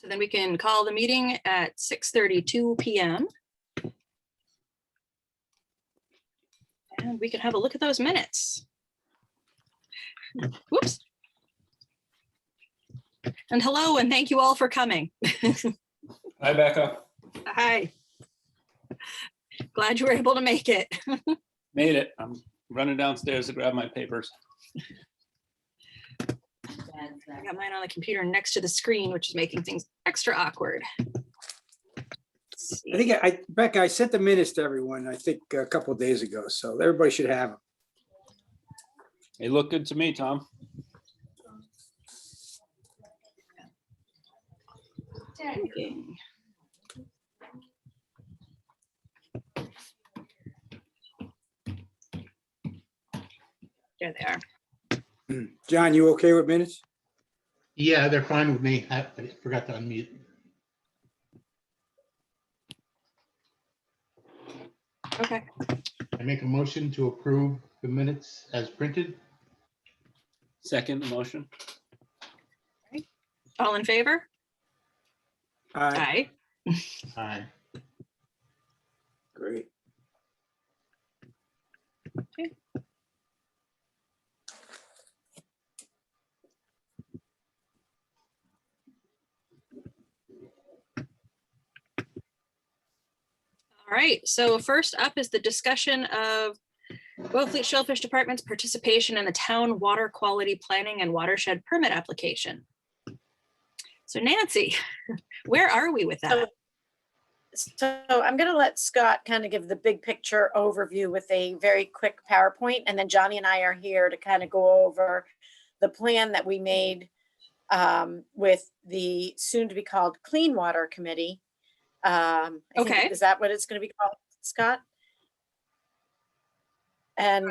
So then we can call the meeting at 6:32 p.m. And we can have a look at those minutes. Whoops. And hello, and thank you all for coming. Hi, Becca. Hi. Glad you were able to make it. Made it. I'm running downstairs to grab my papers. I got mine on the computer next to the screen, which is making things extra awkward. I think Becca, I sent the minutes to everyone, I think a couple of days ago, so everybody should have them. They look good to me, Tom. Thinking. There they are. John, you okay with minutes? Yeah, they're fine with me. I forgot to unmute. Okay. I make a motion to approve the minutes as printed. Second motion. All in favor? Aye. Aye. Great. Okay. All right, so first up is the discussion of Wellfleet Shellfish Department's participation in the town water quality planning and watershed permit application. So Nancy, where are we with that? So I'm going to let Scott kind of give the big picture overview with a very quick PowerPoint, and then Johnny and I are here to kind of go over the plan that we made with the soon to be called Clean Water Committee. I think, Okay. is that what it's going to be called, Scott? And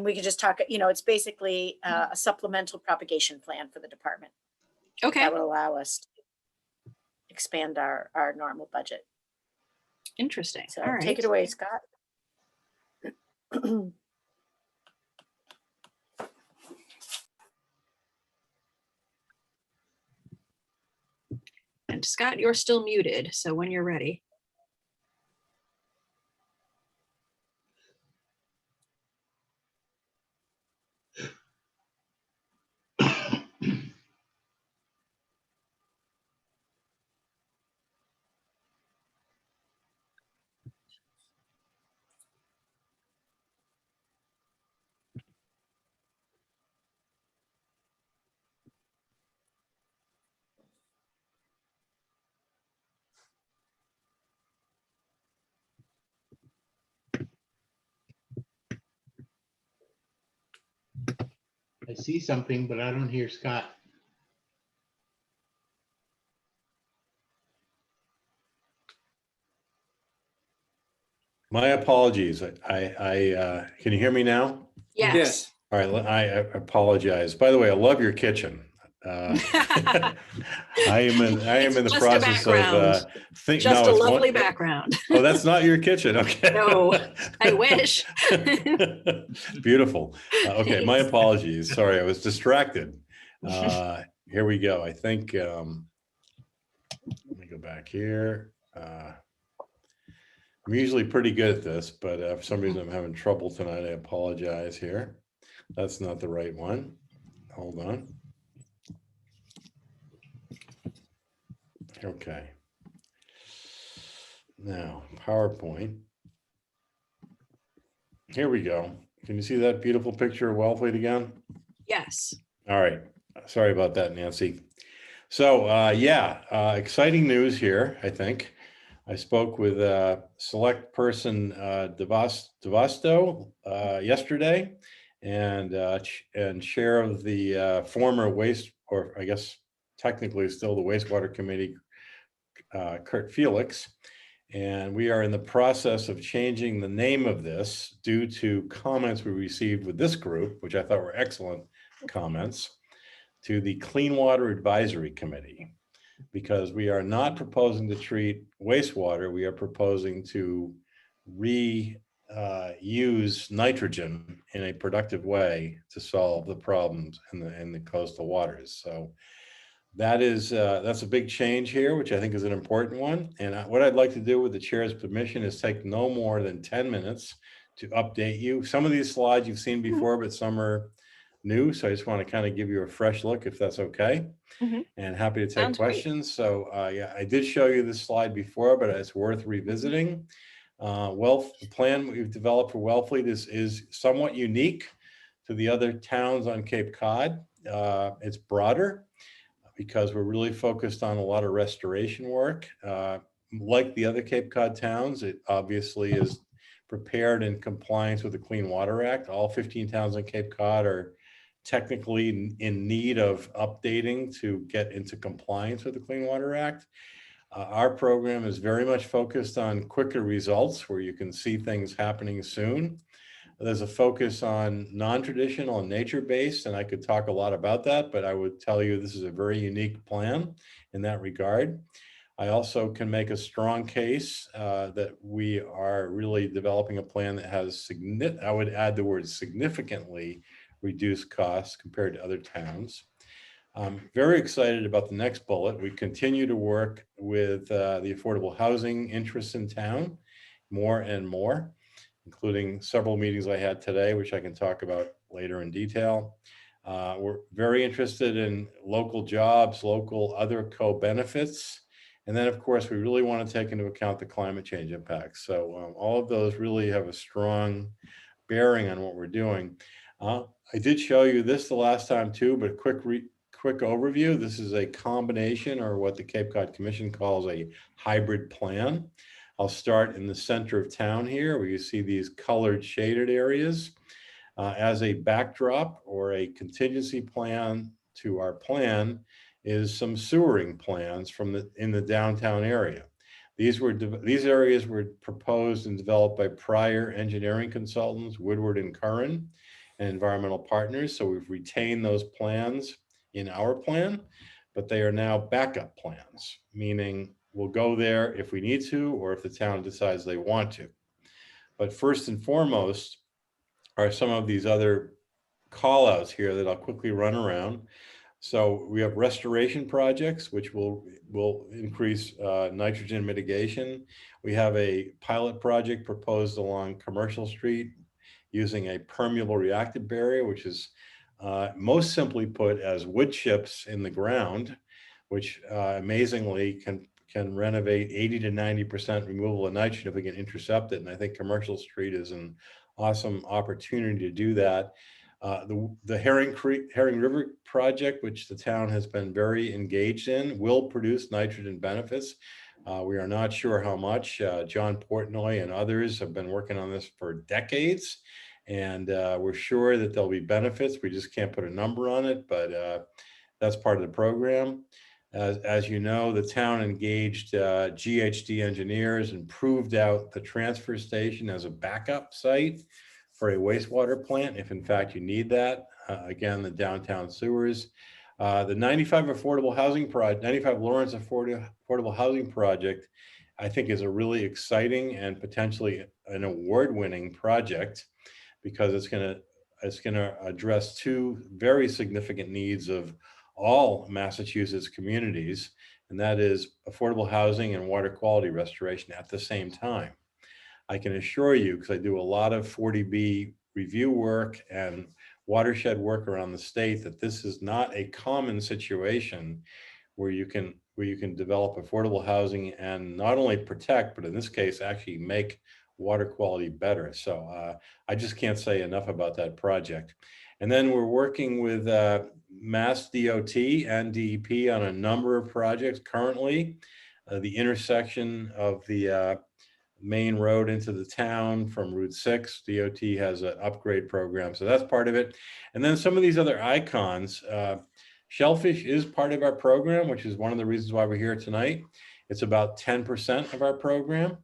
we could just talk, you know, it's basically a supplemental propagation plan for the department Okay, that will allow us to expand our normal budget. interesting. So All right. take it away, Scott. And Scott, you're still muted, so when you're ready. I see something, but I don't hear Scott. My apologies. Can you hear me now? Yes. All right, I apologize. By the way, I love your kitchen. I am in the Just a process background. of Just a lovely background. Oh, that's not your kitchen. Okay. No, I wish. Beautiful. Okay, my Thanks. apologies. Sorry, I was distracted. Here we go. I think let me go back here. I'm usually pretty good at this, but for some reason I'm having trouble tonight. I apologize here. That's not the right one. Hold on. Okay. Now, PowerPoint. Here we go. Can you see that beautiful picture of Wellfleet again? Yes. All right. Sorry about that, Nancy. So exciting news here, I think. I spoke with select person Devasto yesterday, and chair of the former waste, or I guess technically still the wastewater committee, Kurt Felix. And we are in the process of changing the name of this due to comments we received with this group, which I thought were excellent comments, to the Clean Water Advisory Committee. Because we are not proposing to treat wastewater, we are proposing to reuse nitrogen in a productive way to solve the problems in the coastal waters. So that's a big change here, which I think is an important one. And what I'd like to do with the chair's permission is take no more than 10 minutes to update you. Some of these slides you've seen before, but some are new. So I just want to kind of give you a fresh look, if that's okay. Mhm. And happy to take Sounds great. questions. So yeah, I did show you this slide before, but it's worth revisiting. The plan we've developed for Wellfleet is somewhat unique to the other towns on Cape Cod. It's broader because we're really focused on a lot of restoration work. Like the other Cape Cod towns, it obviously is prepared in compliance with the Clean Water Act. All 15 towns on Cape Cod are technically in need of updating to get into compliance with the Clean Water Act. Our program is very much focused on quicker results where you can see things happening soon. There's a focus on non-traditional and nature-based, and I could talk a lot about that, but I would tell you this is a very unique plan in that regard. I also can make a strong case that we are really developing a plan that has, I would add the word significantly reduced costs compared to other towns. I'm very excited about the next bullet. We continue to work with the affordable housing interests in town more and more, including several meetings I had today, which I can talk about later in detail. We're very interested in local jobs, local other co-benefits. And then, of course, we really want to take into account the climate change impacts. So all of those really have a strong bearing on what we're doing. I did show you this the last time too, but quick overview. This is a combination, or what the Cape Cod Commission calls a hybrid plan. I'll start in the center of town here, where you see these colored shaded areas. As a backdrop or a contingency plan to our plan is some sewering plans in the downtown area. These areas were proposed and developed by prior engineering consultants, Woodward and Curran, and environmental partners. So we've retained those plans in our plan, but they are now backup plans, meaning we'll go there if we need to, or if the town decides they want to. But first and foremost are some of these other call outs here that I'll quickly run around. So we have restoration projects, which will increase nitrogen mitigation. We have a pilot project proposed along Commercial Street using a permeable reactive barrier, which is most simply put as wood chips in the ground, which amazingly can renovate 80 to 90% removal of nitrogen if we can intercept it. And I think Commercial Street is an awesome opportunity to do that. The Herring River project, which the town has been very engaged in, will produce nitrogen benefits. We are not sure how much. John Portnoy and others have been working on this for decades, and we're sure that there'll be benefits. We just can't put a number on it, but that's part of the program. As you know, the town engaged GHD engineers and proved out the transfer station as a backup site for a wastewater plant, if in fact you need that. Again, the downtown sewers. The 95 Lawrence Affordable Housing Project, I think is a really exciting and potentially an award-winning project, because it's gonna address two very significant needs of all Massachusetts communities, and that is affordable housing and water quality restoration at the same time. I can assure you, because I do a lot of 40B review work and watershed work around the state, that this is not a common situation where you can develop affordable housing and not only protect, but in this case, actually make water quality better. So I just can't say enough about that project. And then we're working with Mass DOT and DEP on a number of projects currently. The intersection of the main road into the town from Route 6, DOT has an upgrade program. So that's part of it. And then some of these other icons, Shellfish is part of our program, which is one of the reasons why we're here tonight. It's about 10% of our program.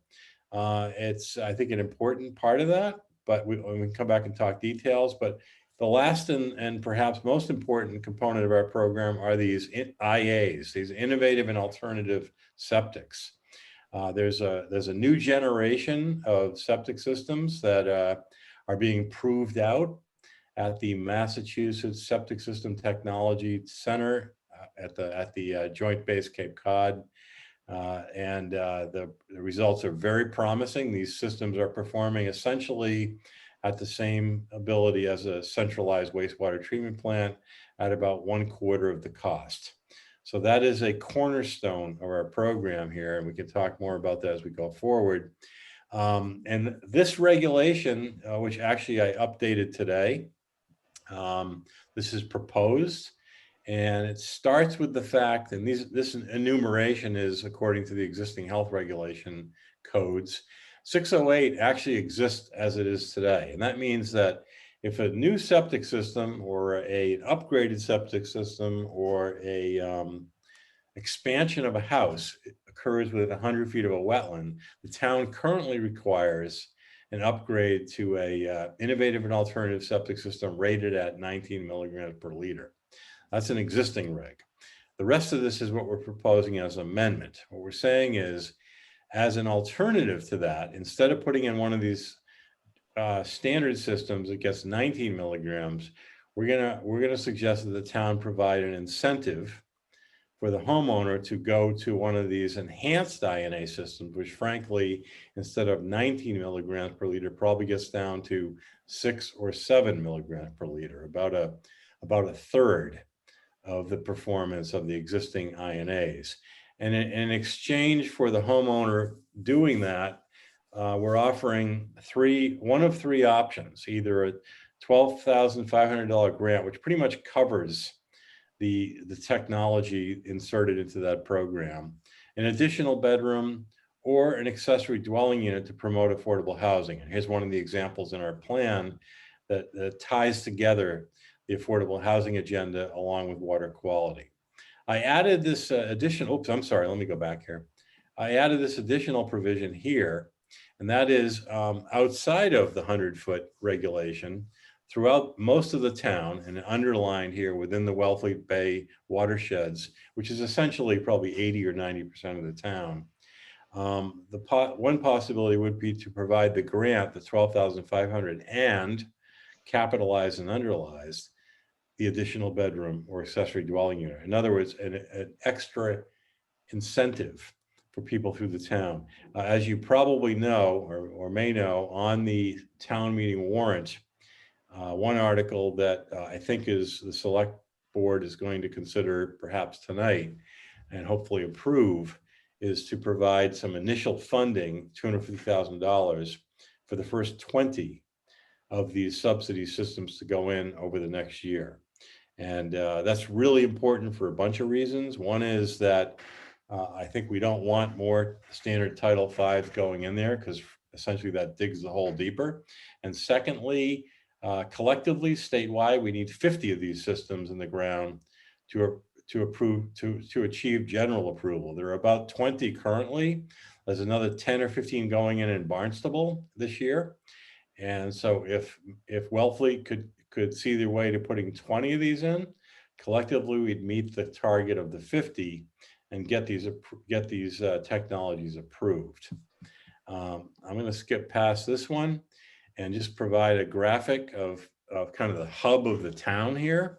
It's, I think, an important part of that, but we can come back and talk details. But the last and perhaps most important component of our program are these IAs, these innovative and alternative septics. There's a new generation of septic systems that are being proved out at the Massachusetts Septic System Technology Center at the Joint Base Cape Cod. The results are very promising. These systems are performing essentially at the same ability as a centralized wastewater treatment plant at about 1/4 of the cost. So that is a cornerstone of our program here, and we can talk more about that as we go forward. And this regulation, which actually I updated today, this is proposed, and it starts with the fact, and this enumeration is according to the existing health regulation codes. 608 actually exists as it is today, and that means that if a new septic system or an upgraded septic system or a expansion of a house occurs within 100 feet of a wetland, the town currently requires an upgrade to a innovative and alternative septic system rated at 19 milligrams per liter. That's an existing reg. The rest of this is what we're proposing as amendment. What we're saying is, as an alternative to that, instead of putting in one of these standard systems that gets 19 milligrams, we're gonna suggest that the town provide an incentive for the homeowner to go to one of these enhanced INA systems, which frankly, instead of 19 milligrams per liter, probably gets down to 6 or 7 milligrams per liter, about a third of the performance of the existing INAs. And in exchange for the homeowner doing that, we're offering one of three options: either a $12,500 grant, which pretty much covers the technology inserted into that program, an additional bedroom, or an accessory dwelling unit to promote affordable housing. And here's one of the examples in our plan that ties together the affordable housing agenda along with water quality. I added this additional, let me go back here. I added this additional provision here, and that is outside of the 100-foot regulation, throughout most of the town, and underlined here within the Wellfleet Bay watersheds, which is essentially probably 80 or 90% of the town. One possibility would be to provide the grant, the $12,500, and capitalize and underlies the additional bedroom or accessory dwelling unit. In other words, an extra incentive for people through the town. As you probably know, or may know, on the town meeting warrant, one article that I think is the select board is going to consider perhaps tonight and hopefully approve is to provide some initial funding, $250,000 for the first 20 of these subsidy systems to go in over the next year. And that's really important for a bunch of reasons. One is that I think we don't want more standard Title V going in there, because essentially that digs the hole deeper. And secondly, collectively, statewide, we need 50 of these systems in the ground to achieve general approval. There are about 20 currently. There's another 10 or 15 going in Barnstable this year. And so if Wellfleet could see their way to putting 20 of these in, collectively we'd meet the target of the 50 and get these technologies approved. I'm going to skip past this one and just provide a graphic of kind of the hub of the town here.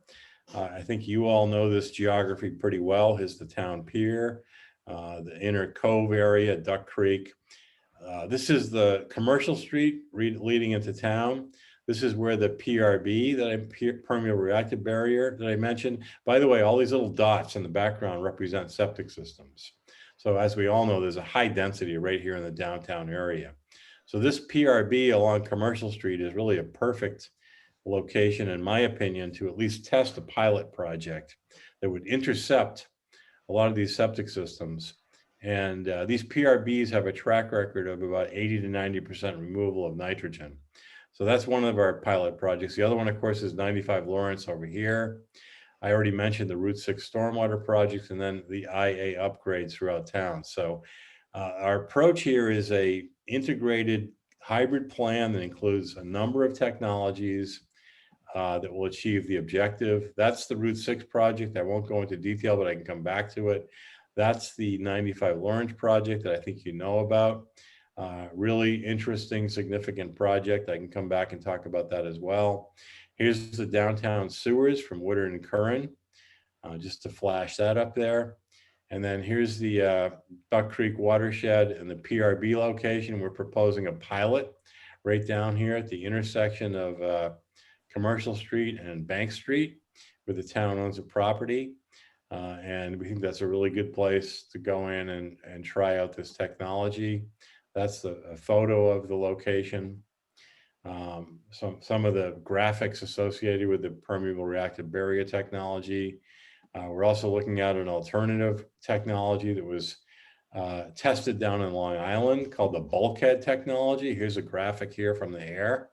I think you all know this geography pretty well. Here's the town pier, the inner cove area, Duck Creek. This is the commercial street leading into town. This is where the PRB, permeable reactive barrier that I mentioned. By the way, all these little dots in the background represent septic systems. So as we all know, there's a high density right here in the downtown area. So this PRB along Commercial Street is really a perfect location, in my opinion, to at least test a pilot project that would intercept a lot of these septic systems. And these PRBs have a track record of about 80 to 90% removal of nitrogen. So that's one of our pilot projects. The other one, of course, is 95 Lawrence over here. I already mentioned the Route 6 stormwater projects, and then the IA upgrades throughout town. So our approach here is a integrated hybrid plan that includes a number of technologies that will achieve the objective. That's the Route 6 project. I won't go into detail, but I can come back to it. That's the 95 Lawrence project that I think you know about. Really interesting, significant project. I can come back and talk about that as well. Here's the downtown sewers from Woodard and Curran. just to flash that up there. And then here's the Duck Creek watershed and the PRB location. We're proposing a pilot right down here at the intersection of Commercial Street and Bank Street, where the town owns a property. And we think that's a really good place to go in and try out this technology. That's a photo of the location. Some of the graphics associated with the permeable reactive barrier technology. We're also looking at an alternative technology that was tested down in Long Island called the bulkhead technology. Here's a graphic here from the air.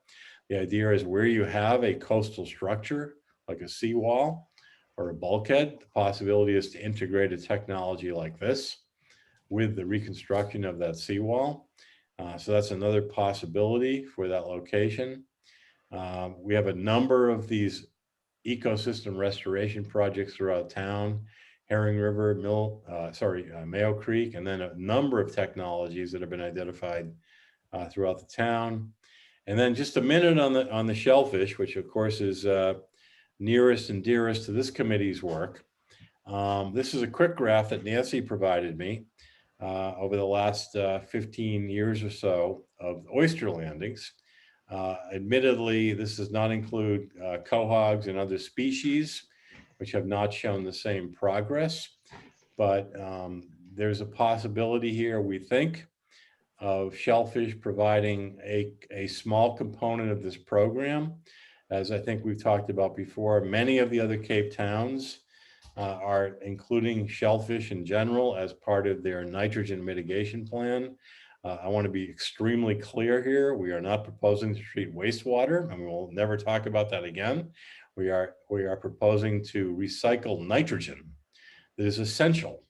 The idea is where you have a coastal structure, like a seawall or a bulkhead, the possibility is to integrate a technology like this with the reconstruction of that seawall. So that's another possibility for that location. We have a number of these ecosystem restoration projects throughout town, Herring River, Mayo Creek, and then a number of technologies that have been identified throughout the town. And then just a minute on the shellfish, which of course is nearest and dearest to this committee's work. This is a quick graph that Nancy provided me over the last 15 years or so of oyster landings. Admittedly, this does not include quahogs and other species, which have not shown the same progress. But there's a possibility here, we think, of shellfish providing a small component of this program. As I think we've talked about before, many of the other Cape towns are including shellfish in general as part of their nitrogen mitigation plan. I want to be extremely clear here. We are not proposing to treat wastewater, and we'll never talk about that again. We are proposing to recycle nitrogen that is essential.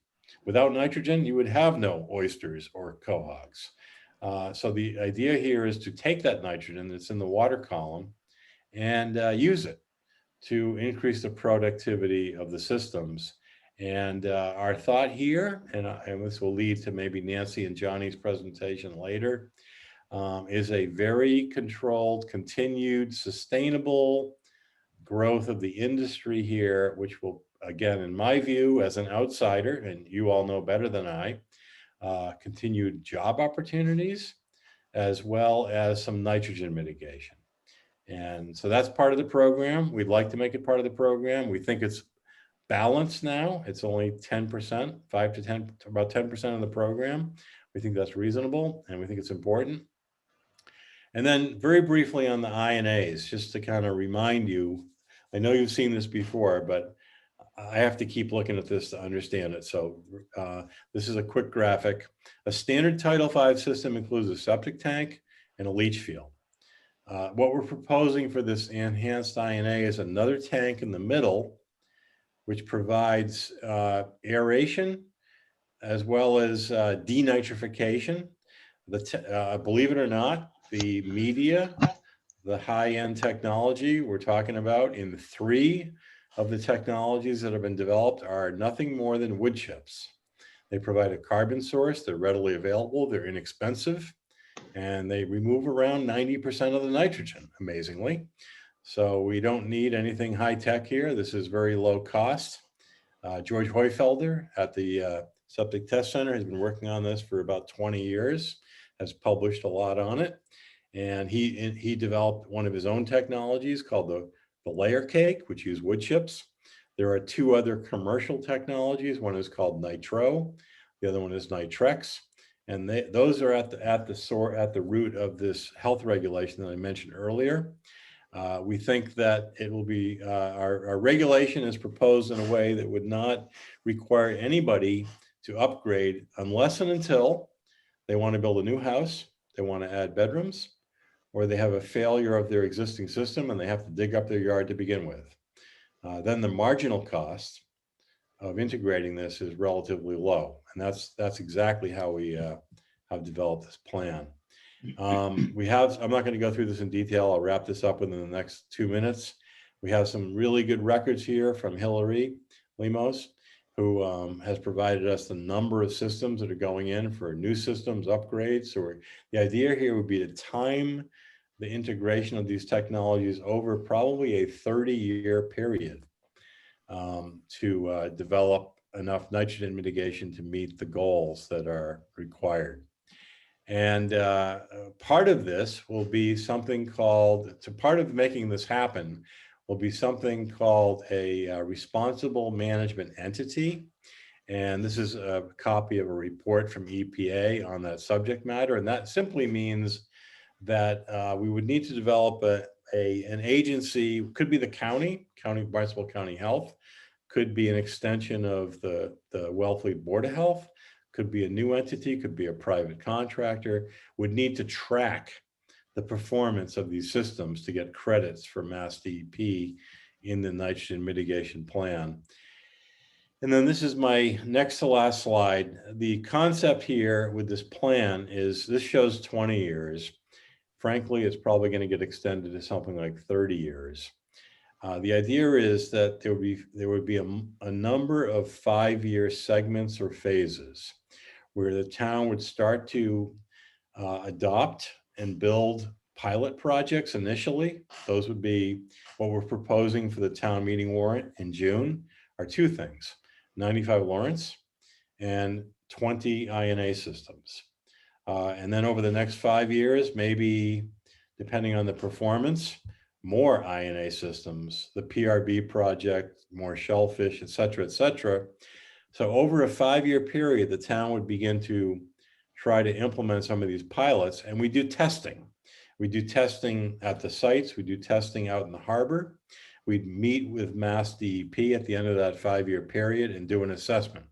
Without nitrogen, you would have no oysters or quahogs. So the idea here is to take that nitrogen that's in the water column and use it to increase the productivity of the systems. And our thought here, and this will lead to maybe Nancy and Johnny's presentation later, is a very controlled, continued, sustainable growth of the industry here, which will, again, in my view, as an outsider, and you all know better than I, continued job opportunities, as well as some nitrogen mitigation. And so that's part of the program. We'd like to make it part of the program. We think it's balanced now. It's only 10%, 5 to 10, about 10% of the program. We think that's reasonable, and we think it's important. And then very briefly on the INAs, just to kind of remind you, I know you've seen this before, but I have to keep looking at this to understand it. So this is a quick graphic. A standard Title V system includes a septic tank and a leach field. What we're proposing for this enhanced INA is another tank in the middle, which provides aeration as well as denitrification. Believe it or not, the media, the high-end technology we're talking about in 3 of the technologies that have been developed are nothing more than wood chips. They provide a carbon source, they're readily available, they're inexpensive, and they remove around 90% of the nitrogen, amazingly. So we don't need anything high-tech here. This is very low cost. George Heufelder at the Septic Test Center has been working on this for about 20 years, has published a lot on it. And he developed one of his own technologies called the layer cake, which use wood chips. There are 2 other commercial technologies. One is called Nitro. The other one is Nitrex. And those are at the root of this health regulation that I mentioned earlier. We think that it will be, our regulation is proposed in a way that would not require anybody to upgrade unless and until they want to build a new house, they want to add bedrooms, or they have a failure of their existing system and they have to dig up their yard to begin with. Then the marginal cost of integrating this is relatively low. And that's exactly how we have developed this plan. I'm not going to go through this in detail. I'll wrap this up within the next 2 minutes. We have some really good records here from Hillary Lemos, who has provided us the number of systems that are going in for new systems upgrades. So the idea here would be to time the integration of these technologies over probably a 30-year period. to develop enough nitrogen mitigation to meet the goals that are required. And part of this will be something called, part of making this happen will be something called a responsible management entity. And this is a copy of a report from EPA on that subject matter. And that simply means that we would need to develop an agency, could be the Barnstable County Health, could be an extension of the Wellfleet Board of Health, could be a new entity, could be a private contractor, would need to track the performance of these systems to get credits for Mass DEP in the nitrogen mitigation plan. And then this is my next to last slide. The concept here with this plan is this shows 20 years. Frankly, it's probably going to get extended to something like 30 years. The idea is that there would be a number of 5-year segments or phases where the town would start to adopt and build pilot projects initially. Those would be what we're proposing for the town meeting warrant in June are two things: 95 Lawrence and 20 INA systems. And then over the next 5 years, maybe depending on the performance, more INA systems, the PRB project, more Shellfish, et cetera, et cetera. So over a 5-year period, the town would begin to try to implement some of these pilots, and we do testing. We do testing at the sites, we do testing out in the harbor. We'd meet with Mass DEP at the end of that 5-year period and do an assessment.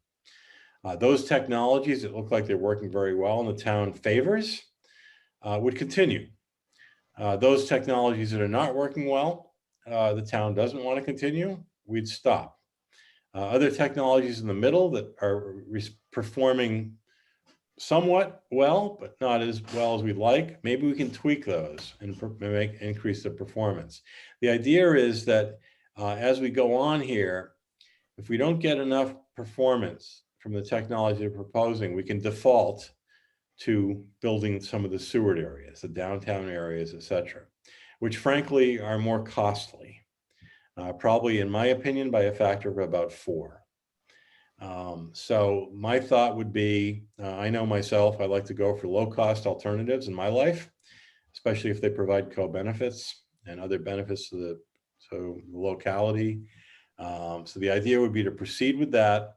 Those technologies that look like they're working very well and the town favors would continue. Those technologies that are not working well, the town doesn't want to continue, we'd stop. Other technologies in the middle that are performing somewhat well, but not as well as we'd like, maybe we can tweak those and increase the performance. The idea is that as we go on here, if we don't get enough performance from the technology they're proposing, we can default to building some of the Seward areas, the downtown areas, et cetera, which frankly are more costly, probably in my opinion by a factor of about 4. So my thought would be, I know myself, I like to go for low-cost alternatives in my life, especially if they provide co-benefits and other benefits to the locality. So the idea would be to proceed with that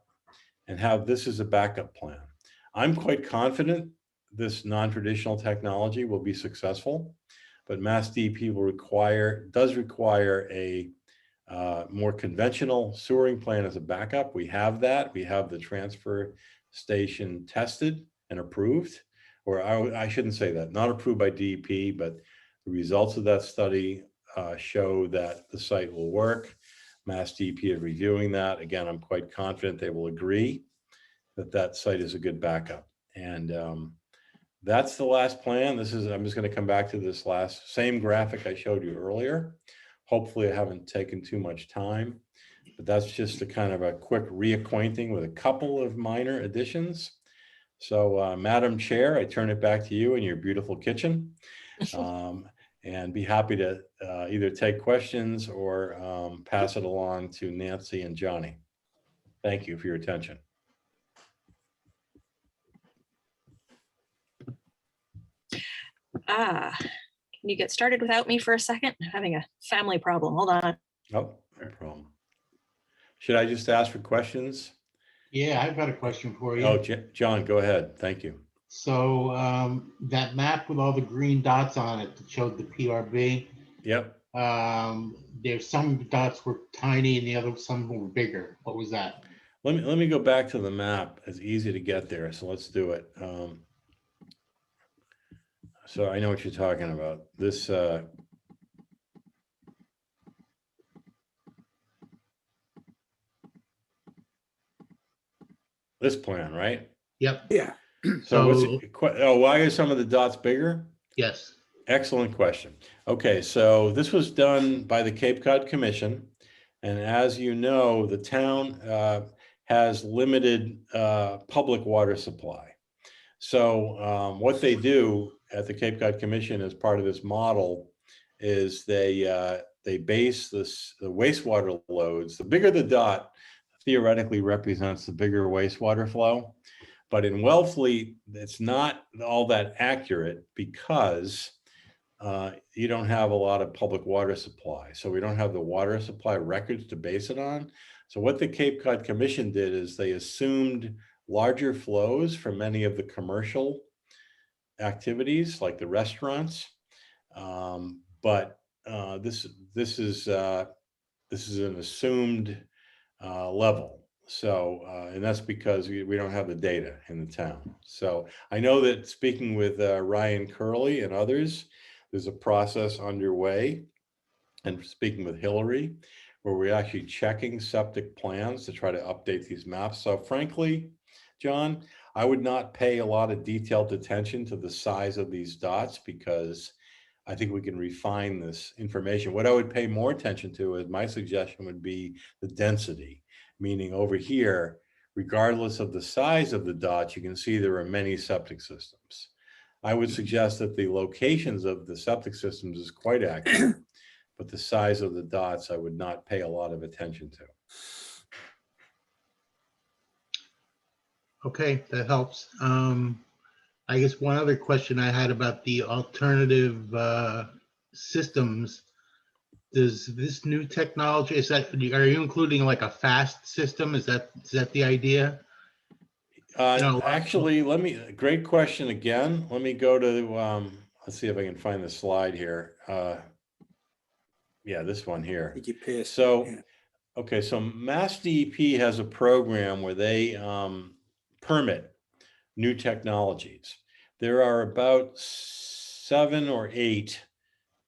and have this as a backup plan. I'm quite confident this non-traditional technology will be successful, but Mass DEP does require a more conventional sewering plan as a backup. We have that. We have the transfer station tested and approved, or I shouldn't say that, not approved by DEP, but the results of that study show that the site will work. Mass DEP is reviewing that. Again, I'm quite confident they will agree that that site is a good backup. And that's the last plan. I'm just going to come back to this same graphic I showed you earlier. Hopefully I haven't taken too much time, but that's just a kind of a quick reacquainting with a couple of minor additions. So Madam Chair, I turn it back to you in your beautiful kitchen and be happy to either take questions or pass it along to Nancy and Johnny. Thank you for your attention. Can you get started without me for a second? I'm having a family problem. Hold on. Oh, no problem. Should I just ask for questions? Yeah, I've got a question for you. Oh, John, go ahead. Thank you. So that map with all the green dots on it that showed the PRB, Yep. there's some dots were tiny and some were bigger. What was that? Let me go back to the map. It's easy to get there, so let's do it. So I know what you're talking about. This this plan, right? Yep. Yeah. So why are some of the dots bigger? Yes. Excellent question. Okay, so this was done by the Cape Cod Commission, and as you know, the town has limited public water supply. So what they do at the Cape Cod Commission as part of this model is they they base the wastewater loads. The bigger the dot theoretically represents the bigger wastewater flow. But in Wellfleet, it's not all that accurate because you don't have a lot of public water supply. So we don't have the water supply records to base it on. So what the Cape Cod Commission did is they assumed larger flows for many of the commercial activities like the restaurants. But this is an assumed level. So, and that's because we don't have the data in the town. So I know that speaking with Ryan Curley and others, there's a process underway, and speaking with Hillary, where we're actually checking septic plans to try to update these maps. So frankly, John, I would not pay a lot of detailed attention to the size of these dots because I think we can refine this information. What I would pay more attention to is my suggestion would be the density, meaning over here, regardless of the size of the dots, you can see there are many septic systems. I would suggest that the locations of the septic systems is quite accurate, but the size of the dots, I would not pay a lot of attention to. Okay, that helps. I guess one other question I had about the alternative systems. Does this new technology, are you including like a fast system? Is that the idea? No. Actually, great question again. Let me go to, let's see if I can find the slide here. Yeah, this one here. Did you pass? So, Yeah. okay, so Mass DEP has a program where they permit new technologies. There are about 7 or 8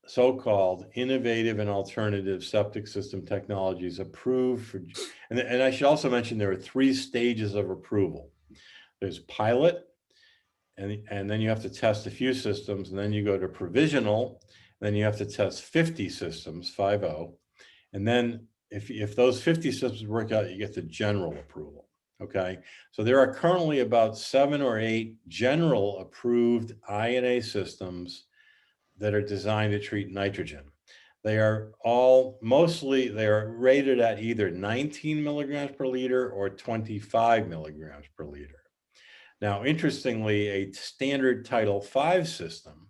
so-called innovative and alternative septic system technologies approved for, and I should also mention there are 3 stages of approval. There's pilot, and then you have to test a few systems, and then you go to provisional, then you have to test 50 systems, 50, and then if those 50 systems work out, you get the general approval. Okay, so there are currently about 7 or 8 general approved INA systems that are designed to treat nitrogen. They are rated at either 19 milligrams per liter or 25 milligrams per liter. Now, interestingly, a standard Title V system,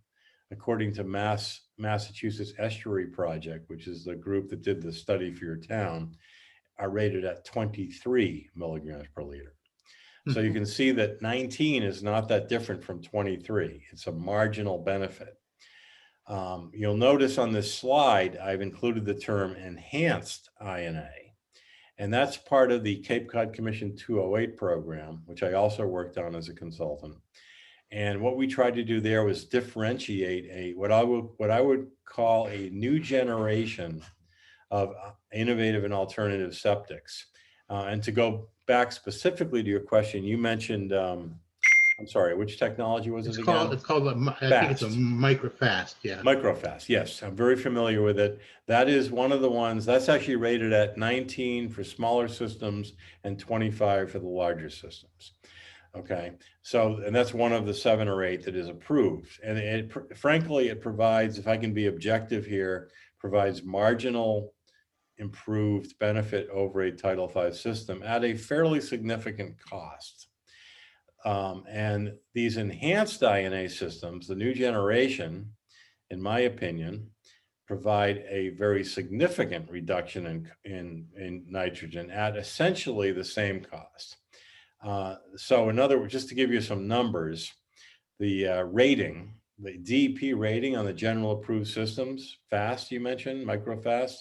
according to Massachusetts Estuary Project, which is the group that did the study for your town, are rated at 23 milligrams per liter. So you can see that 19 is not that different from 23. It's a marginal benefit. You'll notice on this slide, I've included the term enhanced INA, and that's part of the Cape Cod Commission 208 program, which I also worked on as a consultant. And what we tried to do there was differentiate what I would call a new generation of innovative and alternative septics. And to go back specifically to your question, you mentioned, I'm sorry, which technology was it again? It's called, I think it's a microfast, yeah. Microfast, yes, I'm very familiar with it. That is one of the ones, that's actually rated at 19 for smaller systems and 25 for the larger systems. Okay, so, and that's one of the 7 or 8 that is approved. And frankly, it provides, if I can be objective here, provides marginal improved benefit over a Title V system at a fairly significant cost. And these enhanced INA systems, the new generation, in my opinion, provide a very significant reduction in nitrogen at essentially the same cost. So in other words, just to give you some numbers, the rating, the DEP rating on the general approved systems, FAST you mentioned, microfast,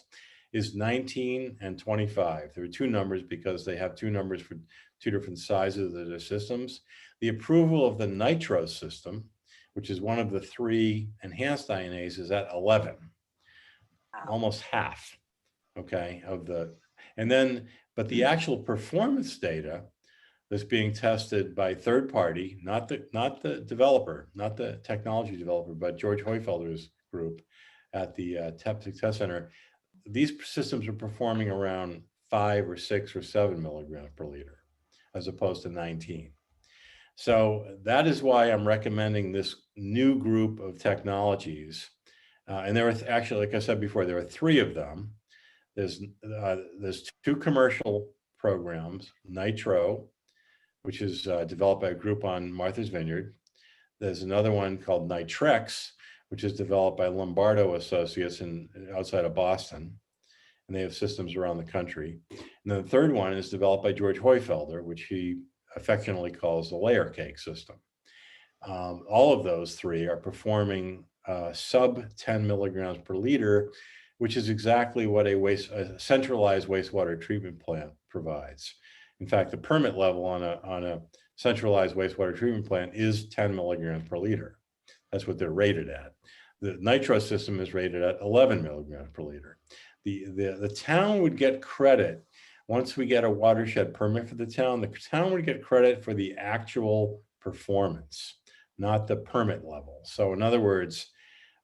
is 19 and 25. There are 2 numbers because they have 2 numbers for 2 different sizes of their systems. The approval of the nitro system, which is one of the 3 enhanced INAs, is at 11, almost half, okay, of the, and then, but the actual performance data that's being tested by third party, not the developer, not the technology developer, but George Hoyfelder's group at the Test Center, these systems are performing around 5 or 6 or 7 milligrams per liter, as opposed to 19. So that is why I'm recommending this new group of technologies And there are actually, like I said before, there are 3 of them. There's 2 commercial programs, Nitro, which is developed by a group on Martha's Vineyard. There's another one called Nitrex, which is developed by Lombardo Associates outside of Boston. And they have systems around the country. And then the third one is developed by George Hoyfelder, which he affectionately calls the layer cake system. All of those 3 are performing sub 10 milligrams per liter, which is exactly what a centralized wastewater treatment plant provides. In fact, the permit level on a centralized wastewater treatment plant is 10 milligrams per liter. That's what they're rated at. The nitro system is rated at 11 milligrams per liter. The town would get credit once we get a watershed permit for the town. The town would get credit for the actual performance, not the permit level. So in other words,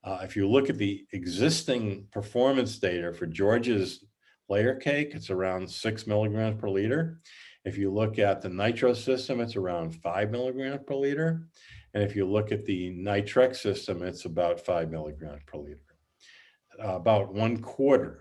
if you look at the existing performance data for George's layer cake, it's around 6 milligrams per liter. If you look at the nitro system, it's around 5 milligrams per liter. And if you look at the Nitrex system, it's about 5 milligrams per liter. About 1/4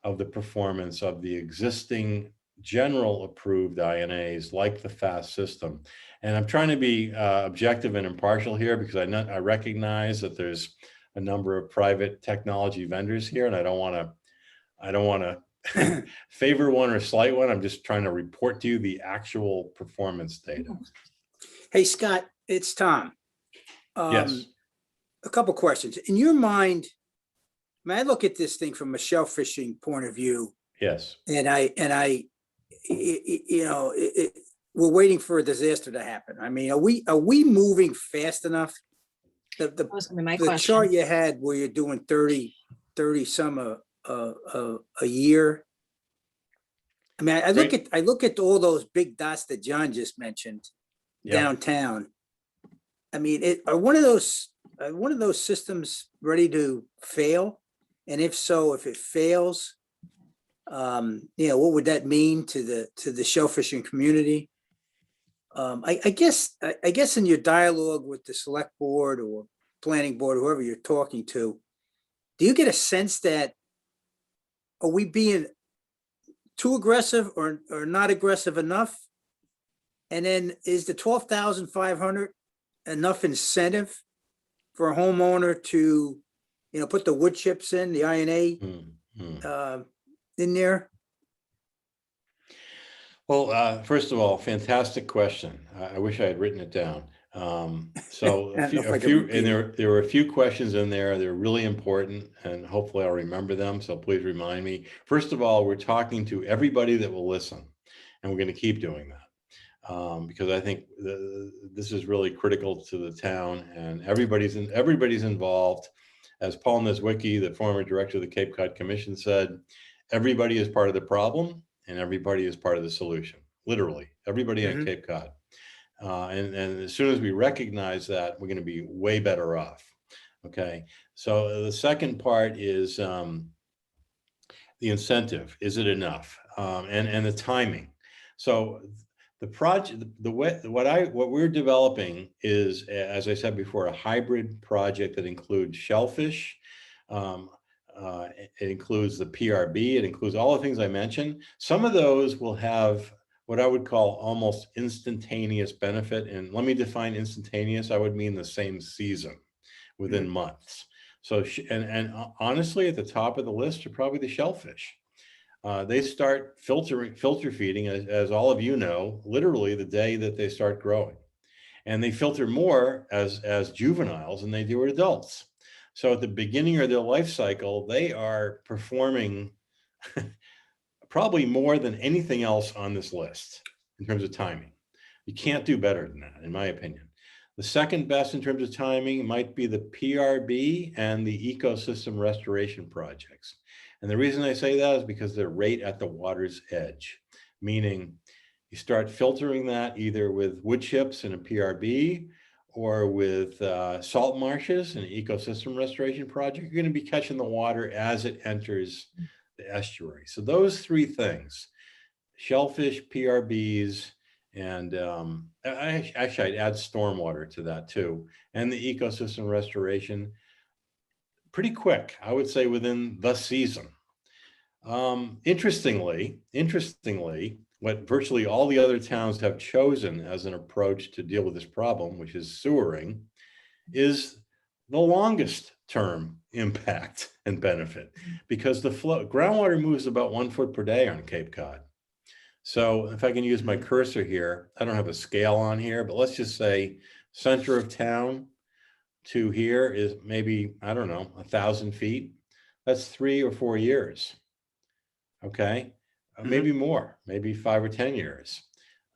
of the performance of the existing general approved INAs like the FAST system. And I'm trying to be objective and impartial here because I recognize that there's a number of private technology vendors here, and I don't want to favor one or slight one. I'm just trying to report to you the actual performance data. Hey, Scott, it's Tom. Yes. A couple questions. In your mind, I mean, I look at this thing from a shellfishing point of view, Yes. and we're waiting for a disaster to happen. I mean, are we moving fast enough? That was gonna be my The question. chart you had where you're doing 30 some a year. I mean, I look at all those big dots that John just mentioned Yeah. downtown. I mean, are one of those systems ready to fail? And if so, if it fails, what would that mean to the shellfishing community? I guess in your dialogue with the select board or planning board, whoever you're talking to, do you get a sense that are we being too aggressive or not aggressive enough? And then is the 12,500 enough incentive for a homeowner to, put the wood chips in, the INA in there? Well, first of all, fantastic question. I wish I had written it down. So I don't know if I a can few, repeat and there were a few questions in there. They're really important, and hopefully I'll remember them. So please remind me. First of all, we're talking to everybody that will listen, and we're going to keep doing that because I think this is really critical to the town, and everybody's involved. As Paul Neswicki, the former director of the Cape Cod Commission, said, everybody is part of the problem and everybody is part of the solution. Literally, everybody on Cape Cod. And as soon as we recognize that, we're going to be way better off. Okay. So the second part is the incentive. Is it enough? And the timing. So the project, what we're developing is, as I said before, a hybrid project that includes Shellfish. It includes the PRB. It includes all the things I mentioned. Some of those will have what I would call almost instantaneous benefit. And let me define instantaneous. I would mean the same season, within months. So, and honestly, at the top of the list are probably the shellfish. They start filter feeding, as all of you know, literally the day that they start growing. And they filter more as juveniles than they do as adults. So at the beginning of their life cycle, they are performing probably more than anything else on this list in terms of timing. You can't do better than that, in my opinion. The second best in terms of timing might be the PRB and the ecosystem restoration projects. And the reason I say that is because they're right at the water's edge, meaning you start filtering that either with wood chips in a PRB or with salt marshes and an ecosystem restoration project. You're going to be catching the water as it enters the estuary. So those three things, shellfish, PRBs, and actually I'd add stormwater to that too, and the ecosystem restoration, pretty quick, I would say within the season. Interestingly, what virtually all the other towns have chosen as an approach to deal with this problem, which is sewering, is the longest term impact and benefit, because the groundwater moves about 1 foot per day on Cape Cod. So if I can use my cursor here, I don't have a scale on here, but let's just say center of town to here is maybe, I don't know, 1,000 feet. That's 3 or 4 years. Okay, maybe more, maybe 5 or 10 years.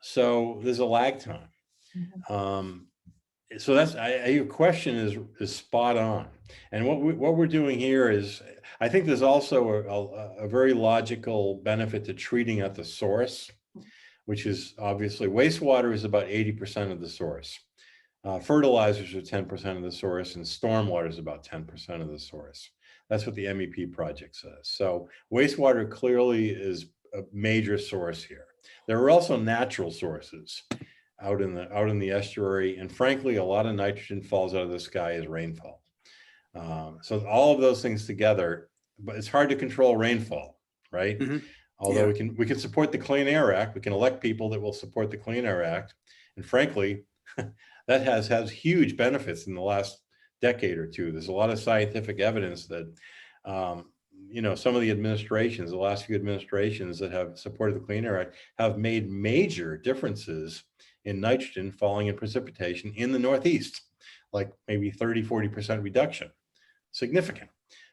So there's a lag time. So that's your question is spot on. And what we're doing here is, I think there's also a very logical benefit to treating at the source, which is obviously wastewater is about 80% of the source. Fertilizers are 10% of the source, and stormwater is about 10% of the source. That's what the MEP project says. So wastewater clearly is a major source here. There are also natural sources out in the estuary, and frankly, a lot of nitrogen falls out of the sky as rainfall. So all of those things together, but it's hard to control rainfall, right? Although we can support the Clean Air Act, we can elect people that will support the Clean Air Act, and frankly, that has huge benefits in the last decade or two. There's a lot of scientific evidence that some of the administrations, the last few administrations that have supported the Clean Air Act, have made major differences in nitrogen falling in precipitation in the Northeast, like maybe 30-40% reduction. Significant.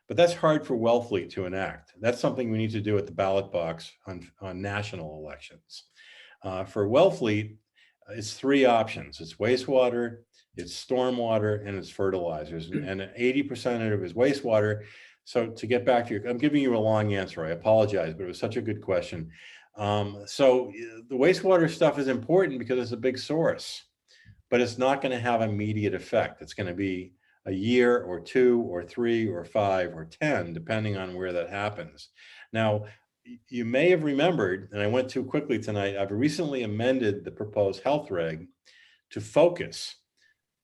But that's hard for Wellfleet to enact. That's something we need to do at the ballot box on national elections. For Wellfleet, it's 3 options. It's wastewater, it's stormwater, and it's fertilizers. And 80% of it is wastewater. So to get back to I'm giving you a long answer. I apologize, but it was such a good question. So the wastewater stuff is important because it's a big source, but it's not going to have immediate effect. It's going to be a year or 2 or 3 or 5 or 10, depending on where that happens. Now, you may have remembered, and I went too quickly tonight, I've recently amended the proposed health reg to focus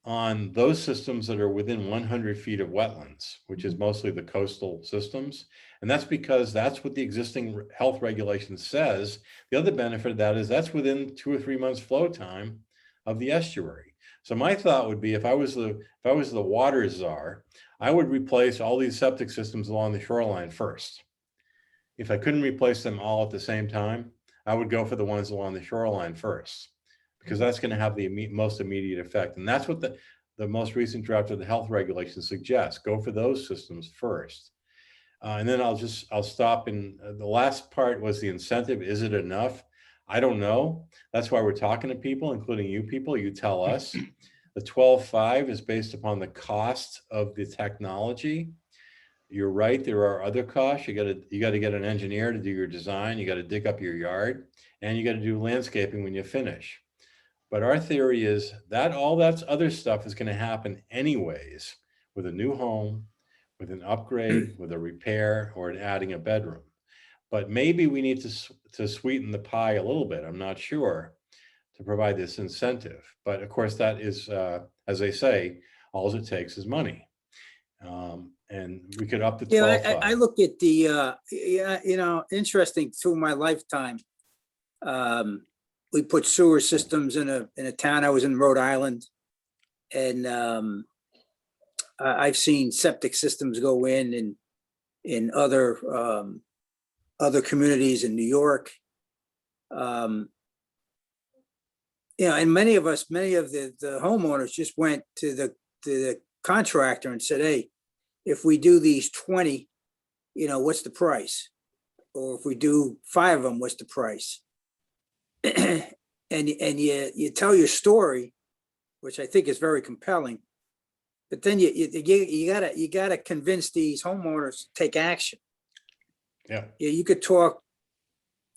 on those systems that are within 100 feet of wetlands, which is mostly the coastal systems. And that's because that's what the existing health regulation says. The other benefit of that is that's within 2 or 3 months flow time of the estuary. So my thought would be, if I was the water czar, I would replace all these septic systems along the shoreline first. If I couldn't replace them all at the same time, I would go for the ones along the shoreline first, because that's going to have the most immediate effect. And that's what the most recent draft of the health regulations suggests. Go for those systems first. And then I'll stop. And the last part was the incentive. Is it enough? I don't know. That's why we're talking to people, including you people. You tell us. The 12.5 is based upon the cost of the technology. You're right. There are other costs. You got to get an engineer to do your design. You got to dig up your yard, and you got to do landscaping when you finish. But our theory is that all that other stuff is going to happen anyways with a new home, with an upgrade, with a repair, or an adding a bedroom. But maybe we need to sweeten the pie a little bit. I'm not sure, to provide this incentive. But of course, that is, as they say, all it takes is money. And we could up the 12.5. I look at the, interesting, through my lifetime, we put sewer systems in a town. I was in Rhode Island, and I've seen septic systems go in other communities in New York. And many of the homeowners just went to the contractor and said, hey, if we do these 20, what's the price? Or if we do 5 of them, what's the price? and you tell your story, which I think is very compelling, but then you gotta convince these homeowners to take action. Yeah. You could talk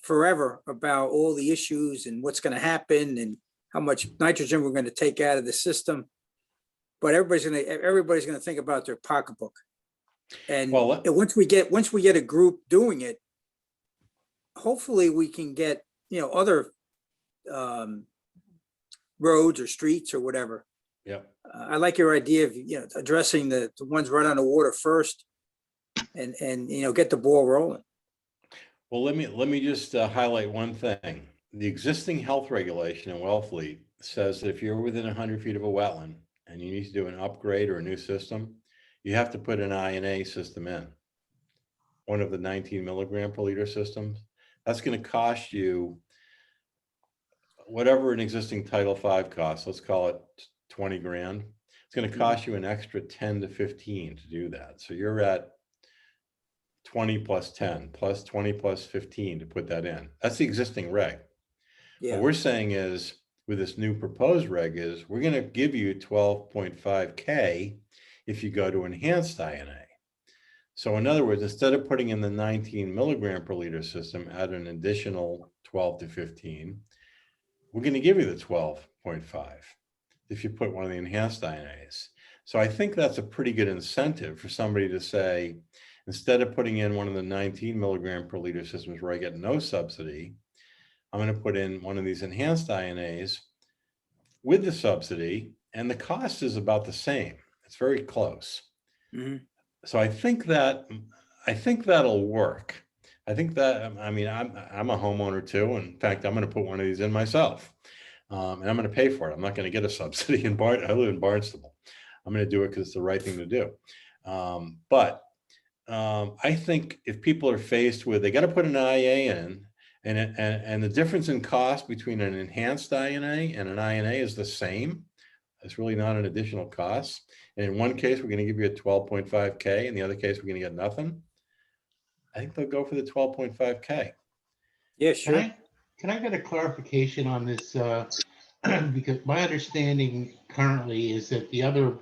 forever about all the issues and what's going to happen and how much nitrogen we're going to take out of the system, but everybody's going to think about their pocketbook. And once we get a group doing it, hopefully we can get other roads or streets or whatever Yep. I like your idea of, addressing the ones right on the water first and, get the ball rolling. Well, let me just highlight one thing. The existing health regulation in Wellfleet says that if you're within 100 feet of a wetland and you need to do an upgrade or a new system, you have to put an INA system in, one of the 19 milligram per liter systems. That's going to cost you whatever an existing Title V costs. Let's call it 20 grand. It's going to cost you an extra 10 to 15 to do that. So you're at 20 plus 10 plus 20 plus 15 to put that in. That's the existing reg. Yeah. What we're saying is, with this new proposed reg, is we're going to give you 12.5K if you go to enhanced INA. So in other words, instead of putting in the 19 milligram per liter system, add an additional 12 to 15, we're going to give you the 12.5 if you put one of the enhanced INAs. So I think that's a pretty good incentive for somebody to say, instead of putting in one of the 19 milligram per liter systems where I get no subsidy, I'm going to put in one of these enhanced INAs with the subsidy, and the cost is about the same. It's very close. Mhm. So I think that'll work. I think that, I mean, I'm a homeowner too. And in fact, I'm going to put one of these in myself, and I'm going to pay for it. I'm not going to get a subsidy in I live in Barnstable. I'm going to do it because it's the right thing to do. But I think if people are faced with, they got to put an IA in, and the difference in cost between an enhanced INA and an INA is the same. It's really not an additional cost. And in one case, we're going to give you a 12.5K. In the other case, we're going to get nothing. I think they'll go for the 12.5K. Yeah, sure. Can I get a clarification on this? Because my understanding currently is that the other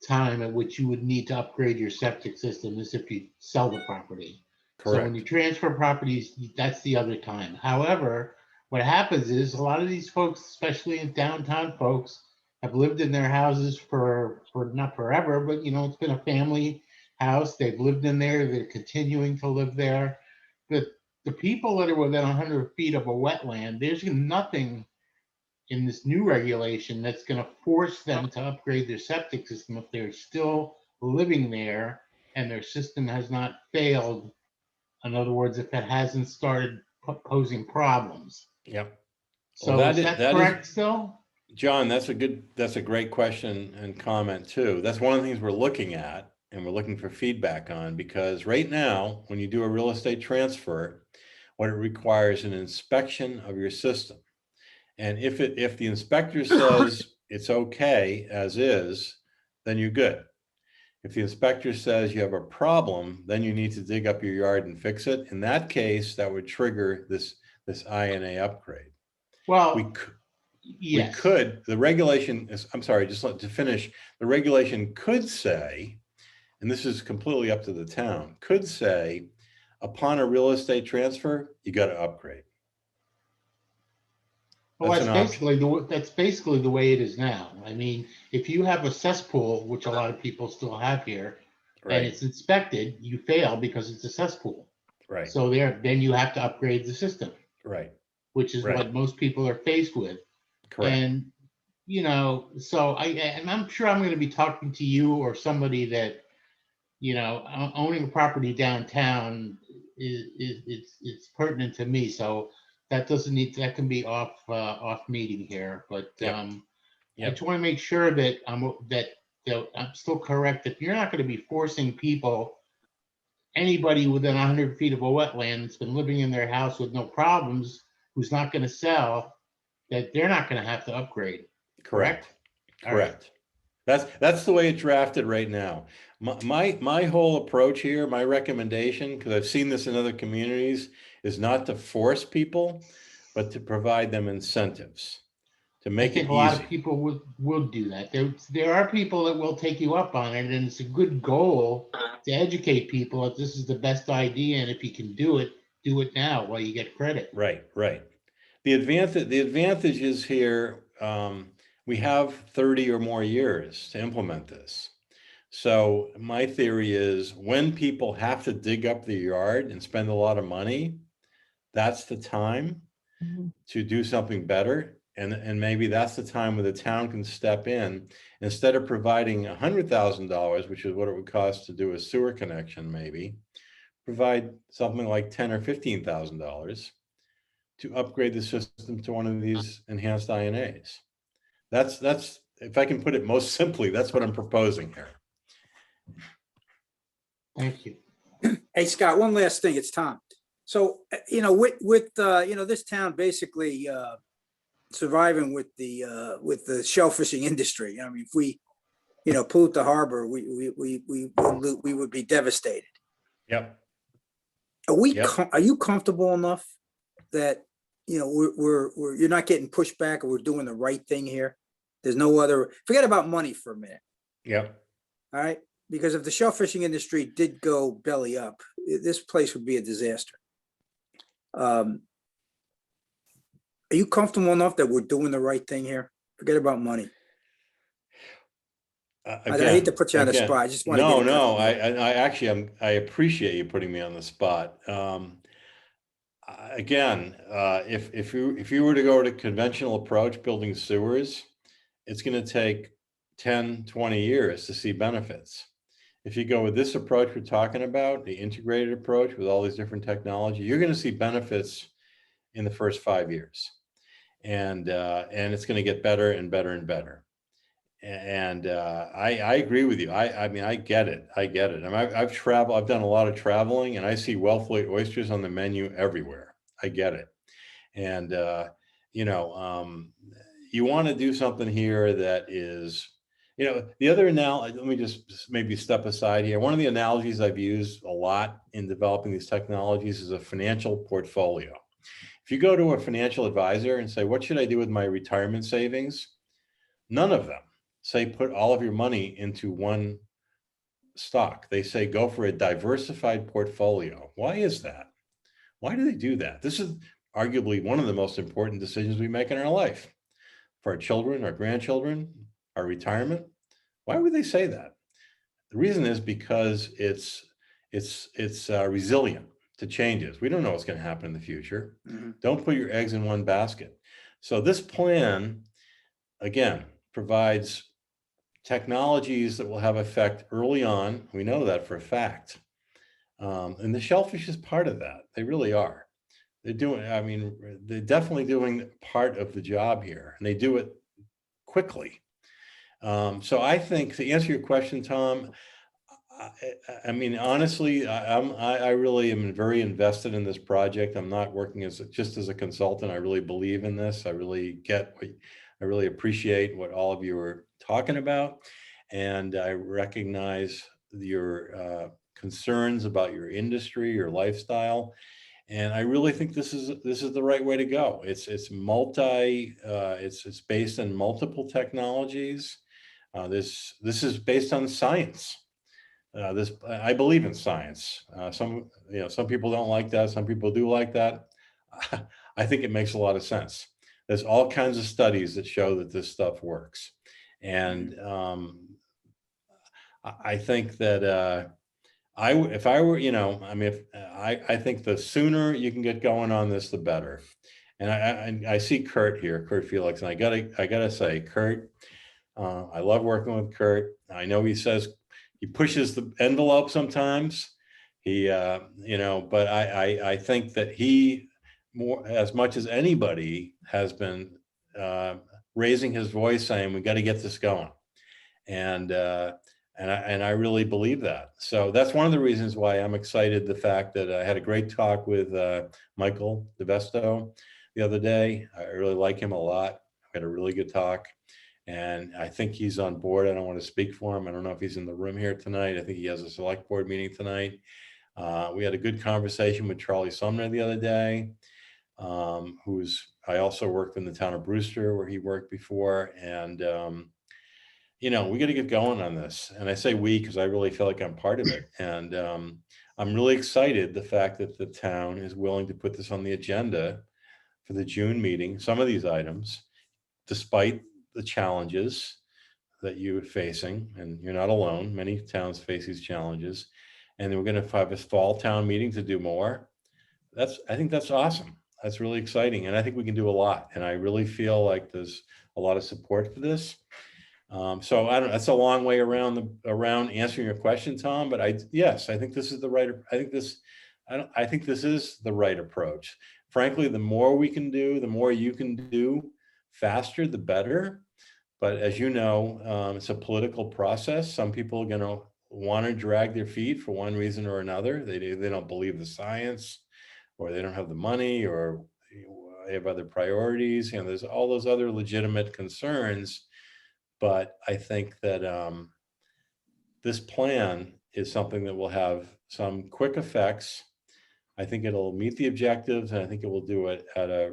time at which you would need to upgrade your septic system is if you sell the property. So when you Correct. transfer properties, that's the other time. However, what happens is a lot of these folks, especially in downtown folks, have lived in their houses for not forever, but it's been a family house. They've lived in there. They're continuing to live there. But the people that are within 100 feet of a wetland, there's nothing in this new regulation that's going to force them to upgrade their septic system if they're still living there and their system has not failed. In other words, if it hasn't started posing problems. Yep. So Well, is that correct still? John, that's a great question and comment too. That's one of the things we're looking at and we're looking for feedback on, because right now, when you do a real estate transfer, what it requires an inspection of your system. And if the inspector says it's okay as is, then you're good. If the inspector says you have a problem, then you need to dig up your yard and fix it. In that case, that would trigger this INA upgrade. Well, We yes. could, the regulation is, I'm sorry, just to finish, the regulation could say, and this is completely up to the town, could say, upon a real estate transfer, you got to upgrade. Well, That's an option. that's basically the way it is now. I mean, if you have a cesspool, which a lot of people still have here, and Right, it's inspected, you fail because it's a cesspool. right, So then you have to upgrade the system, right, which is right. what most people are faced with. Correct. And so I'm sure I'm going to be talking to you or somebody that owning a property downtown is it's pertinent to me. So that can be off meeting here. But Yep. I Yep. just want to make sure that I'm still correct, that you're not going to be forcing anybody within 100 feet of a wetland that's been living in their house with no problems, who's not going to sell, that they're not going to have to upgrade. Correct. All right. Correct. That's the way it's drafted right now. My whole approach here, my recommendation, because I've seen this in other communities, is not to force people, but to provide them incentives to I make think it a lot of easy. people will do that. There are people that will take you up on it, and it's a good goal to educate people that this is the best idea, and if you can do it now while you get credit. Right, right. The advantage is here, we have 30 or more years to implement this. So my theory is, when people have to dig up the yard and spend a lot of money, that's the time to do something better. And maybe that's the time where the town can step in, instead of providing $100,000, which is what it would cost to do a sewer connection, maybe provide something like $10,000 or $15,000 to upgrade the system to one of these enhanced INAs. That's, if I can put it most simply, that's what I'm proposing here. Thank you. Hey, Scott, one last thing. It's Tom. So, with this town basically surviving with the shellfishing industry. I mean, if we, pollute the harbor, we would be devastated. Yep. Are you comfortable enough that, you're not getting pushed back, or we're doing the right thing here? There's no other, forget about money for a minute. Yep. All right. Because if the shellfishing industry did go belly up, this place would be a disaster. Are you comfortable enough that we're doing the right thing here? Forget about money. I hate to put you on the spot. I just want to get No. I appreciate you putting me on the spot. If you were to go to conventional approach building sewers, it's going to take 10, 20 years to see benefits. If you go with this approach we're talking about, the integrated approach with all these different technology, you're going to see benefits in the first 5 years, and it's going to get better and better and better. And I agree with you. I mean, I get it. I mean, I've traveled. I've done a lot of traveling, and I see Wellfleet oysters on the menu everywhere. I get it. And you want to do something here that is. The other analogy, let me just maybe step aside here. One of the analogies I've used a lot in developing these technologies is a financial portfolio. If you go to a financial advisor and say, what should I do with my retirement savings? None of them say, put all of your money into one stock. They say, go for a diversified portfolio. Why is that? Why do they do that? This is arguably one of the most important decisions we make in our life. For our children, our grandchildren, our retirement. Why would they say that? The reason is because it's resilient to changes. We don't know what's going to happen in the future. Mm-hmm. Don't put your eggs in one basket. So this plan, again, provides technologies that will have effect early on. We know that for a fact. And the shellfish is part of that. They really are. They're definitely doing part of the job here, and they do it quickly. So I think, to answer your question, Tom, I mean, honestly, I really am very invested in this project. I'm not working just as a consultant. I really believe in this. I really appreciate what all of you are talking about. And I recognize your concerns about your industry, your lifestyle. And I really think this is the right way to go. It's based on multiple technologies. This is based on science. I believe in science. Some people don't like that. Some people do like that. I think it makes a lot of sense. There's all kinds of studies that show that this stuff works. And I think that if I were, I think the sooner you can get going on this, the better. And I see Kurt here, Kurt Felix, and I gotta say, Kurt, I love working with Kurt. I know he says he pushes the envelope sometimes. But I think that he, more as much as anybody, has been raising his voice, saying we got to get this going, and I really believe that. So that's one of the reasons why I'm excited. The fact that I had a great talk with Michael DeVesto the other day. I really like him a lot. We had a really good talk. And I think he's on board. I don't want to speak for him. I don't know if he's in the room here tonight. I think he has a select board meeting tonight. We had a good conversation with Charlie Sumner the other day, I also worked in the town of Brewster where he worked before. And, we got to get going on this. And I say we, because I really feel like I'm part of it. And I'm really excited the fact that the town is willing to put this on the agenda for the June meeting, some of these items, despite the challenges that you're facing, and you're not alone. Many towns face these challenges, and then we're going to have a fall town meeting to do more. I think that's awesome. that's really exciting. And I think we can do a lot. And I really feel like there's a lot of support for this. So I don't, that's a long way around answering your question, Tom, but yes, I think this is the right, I think this is the right approach. Frankly, the more we can do, the more you can do faster, the better. But as you know, it's a political process. Some people are going to want to drag their feet for one reason or another. They don't believe the science, or they don't have the money, or they have other priorities. You know, there's all those other legitimate concerns. But I think that this plan is something that will have some quick effects. I think it'll meet the objectives, and I think it will do it at a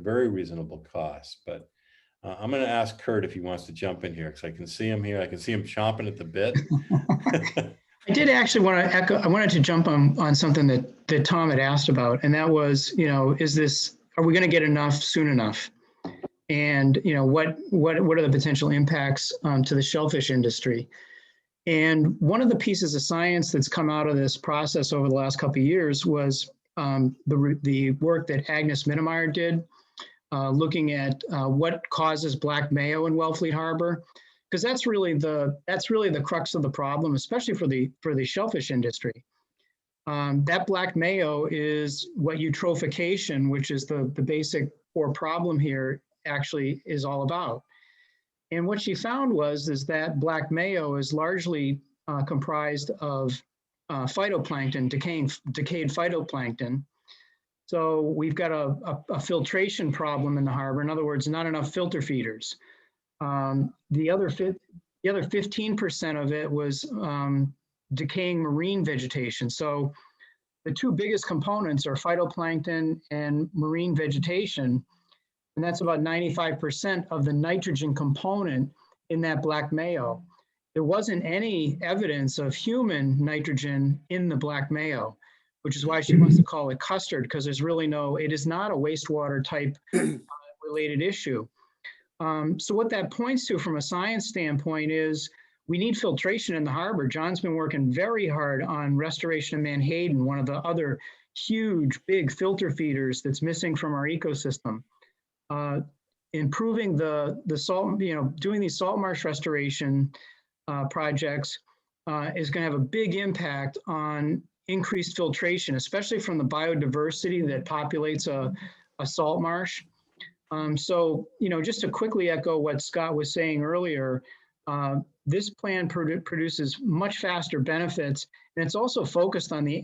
very reasonable cost. But I'm going to ask Kurt if he wants to jump in here, because I can see him here. I can see him chomping at the bit. I did actually want to echo, I wanted to jump on something that Tom had asked about, and that was, are we going to get enough soon enough? And, what are the potential impacts to the shellfish industry? And one of the pieces of science that's come out of this process over the last couple of years was the work that Agnes Mittermeier did, looking at what causes black mayo in Wellfleet Harbor, because that's really the crux of the problem, especially for the shellfish industry. That black mayo is what eutrophication, which is the basic core problem here, actually is all about. And what she found is that black mayo is largely comprised of phytoplankton, decayed phytoplankton. So we've got a filtration problem in the harbor. In other words, not enough filter feeders. The other 15% of it was decaying marine vegetation. So the two biggest components are phytoplankton and marine vegetation. And that's about 95% of the nitrogen component in that black mayo. There wasn't any evidence of human nitrogen in the black mayo, which is why she wants to call it custard, because there's really it is not a wastewater type related issue. So what that points to from a science standpoint is we need filtration in the harbor. John's been working very hard on restoration of Manhattan, one of the other huge, big filter feeders that's missing from our ecosystem. Improving the salt, doing these salt marsh restoration projects is going to have a big impact on increased filtration, especially from the biodiversity that populates a salt marsh. So, just to quickly echo what Scott was saying earlier, this plan produces much faster benefits, and it's also focused on the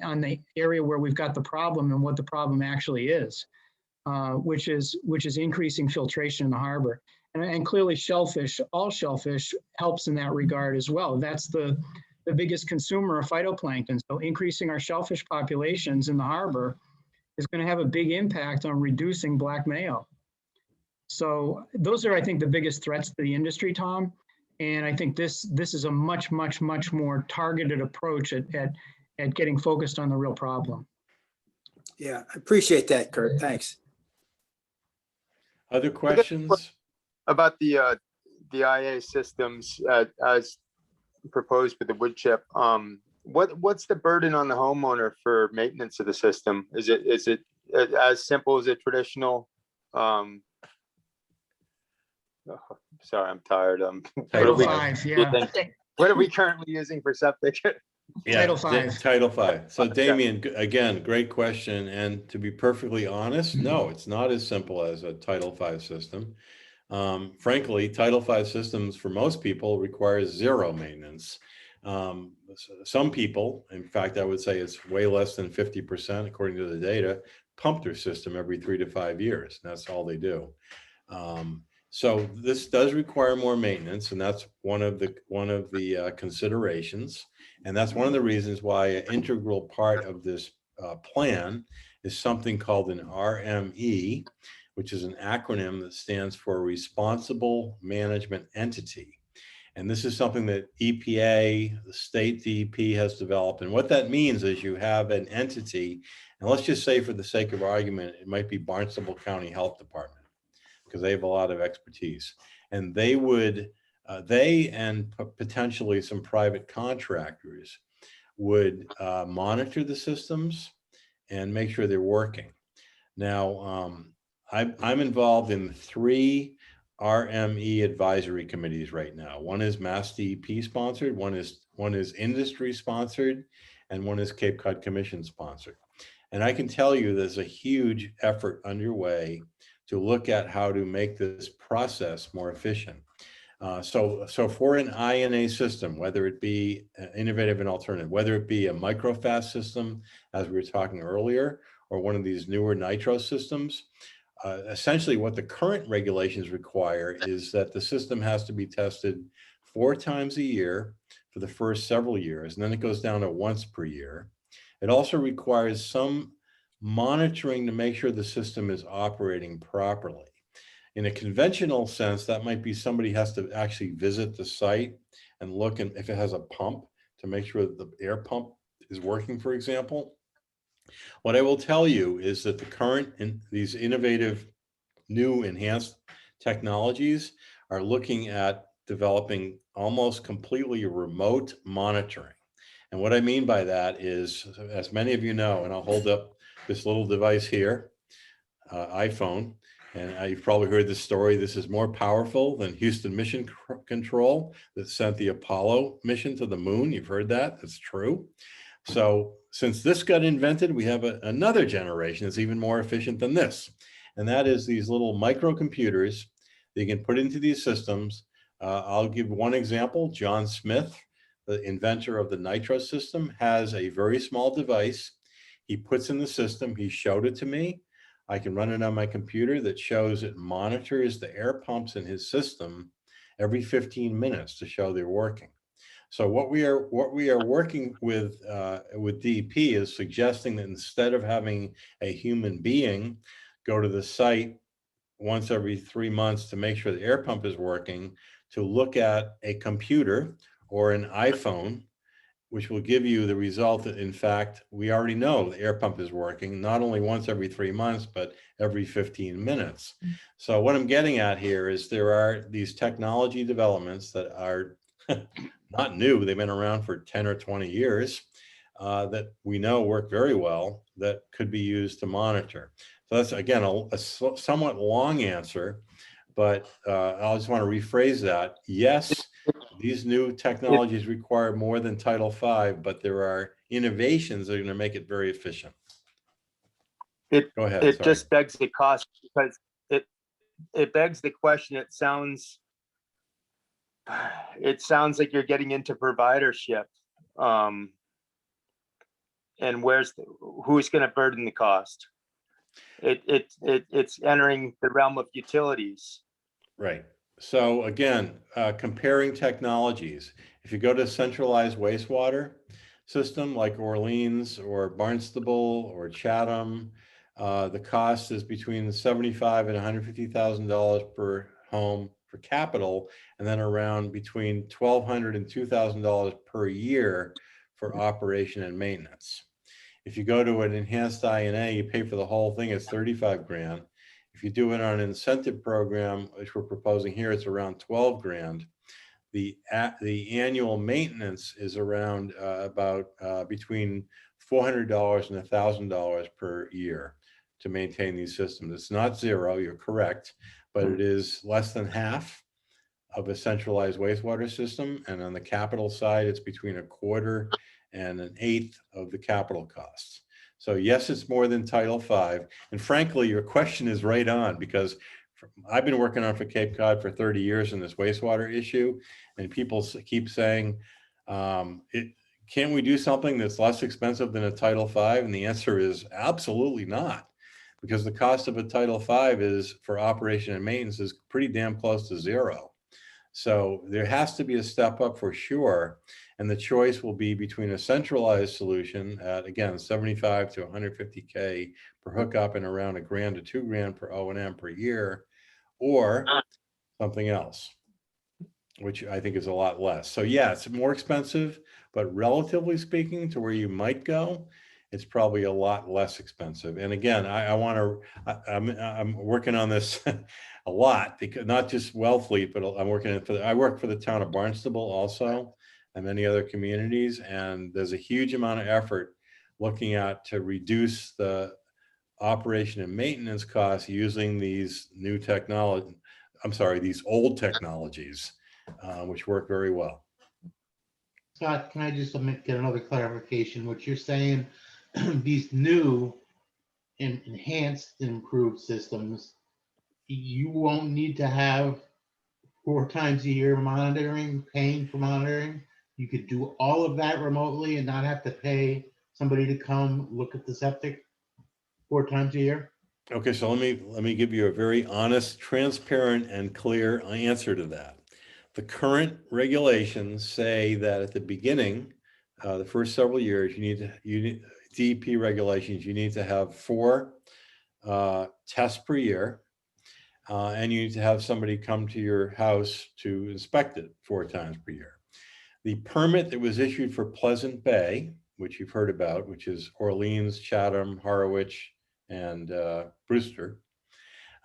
area where we've got the problem and what the problem actually is. Which is increasing filtration in the harbor. And clearly all shellfish helps in that regard as well. That's the biggest consumer of phytoplankton. So increasing our shellfish populations in the harbor is going to have a big impact on reducing black mayo. So those are, I think, the biggest threats to the industry, Tom. And I think this is a much, much, much more targeted approach at getting focused on the real problem. Yeah, I appreciate that, Kurt. Thanks. Other questions? About the IA systems as proposed with the wood chip, what's the burden on the homeowner for maintenance of the system? Is it as simple as a traditional? Sorry, I'm tired. Title 5, yeah. What are we currently using for septic? Yeah, Title 5. Title 5. So Damien, again, great question. And to be perfectly honest, no, it's not as simple as a Title 5 system. Frankly, Title 5 systems for most people require zero maintenance. Some people, in fact, I would say it's way less than 50%, according to the data, pump their system every 3 to 5 years. That's all they do. So this does require more maintenance, and that's one of the considerations. And that's one of the reasons why an integral part of this plan is something called an RME, which is an acronym that stands for Responsible Management Entity. And this is something that EPA, the state DEP has developed. And what that means is you have an entity, and let's just say for the sake of argument, it might be Barnstable County Health Department, because they have a lot of expertise. And they would, and potentially some private contractors would monitor the systems and make sure they're working. Now, I'm involved in 3 RME advisory committees right now. One is Mass DEP sponsored, one is industry sponsored, and one is Cape Cod Commission sponsored. And I can tell you there's a huge effort underway to look at how to make this process more efficient. So for an INA system, whether it be innovative and alternative, whether it be a microfast system, as we were talking earlier, or one of these newer nitro systems, essentially what the current regulations require is that the system has to be tested 4 times a year for the first several years, and then it goes down to once per year. It also requires some monitoring to make sure the system is operating properly. In a conventional sense, that might be somebody has to actually visit the site and look and if it has a pump to make sure that the air pump is working, for example. What I will tell you is that the current these innovative new enhanced technologies are looking at developing almost completely remote monitoring. And what I mean by that is, as many of you know, and I'll hold up this little device here, iPhone, and you've probably heard this story. This is more powerful than Houston Mission Control that sent the Apollo mission to the moon. You've heard that. That's true. So since this got invented, we have another generation that's even more efficient than this. And that is these little microcomputers that you can put into these systems. I'll give one example. John Smith, the inventor of the nitro system, has a very small device he puts in the system. He showed it to me. I can run it on my computer that shows it monitors the air pumps in his system every 15 minutes to show they're working. So what we are working with DEP is suggesting that instead of having a human being go to the site once every 3 months to make sure the air pump is working, to look at a computer or an iPhone, which will give you the result that, in fact, we already know the air pump is working, not only once every 3 months, but every 15 minutes. So what I'm getting at here is there are these technology developments that are not new. They've been around for 10 or 20 years that we know work very well that could be used to monitor. So that's, again, a somewhat long answer, but I just want to rephrase that. Yes, these new technologies require more than Title V, but there are innovations that are going to make it very efficient. Go ahead. It sorry. just begs the cost because it begs the question. It sounds like you're getting into providership. And who's going to burden the cost? It's entering the realm of utilities. Right. So again, comparing technologies, if you go to centralized wastewater system like Orleans or Barnstable or Chatham, the cost is between $75,000 and $150,000 per home for capital, and then around between $1,200 and $2,000 per year for operation and maintenance. If you go to an enhanced INA, you pay for the whole thing, it's 35 grand. If you do it on an incentive program, which we're proposing here, it's around 12 grand. The annual maintenance is around between $400 and $1,000 per year to maintain these systems. It's not zero, you're correct, but it is less than half of a centralized wastewater system. And on the capital side, it's between a quarter and an eighth of the capital costs. So yes, it's more than Title V. And frankly, your question is right on, because I've been working on for Cape Cod for 30 years in this wastewater issue, and people keep saying, can't we do something that's less expensive than a Title V? And the answer is absolutely not, because the cost of a Title V is for operation and maintenance is pretty damn close to zero. So there has to be a step up for sure. And the choice will be between a centralized solution at, again, 75 to 150K per hookup and around $1,000 to $2,000 per O&M per year, or something else, which I think is a lot less. So yeah, it's more expensive, but relatively speaking to where you might go, it's probably a lot less expensive. And again, I'm working on this a lot, because not just Wellfleet, but I work for the town of Barnstable also, and many other communities. And there's a huge amount of effort looking at to reduce the operation and maintenance costs using these new technology, I'm sorry, these old technologies, which work very well. Scott, can I just get another clarification? What you're saying, these new and enhanced and improved systems, you won't need to have 4 times a year monitoring, paying for monitoring. You could do all of that remotely and not have to pay somebody to come look at the septic 4 times a year? Okay, so let me give you a very honest, transparent, and clear answer to that. The current regulations say that at the beginning, the first several years, you need DEP regulations. You need to have 4 tests per year, and you need to have somebody come to your house to inspect it 4 times per year. The permit that was issued for Pleasant Bay, which you've heard about, which is Orleans, Chatham, Harwich, and Brewster,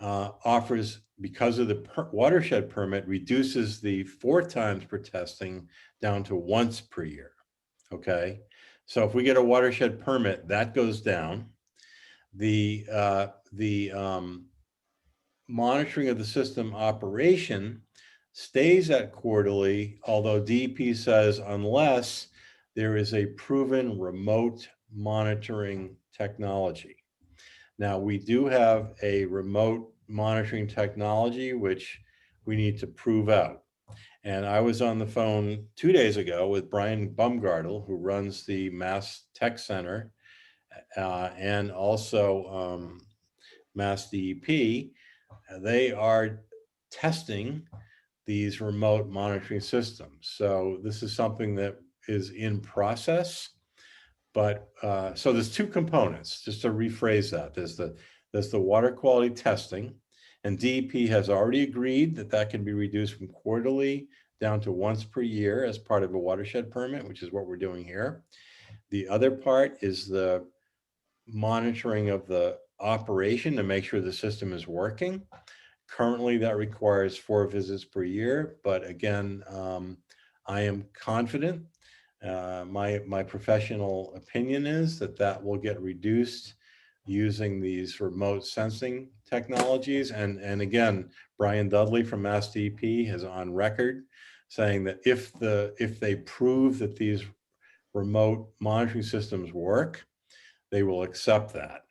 offers, because of the watershed permit, reduces the 4 times per testing down to once per year. Okay, so if we get a watershed permit, that goes down. The monitoring of the system operation stays at quarterly, although DEP says unless there is a proven remote monitoring technology. Now, we do have a remote monitoring technology, which we need to prove out. And I was on the phone 2 days ago with Brian Bumgartle, who runs the Mass Tech Center, and also Mass DEP. They are testing these remote monitoring systems. So this is something that is in process. But so there's 2 components, just to rephrase that. There's the water quality testing, and DEP has already agreed that that can be reduced from quarterly down to once per year as part of a watershed permit, which is what we're doing here. The other part is the monitoring of the operation to make sure the system is working. Currently, that requires 4 visits per year, but again, I am confident. My professional opinion is that that will get reduced using these remote sensing technologies. And again, Brian Dudley from Mass DEP is on record saying that if they prove that these remote monitoring systems work, they will accept that.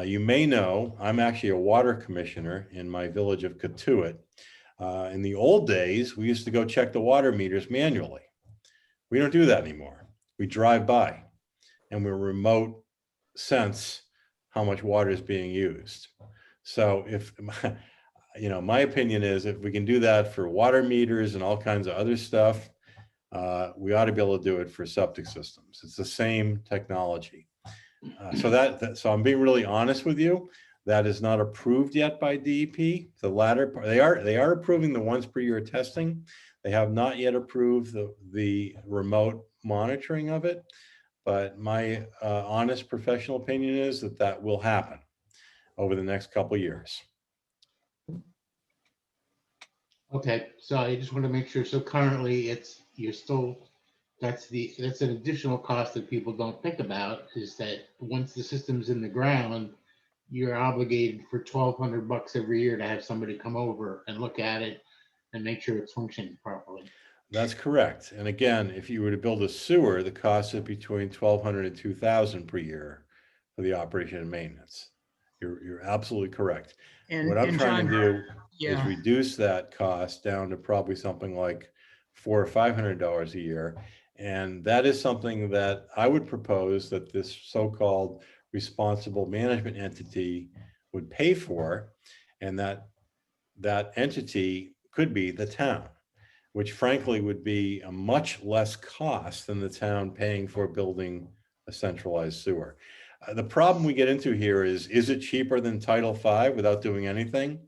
You may know, I'm actually a water commissioner in my village of Cotuit. In the old days, we used to go check the water meters manually. We don't do that anymore. We drive by and we remote sense how much water is being used. So if, my opinion is if we can do that for water meters and all kinds of other stuff, we ought to be able to do it for septic systems. It's the same technology. So I'm being really honest with you. That is not approved yet by DEP. The latter part, they are approving the once per year testing. They have not yet approved the remote monitoring of it. But my honest professional opinion is that that will happen over the next couple of years. Okay, so I just want to make sure. So currently, that's an additional cost that people don't think about, is that once the system's in the ground, you're obligated for $1,200 every year to have somebody come over and look at it and make sure it's functioning properly. That's correct. And again, if you were to build a sewer, the cost is between $1,200 and $2,000 per year for the operation and maintenance. You're absolutely correct. What I'm trying to do is reduce that cost down to probably something like $400 or $500 a year. And that is something that I would propose that this so-called responsible management entity would pay for, and that entity could be the town, which frankly would be a much less cost than the town paying for building a centralized sewer. The problem we get into here is it cheaper than Title V without doing anything?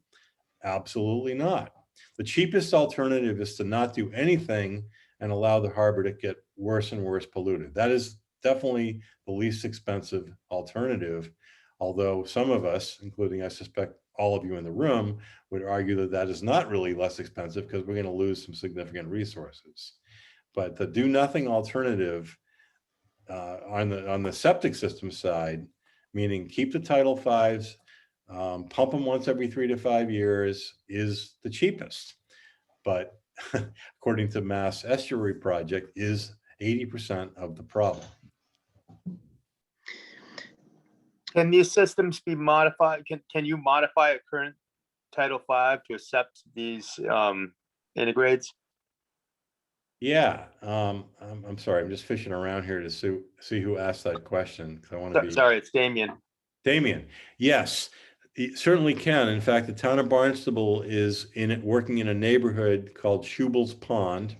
Absolutely not. The cheapest alternative is to not do anything and allow the harbor to get worse and worse polluted. That is definitely the least expensive alternative, although some of us, including I suspect all of you in the room, would argue that that is not really less expensive because we're going to lose some significant resources. But the do nothing alternative on the septic system side meaning keep the Title Fives, pump them once every 3 to 5 years is the cheapest. But according to Mass Estuary Project, is 80% of the problem. Can these systems be modified? Can you modify a current Title V to accept these integrades? Yeah, I'm sorry, I'm just fishing around here to see who asked that question, because I want to be. Sorry, it's Damien. Damien, yes, it certainly can. In fact, the town of Barnstable is working in a neighborhood called Schubel's Pond.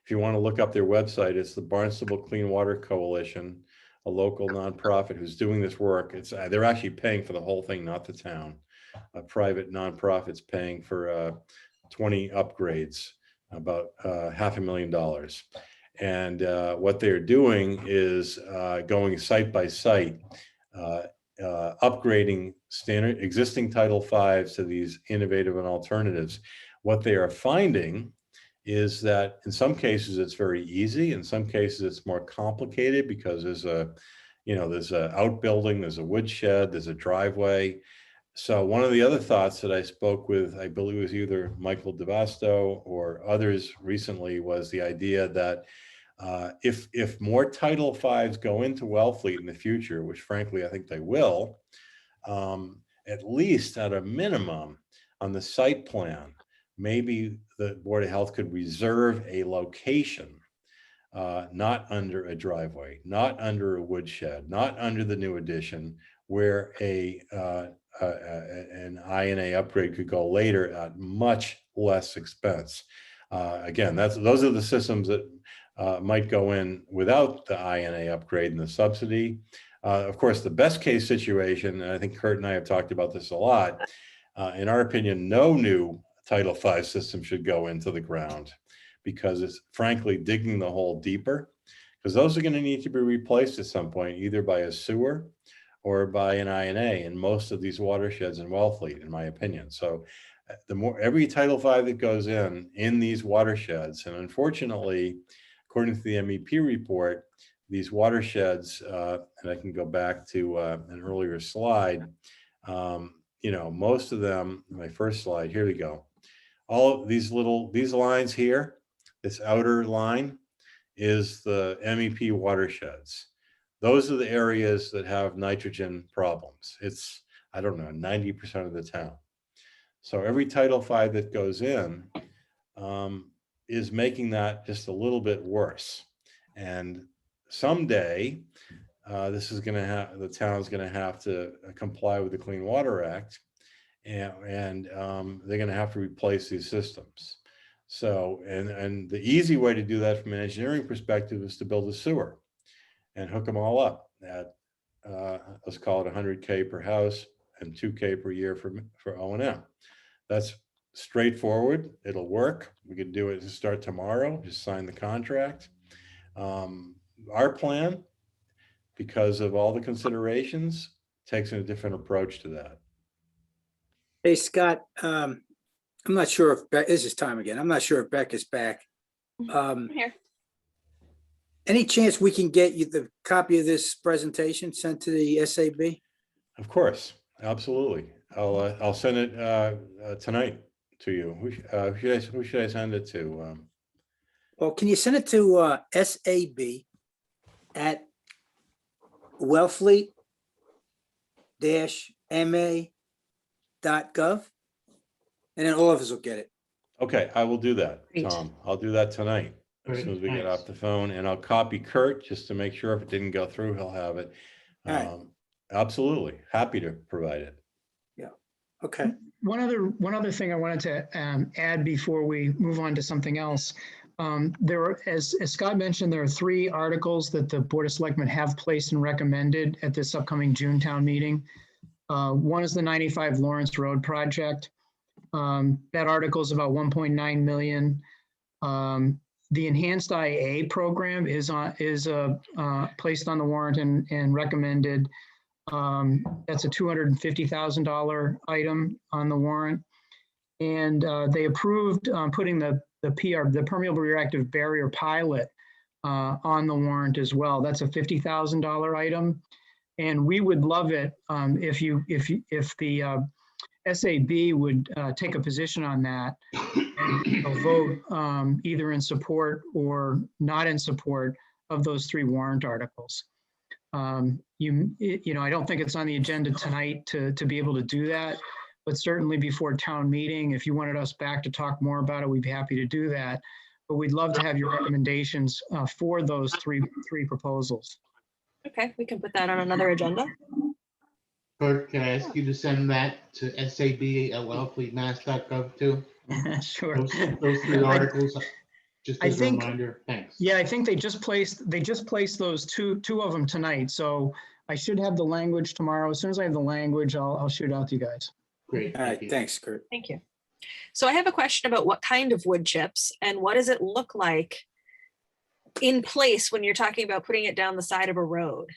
If you want to look up their website, it's the Barnstable Clean Water Coalition, a local nonprofit who's doing this work. They're actually paying for the whole thing, not the town. A private nonprofit's paying for 20 upgrades, about $500,000. And what they're doing is going site by site, upgrading existing Title Vs to these innovative and alternatives. What they are finding is that in some cases it's very easy, in some cases it's more complicated, because there's a outbuilding, there's a woodshed, there's a driveway. So one of the other thoughts that I spoke with, I believe it was either Michael DeVasto or others recently, was the idea that if more Title Vs go into Wellfleet in the future, which frankly I think they will, at least at a minimum on the site plan, maybe the Board of Health could reserve a location, not under a driveway, not under a woodshed, not under the new addition, where an INA upgrade could go later at much less expense. Again, those are the systems that might go in without the INA upgrade and the subsidy. Of course, the best case situation, and I think Kurt and I have talked about this a lot, in our opinion, no new Title V system should go into the ground, because it's frankly digging the hole deeper, because those are going to need to be replaced at some point, either by a sewer or by an INA in most of these watersheds in Wellfleet, in my opinion. So every Title V that goes in these watersheds, and unfortunately, according to the MEP report, these watersheds, and I can go back to an earlier slide, most of them, my first slide, here we go. All of these lines here, this outer line is the MEP watersheds. Those are the areas that have nitrogen problems. It's, I don't know, 90% of the town. So every Title V that goes in is making that just a little bit worse. And someday, the town's gonna have to comply with the Clean Water Act, and they're gonna have to replace these systems. So, and the easy way to do that from an engineering perspective is to build a sewer and hook them all up at, let's call it $100K per house and $2K per year for O&M. That's straightforward. It'll work. We could do it to start tomorrow, just sign the contract. Our plan, because of all the considerations, takes a different approach to that. Hey, Scott, I'm not sure if this is time again. I'm not sure if Beck is back. I'm here. Any chance we can get you the copy of this presentation sent to the SAB? Of course, absolutely. I'll send it tonight to you. Who should I send it to? Well, can you send it to SAB at wellfleet-ma.gov? And then all of us will get it. Okay, I will do that, Great. Tom. I'll do that tonight as soon as we get off the phone, and I'll copy Kurt just to make sure if it didn't go through, he'll have it. All right. Absolutely, happy to provide it. Okay. One other thing I wanted to add before we move on to something else. As Scott mentioned, there are 3 articles that the Board of Selectmen have placed and recommended at this upcoming June town meeting. One is the 95 Lawrence Road project. That article is about 1.9 million. The enhanced IA program is placed on the warrant and recommended. That's a $250,000 item on the warrant. And they approved putting the permeable reactive barrier pilot on the warrant as well. That's a $50,000 item. And we would love it if the SAB would take a position on that and vote either in support or not in support of those 3 warrant articles. I don't think it's on the agenda tonight to be able to do that, but certainly before town meeting, if you wanted us back to talk more about it, we'd be happy to do that. But we'd love to have your recommendations for those three proposals. Okay, we can put that on another agenda. Kurt, can I ask you to send that to sab@wellfleetmass.gov too? Sure. Those 3 articles, just I as a think- reminder. Thanks. Yeah, I think they just placed those two of them tonight. So I should have the language tomorrow. As soon as I have the language, I'll shoot it out to you guys. Great. All thank right, you. thanks, Kurt. Thank you. So I have a question about what kind of wood chips and what does it look like in place when you're talking about putting it down the side of a road?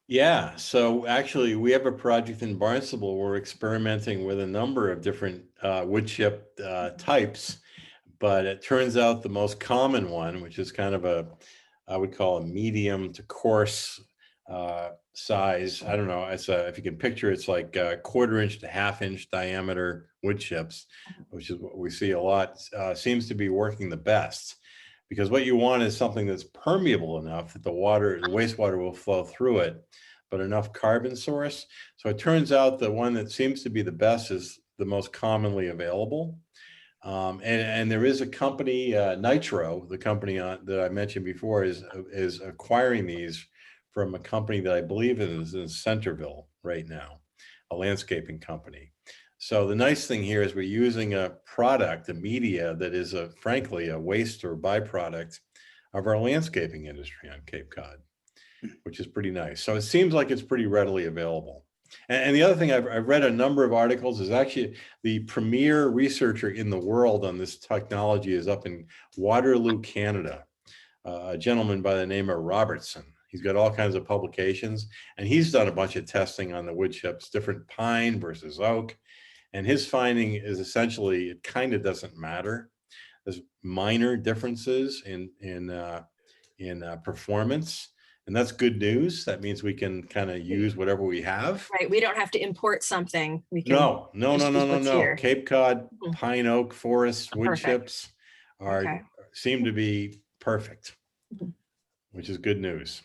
Yeah, so actually we have a project in Barnstable. We're experimenting with a number of different wood chip types, but it turns out the most common one, which is kind of I would call a medium to coarse size. I don't know. If you can picture, it's like a 1/4 inch to 1/2 inch diameter wood chips, which is what we see a lot, seems to be working the best. Because what you want is something that's permeable enough that the wastewater will flow through it, but enough carbon source. So it turns out the one that seems to be the best is the most commonly available. And there is a company, Nitro, the company that I mentioned before, is acquiring these from a company that I believe is in Centerville right now, a landscaping company. So the nice thing here is we're using a product, a media that is frankly a waste or byproduct of our landscaping industry on Cape Cod, which is pretty nice. So it seems like it's pretty readily available. And the other thing, I've read a number of articles, is actually the premier researcher in the world on this technology is up in Waterloo, Canada, a gentleman by the name of Robertson. He's got all kinds of publications, and he's done a bunch of testing on the wood chips, different pine versus oak. And his finding is essentially it kind of doesn't matter. There's minor differences in performance, and that's good news. That means we can kind of use whatever we have. Right, we don't have to import something. We can. No. just use what's here. Cape Cod Mhm. pine oak forests wood Perfect. chips Okay. seem to be perfect, Mhm. which is good news.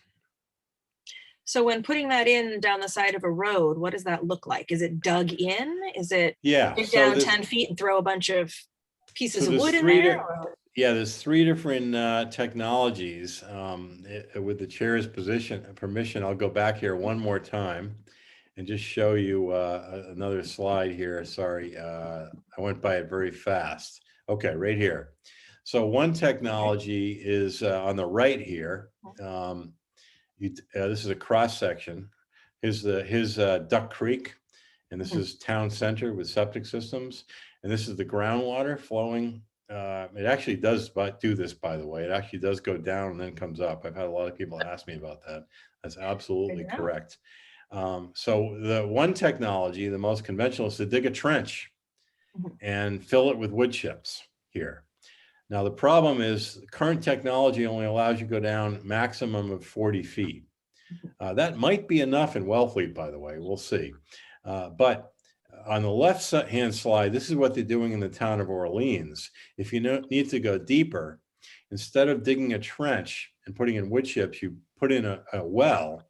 So when putting that in down the side of a road, what does that look like? Is it dug in? Is it Yeah. dig So down this- 10 feet and throw a bunch of pieces So of there's wood in 3 there? di- or- Yeah, there's 3 different technologies. With the chair's permission, I'll go back here one more time and just show you another slide here. Sorry, I went by it very fast. Okay, right here. So one technology is on the right here. This is a cross section. Here's Duck Creek, and this is town center with septic systems. And this is the groundwater flowing. It actually does do this, by the way. It actually does go down and then comes up. I've had a lot of people ask me about that. That's absolutely Good to know. correct. So the one technology, the most conventional, is to dig a trench Mhm. and fill it with wood chips here. Now, the problem is current technology only allows you to go down maximum of 40 feet. That might be enough in Wellfleet, by the way, we'll see. But on the left-hand slide, this is what they're doing in the town of Orleans. If you need to go deeper, instead of digging a trench and putting in wood chips, you put in a well,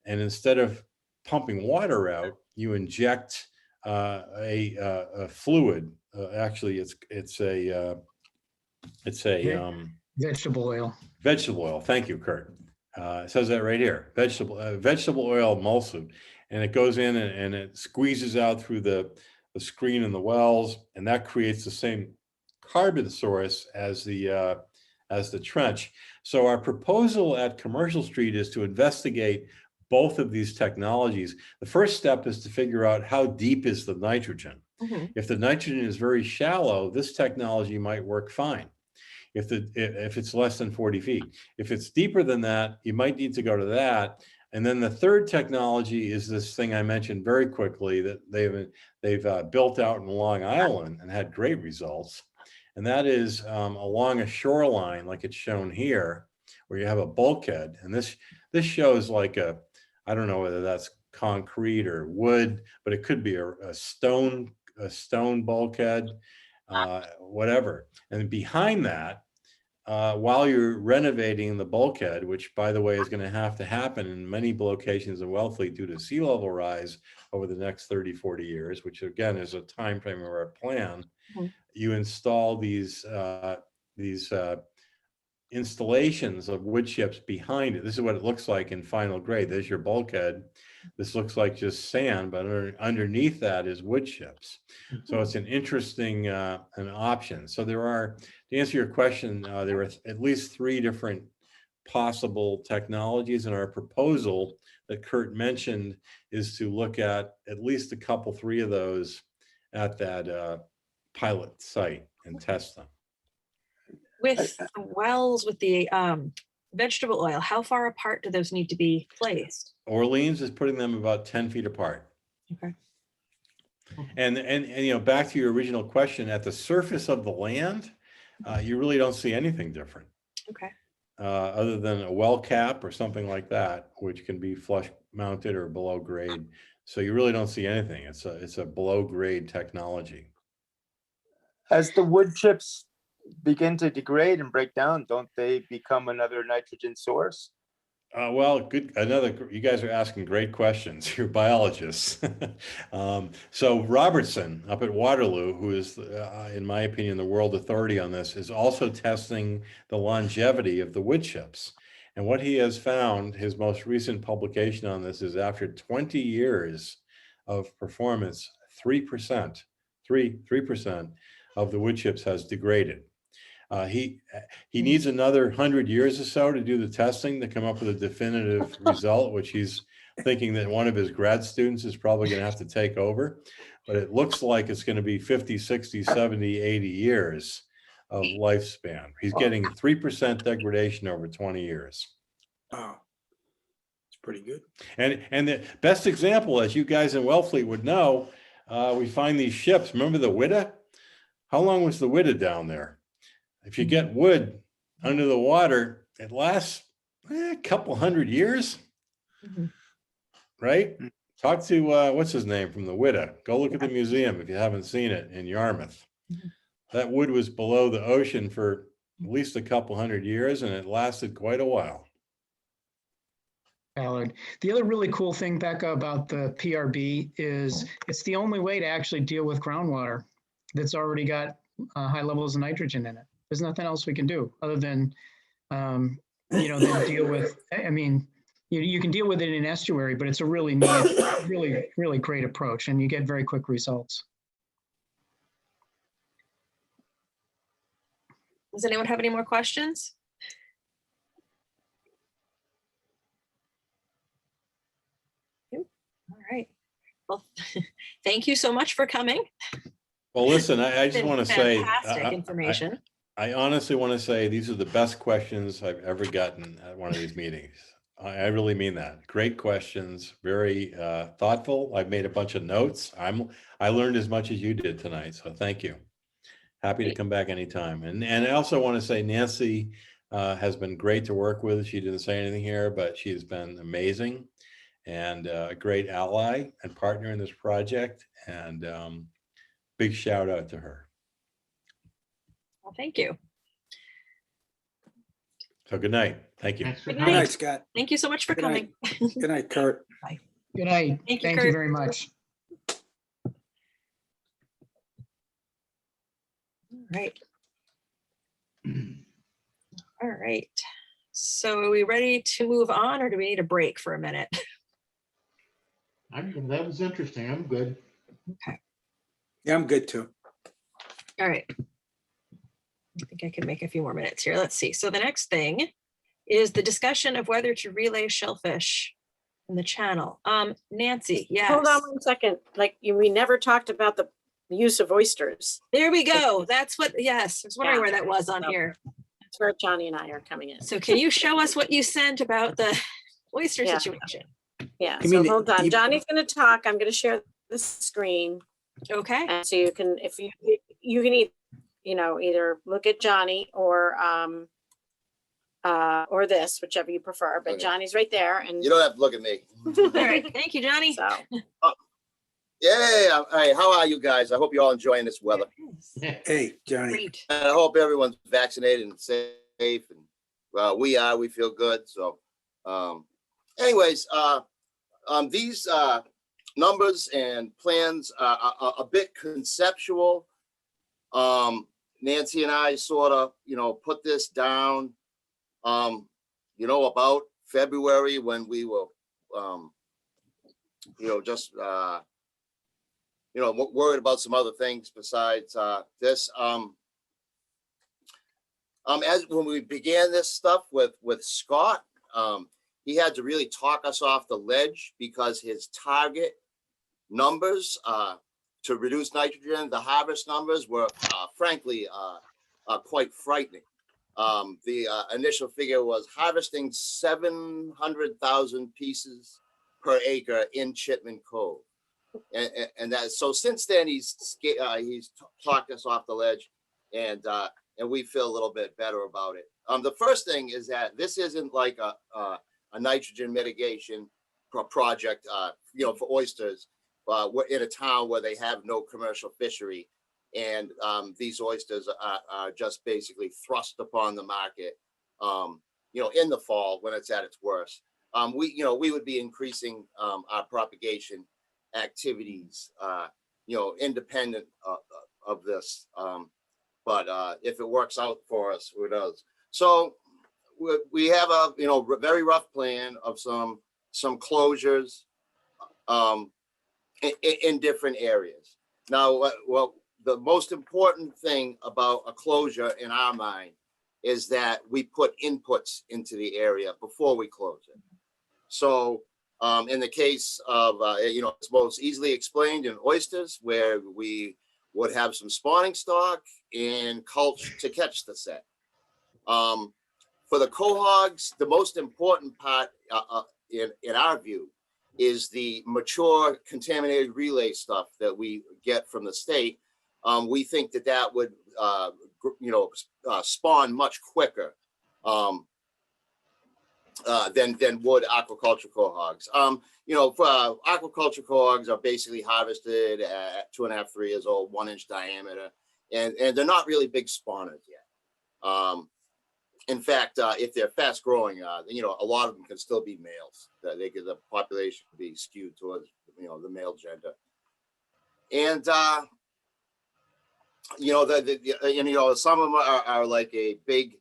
and instead of pumping water out, you inject a fluid. Actually, it's a Vegetable oil. vegetable oil. Thank you, Kurt. It says that right here, vegetable oil emulsive, and it goes in and it squeezes out through the screen in the wells, and that creates the same carbon source as the trench. So our proposal at Commercial Street is to investigate both of these technologies. The first step is to figure out how deep is the nitrogen. Mhm. If the nitrogen is very shallow, this technology might work fine. If it's less than 40 feet. If it's deeper than that, you might need to go to that. And then the third technology is this thing I mentioned very quickly that they've built out in Long Island and had great results. And that is along a shoreline, like it's shown here, where you have a bulkhead. And this shows like a I don't know whether that's concrete or wood, but it could be a stone bulkhead, whatever. And behind that, while you're renovating the bulkhead, which by the way is going to happen in many locations in Wellfleet due to sea level rise over the next 30, 40 years, which again is a time frame of our plan, you install these installations of wood chips behind it. This is what it looks like in final grade. There's your bulkhead. This looks like just sand, but underneath that is wood chips. So it's an interesting an option. So there are, to answer your question, there are at least 3 different possible technologies, and our proposal that Kurt mentioned is to look at least a couple, 3 of those at that pilot site and test them. With the wells, with the vegetable oil, how far apart do those need to be placed? Orleans is putting them about 10 feet apart. Okay. And you know, back to your original question, at the surface of the land, you really don't see anything different. Okay. Other than a well cap or something like that, which can be flush mounted or below grade. So you really don't see anything. It's a below grade technology. As the wood chips begin to degrade and break down, don't they become another nitrogen source? Well, good. You guys are asking great questions. You're biologists. So Robertson up at Waterloo, who is, in my opinion, the world authority on this, is also testing the longevity of the wood chips. And what he has found, his most recent publication on this, is after 20 years of performance, 3% of the wood chips has degraded. He needs another 100 years or so to do the testing to come up with a definitive result, which he's thinking that one of his grad students is probably going to have to take over. But it looks like it's going to be 50, 60, 70, 80 years of lifespan. He's getting 3% degradation over 20 years. Oh, it's pretty good. And the best example, as you guys in Wellfleet would know, we find these ships. Remember the Witta? How long was the Witta down there? If you get wood under the water, it lasts a couple 100 years, right? Talk to, what's his name from the Witta? Go look at the museum if you haven't seen it in Yarmouth. That wood was below the ocean for at least a couple 100 years, and it lasted quite a while. Valid. The other really cool thing, Becca, about the PRB is it's the only way to actually deal with groundwater that's already got high levels of nitrogen in it. There's nothing else we can do other than, then deal with, I mean, you can deal with it in an estuary, but it's a really neat, really great approach, and you get very quick results. Does anyone have any more questions? All right. Well, thank you so much for coming. Well, listen, I just want to say, Fantastic information. I honestly want to say these are the best questions I've ever gotten at one of these meetings. I really mean that. Great questions, very thoughtful. I've made a bunch of notes. I learned as much as you did tonight, so thank you. Happy to come back anytime. And I also want to say Nancy has been great to work with. She didn't say anything here, but she has been amazing and a great ally and partner in this project. And big shout out to her. Well, thank you. So good night. Thank you. Thanks for Good Good coming. night, Scott. Thank you so much for Good coming. night. Good night, Kurt. Good night. Thank you, Thank you Kurt. very much. All right. All right. So are we ready to move on, or do we need a break for a minute? That was interesting. I'm good. Okay. Yeah, I'm good too. All right. I think I can make a few more minutes here. Let's see. So the next thing is the discussion of whether to relay shellfish in the channel. Nancy, yes. Hold on 1 second. We never talked about the use of oysters. There we go. That's what, yes. I was wondering Yeah. where that was on So- here. That's where Johnny and I are coming in. So can you show us what you sent about the oyster Yeah. situation? Yeah, You so mean hold on. you- Johnny's gonna talk. I'm gonna share the screen. Okay. And so you can, if you can either look at Johnny or or this, whichever you prefer, but Okay. Johnny's right there and You don't have to look at me. All right, thank you, Johnny. so. Yeah, hey, how are you guys? I hope you're all enjoying this weather. Hey, Johnny. Great. And I hope everyone's vaccinated and safe, and we feel good. So, anyways, these numbers and plans are a bit conceptual. Nancy and I sort of, put this down, about February when we were, just, worried about some other things besides this. As when we began this stuff with Scott, he had to really talk us off the ledge because his target numbers to reduce nitrogen, the harvest numbers were frankly quite frightening. The initial figure was harvesting 700,000 pieces per acre in Chitman Cove. And that, so since then he's talked us off the ledge, and we feel a little bit better about it. The first thing is that this isn't like a nitrogen mitigation project, for oysters. We're in a town where they have no commercial fishery, and these oysters are just basically thrust upon the market, in the fall when it's at its worst. We would be increasing our propagation activities, independent of this. But if it works out for us, who knows? So we have a very rough plan of some closures in different areas. Now, well, the most important thing about a closure in our mind is that we put inputs into the area before we close it. So in the case of, it's most easily explained in oysters, where we would have some spawning stock and culture to catch the set. For the cohogs, the most important part in our view is the mature contaminated relay stuff that we get from the state. We think that would, spawn much quicker than would aquaculture cohogs. For aquaculture cohogs are basically harvested at 2.5, 3 years old, 1 inch diameter, and they're not really big spawners yet. In fact, if they're fast growing, a lot of them can still be males. The population can be skewed towards, the male gender. And, some of them are like a big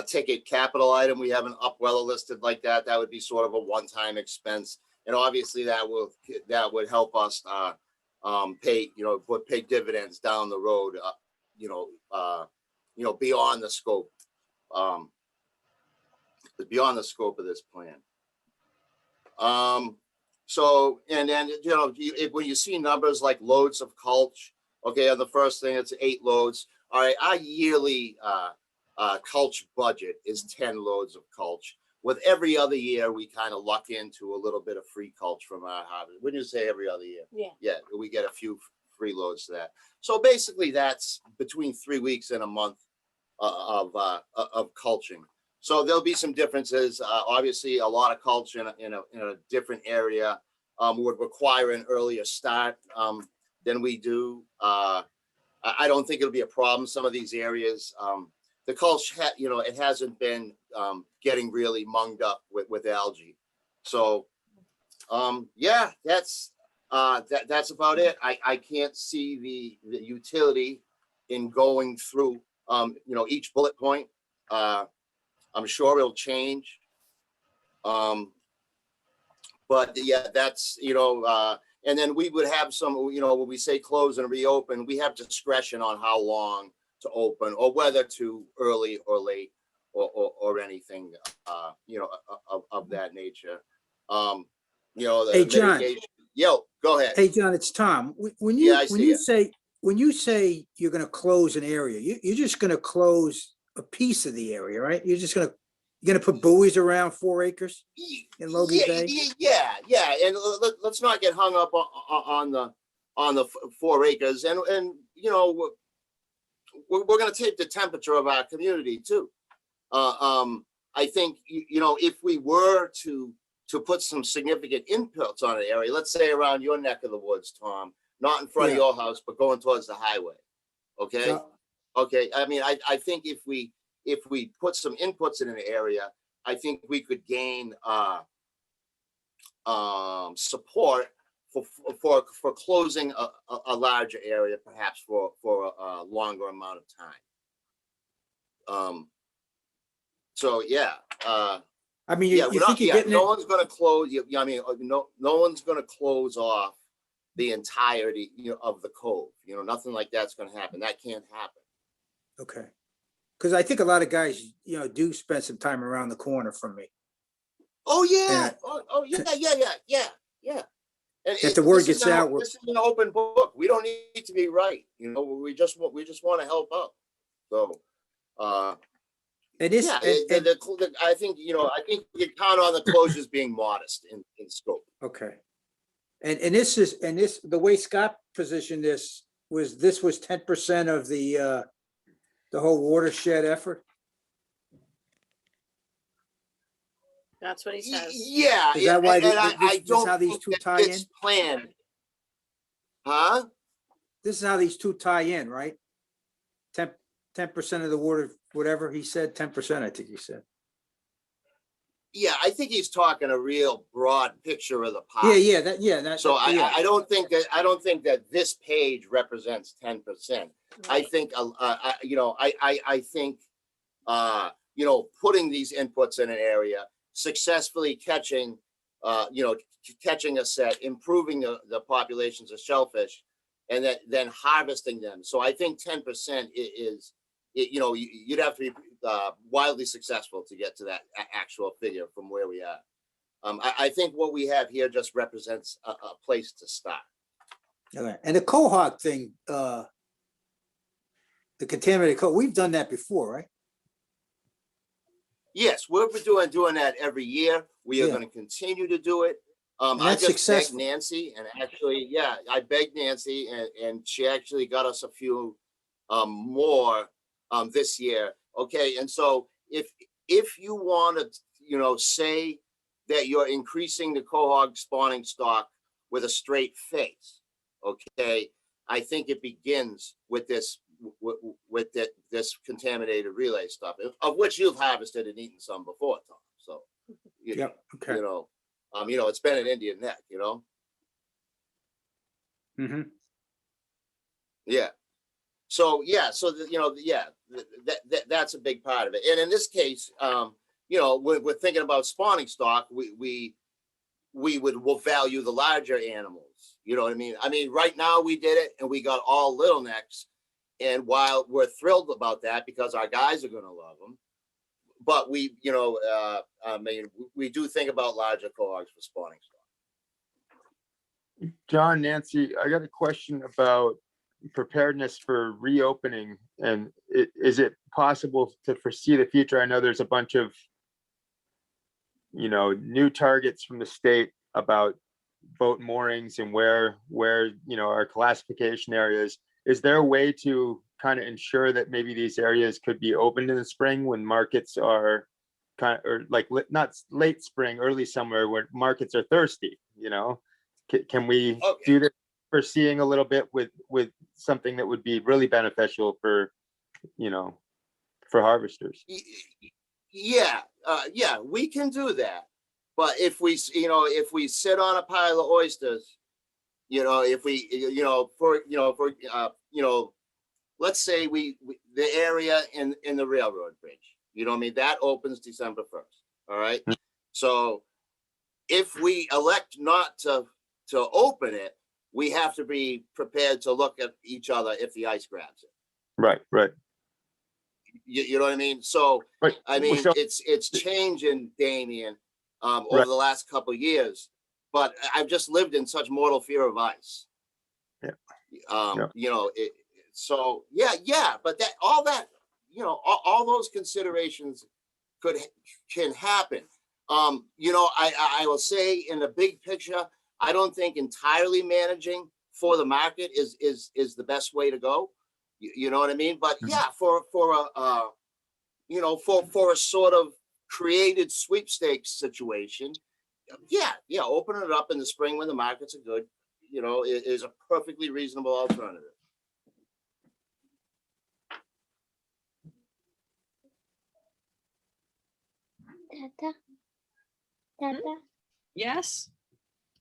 ticket capital item. We have an upweller listed like that. That would be sort of a one-time expense. And obviously that would help us pay dividends down the road, beyond the scope. Beyond the scope of this plan. So, and then, when you see numbers like loads of culch, okay, on the first thing, it's 8 loads. All right, our yearly culch budget is 10 loads of culch. With every other year, we kind of luck into a little bit of free culch from our harvest. Wouldn't you say every other year? Yeah. Yeah, we get a few free loads to that. So basically, that's between 3 weeks and a month of culching. So there'll be some differences. Obviously, a lot of culch in a different area would require an earlier start than we do. I don't think it'll be a problem. Some of these areas, the culch, it hasn't been getting really munged up with algae. So yeah, that's about it. I can't see the utility in going through each bullet point. I'm sure it'll change. But yeah, that's, and then we would have some, when we say close and reopen, we have discretion on how long to open or whether to early or late or anything, of that nature. The Hey, John. mitigation. Yo, go ahead. Hey, John, it's Tom. When Yeah, I you see when you say you're going to close an area, you're just going to close a piece of the area, right? You're going to put buoys around 4 acres in Logan Bay? Yeah. And let's not get hung up on the 4 acres. And we're going to take the temperature of our community too. I think, you know, if we were to put some significant inputs on an area, let's say around your neck of the woods, Tom, not in front of Yeah. your house, but going towards the highway. Okay. Yeah. Okay. I mean, I think if we put some inputs in an area, I think we could gain support for closing a larger area, perhaps for a longer amount of time. So yeah, I mean, yeah, you think you're getting no it? one's going to close. I mean, no one's going to close off the entirety, you know, of the cove. You know, nothing like that's going to happen. That can't happen. Okay. Because I think a lot of guys, you know, do spend some time around the corner from me. Oh yeah. Yeah. Oh yeah. And If the word this is gets out, this is an open book. We don't need to be right. You know, we just want to help out. So, and this, yeah, and- I think, you know, I think we can count on the closures being modest in scope. okay. And this is, the way Scott positioned this was 10% of the whole watershed effort. That's what he says. Yeah. Is that why and I this is don't how these think two that tie this in? plan, huh? This is how these two tie in, right? 10% of the water, whatever he said, 10%, I think he said. Yeah, I think he's talking a real broad picture of the pie. Yeah. So yeah. I don't think that this page represents 10%. I think you know, I think you know, putting these inputs in an area, successfully catching you know, catching a set, improving the populations of shellfish, and then harvesting them. So I think 10% is you know, you'd have to be wildly successful to get to that actual figure from where we are. I think what we have here just represents a place to start. Okay. And the quahog thing, the contaminated coal, we've done that before, right? Yes, we're doing that every year. We are Yeah. going to continue to do it. And I that's just begged successful. Nancy, and actually, yeah, I begged Nancy, and she actually got us a few more this year. Okay, and so if you want to, you know, say that you're increasing the quahog spawning stock with a straight face, okay, I think it begins with this this contaminated relay stuff, of which you've harvested and eaten some before, Tom. So, Yep. Okay. you know, it's been an Indian neck, you know. Mm-hmm. Yeah. So yeah, you know, yeah, that's a big part of it. And in this case, you know, we're thinking about spawning stock. We'll value the larger animals. You know what I mean? I mean, right now we did it, and we got all little necks. And while we're thrilled about that because our guys are going to love them, but we, you know, I mean, we do think about larger quahogs for spawning stock. John, Nancy, I got a question about preparedness for reopening, and is it possible to foresee the future? I know there's a bunch of, you know, new targets from the state about boat moorings and where you know, our classification areas. Is there a way to kind of ensure that maybe these areas could be opened in the spring when markets are kind of, or like not late spring, early summer, where markets are thirsty? You know, can we do this? Foreseeing a little bit with something that would be really beneficial for, you know, for harvesters. Yeah, we can do that. But if we sit on a pile of oysters, you know, if we, you know, let's say the area in the railroad bridge, you know what I mean, that opens December 1st. All right. So if we elect not to open it, we have to be prepared to look at each other if the ice grabs it. Right. You know what I mean? So, Right. I mean, So, it's changing, Damien, over the last couple of years, but I've just lived in such mortal fear of ice. Yeah. You know, so yeah, but all that, you know, all those considerations can happen. You know, I will say in the big picture, I don't think entirely managing for the market is the best way to go. You know what I mean? But yeah, for a you know, for a sort of created sweepstakes situation, yeah, open it up in the spring when the markets are good, is a perfectly reasonable alternative. Yes.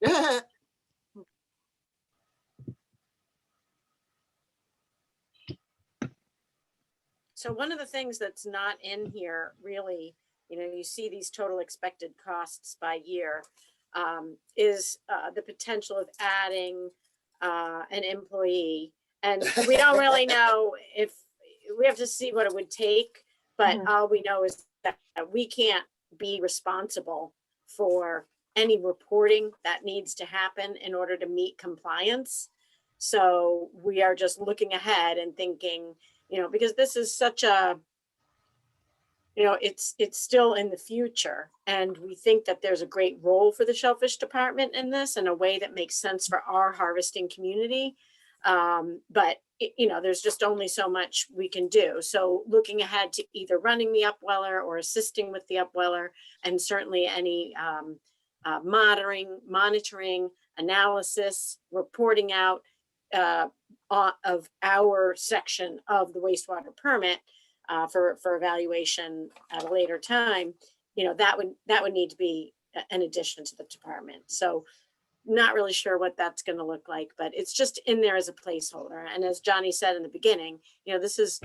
Yeah. So one of the things that's not in here really, you see these total expected costs by year, is the potential of adding an employee. And we don't really know if, we have to see what it would take, but all we know is that we can't be responsible for any reporting that needs to happen in order to meet compliance. So we are just looking ahead and thinking, because this is such a, it's still in the future. And we think that there's a great role for the Shellfish Department in this in a way that makes sense for our harvesting community. But there's just only so much we can do. So looking ahead to either running the upweller or assisting with the upweller, and certainly any monitoring, analysis, reporting out of our section of the wastewater permit for evaluation at a later time, that would need to be an addition to the department. So not really sure what that's going to look like, but it's just in there as a placeholder. And as Johnny said in the beginning, this is,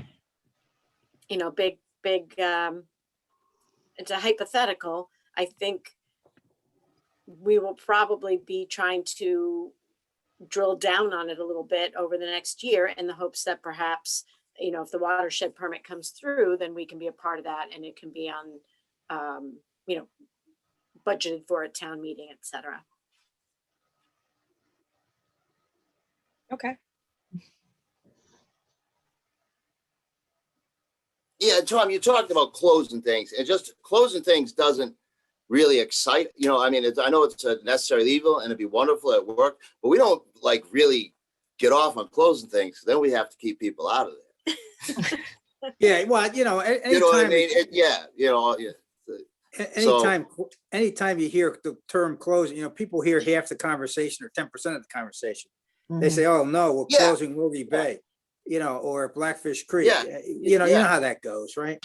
big, it's a hypothetical. I think we will probably be trying to drill down on it a little bit over the next year in the hopes that perhaps, if the watershed permit comes through, then we can be a part of that and it can be on, budgeted for at town meeting, et cetera. Okay. Yeah, Tom, you talked about closing things, and just closing things doesn't really excite, I mean, I know it's a necessary evil and it'd be wonderful at work, but we don't really get off on closing things. Then we have to keep people out of there. Yeah, well, You know what I mean? Anytime you hear the term closing, people hear half the conversation or 10% of the conversation. They say, oh, no, we're Yeah. closing Willoughby Bay, or Blackfish Creek. Yeah. You know how that goes, right?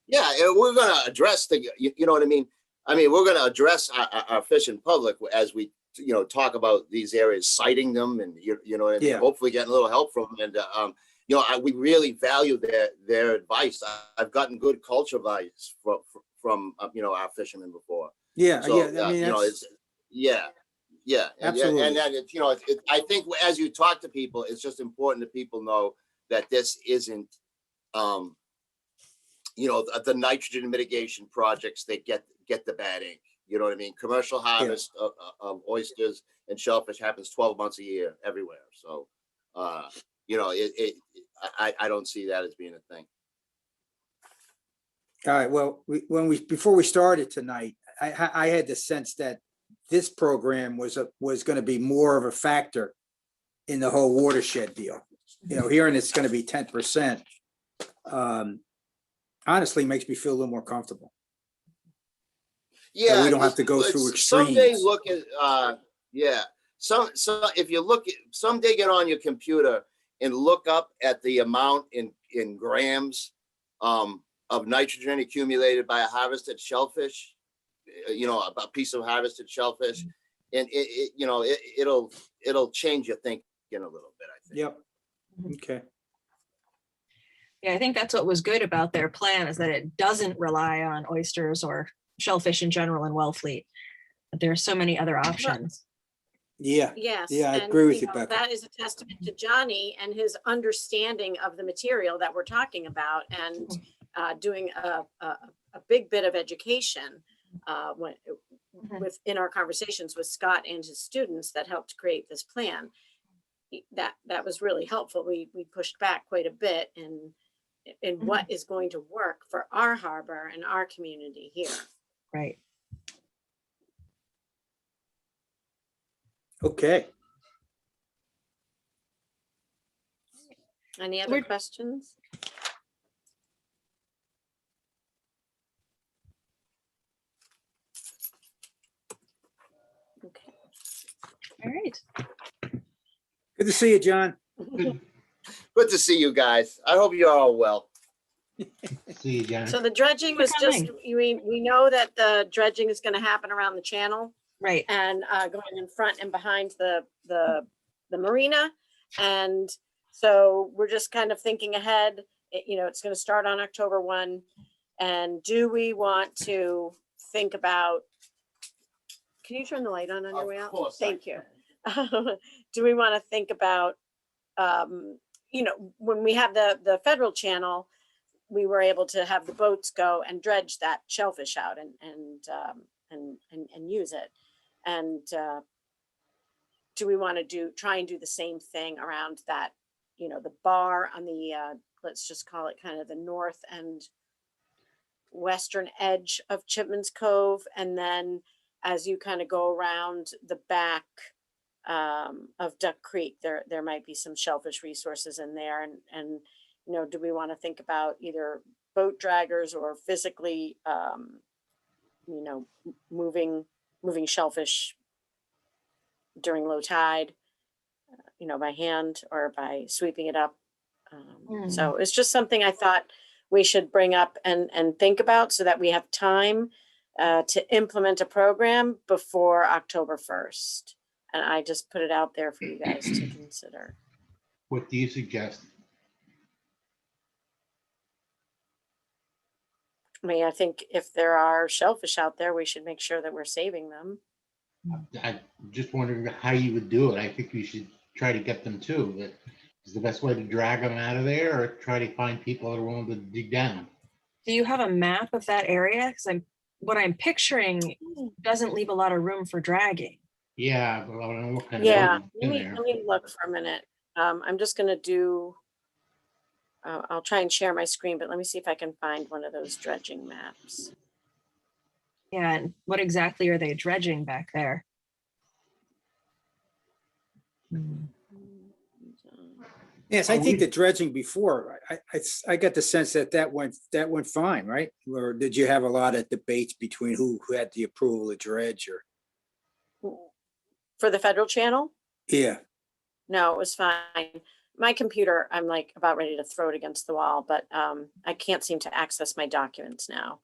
Yeah, and we're going to address you know what I mean? I mean, we're going to address our fishing public as we, talk about these areas, citing them, and you know what I mean? Yeah. Hopefully getting a little help from them. And, we really value their advice. I've gotten good culture values from our fishermen before. Yeah, So, I mean, that's, yeah. Absolutely. And then I think as you talk to people, it's just important that people know that this isn't, the nitrogen mitigation projects that get the bad ink. You know what I mean? Commercial harvest of oysters and shellfish happens 12 months a year everywhere. So, I don't see that as being a thing. all right. Well, before we started tonight, I had the sense that this program was going to be more of a factor in the whole watershed deal. Hearing it's going to be 10%, honestly makes me feel a little more comfortable. Yeah, we don't have to go through extremes. Someday look at if you look at someday, get on your computer and look up at the amount in grams of nitrogen accumulated by a harvested shellfish, a piece of harvested shellfish, and it'll change your thinking a little bit, I think. Yep. Okay. Yeah, I think that's what was good about their plan, is that it doesn't rely on oysters or shellfish in general in Wellfleet. But there are so many other options. Yeah. Yes. Yeah, I and, agree with you, Becca. That is a testament to Johnny and his understanding of the material that we're talking about, and doing a big bit of education within our conversations with Scott and his students that helped create this plan. That was really helpful. We pushed back quite a bit in what is going to work for our harbor and our community here. Right. Okay. Any other questions? Okay. All right. Good to see you, John. Good. Good to see you guys. I hope you're all well. See you, Janet. So the dredging was just, we know that the dredging is going to happen around the channel Right. and going in front and behind the marina. And so we're just kind of thinking ahead. It's going to start on October 1. And do we want to think about, can you turn the light on your way out? Of course I Thank you. Do we want to think about, when we have the federal channel, we were able to have the boats go and dredge that shellfish out and use it. And do we want to try and do the same thing around that, the bar on the, let's just call it kind of the north and western edge of Chipman's Cove. And then as you kind of go around the back of Duck Creek, there might be some shellfish resources in there. And do we want to think about either boat draggers or physically, moving shellfish during low tide, by hand or by sweeping it up. So it's just something I thought we should bring up and think about so that we have time to implement a program before October 1st. And I just put it out there for you guys to consider. What do you suggest? I mean, I think if there are shellfish out there, we should make sure that we're saving them. I just wondering how you would do it. I think you should try to get them too. But is the best way to drag them out of there or try to find people that are willing to dig down? Do you have a map of that area? Because what I'm picturing doesn't leave a lot of room for dragging. Yeah, but I don't know what kind Yeah, of in there. let me look for a minute. I'm just gonna do, I'll try and share my screen, but let me see if I can find one of those dredging maps. Yeah, and what exactly are they dredging back there? Yes, I think the dredging before, I got the sense that went fine, right? Or did you have a lot of debates between who had the approval to dredge or? For the federal channel? Yeah, No, it was fine. My computer, I'm like about ready to throw it against the wall, but I can't seem to access my documents now.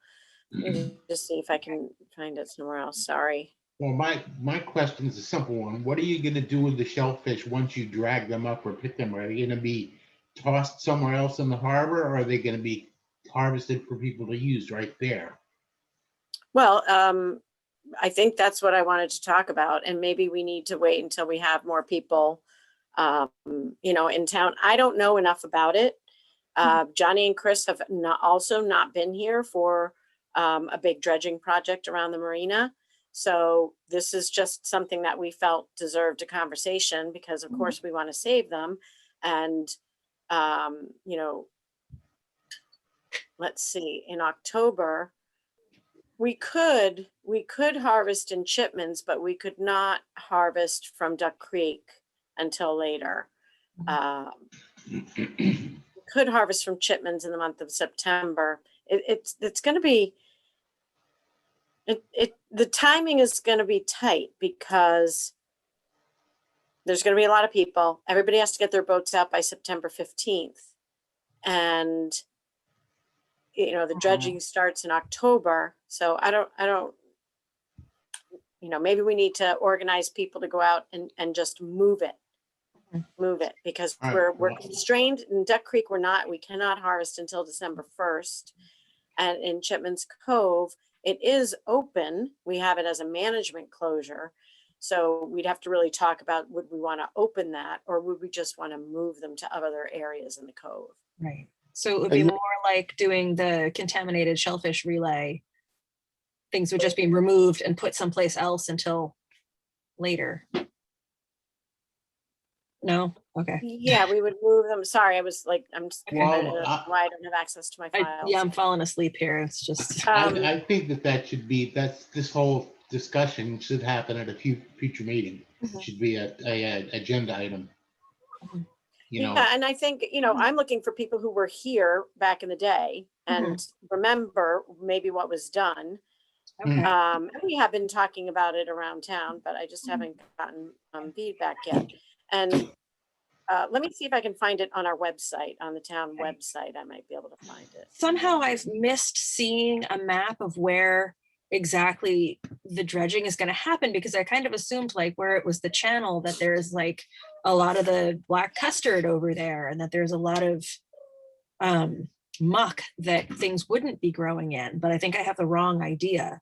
Let me just see if I can find it somewhere else. Sorry. Well, my question is a simple one. What are you going to do with the shellfish once you drag them up or pick them? Are they going to be tossed somewhere else in the harbor, or are they going to be harvested for people to use right there? Well, I think that's what I wanted to talk about, and maybe we need to wait until we have more people, in town. I don't know enough about it. Johnny and Chris have also not been here for a big dredging project around the marina. So this is just something that we felt deserved a conversation because of course we want to save them. And, let's see, in October, we could harvest in Chipman's, but we could not harvest from Duck Creek until later. We could harvest from Chipman's in the month of September. It's going to be, the timing is going to be tight because there's going to be a lot of people. Everybody has to get their boats out by September 15th. And, the dredging starts in October. So I don't, maybe we need to organize people to go out and just move it because All right, we're well- constrained in Duck Creek. We cannot harvest until December 1st. And in Chipman's Cove, it is open. We have it as a management closure. So we'd have to really talk about, would we want to open that or would we just want to move them to other areas in the cove? Right. So it would be more like doing the contaminated shellfish relay. Things would just be removed and put someplace else until later. No? Okay. Yeah, we would move them. Sorry, I was like, I'm just, Well, I don't know why I don't have access to my files. I'm falling asleep here. It's just. I think that should be, this whole discussion should happen at a future meeting. It should be a agenda item. Yeah, and I think, I'm looking for people who were here back in the day and remember maybe what was done. Okay. And we have been talking about it around town, but I just haven't gotten feedback yet. And let me see if I can find it on our website, on the town website. I might be able to find it. Somehow I've missed seeing a map of where exactly the dredging is going to happen, because I kind of assumed like where it was the channel that there's like a lot of the black custard over there and that there's a lot of muck that things wouldn't be growing in, but I think I have the wrong idea.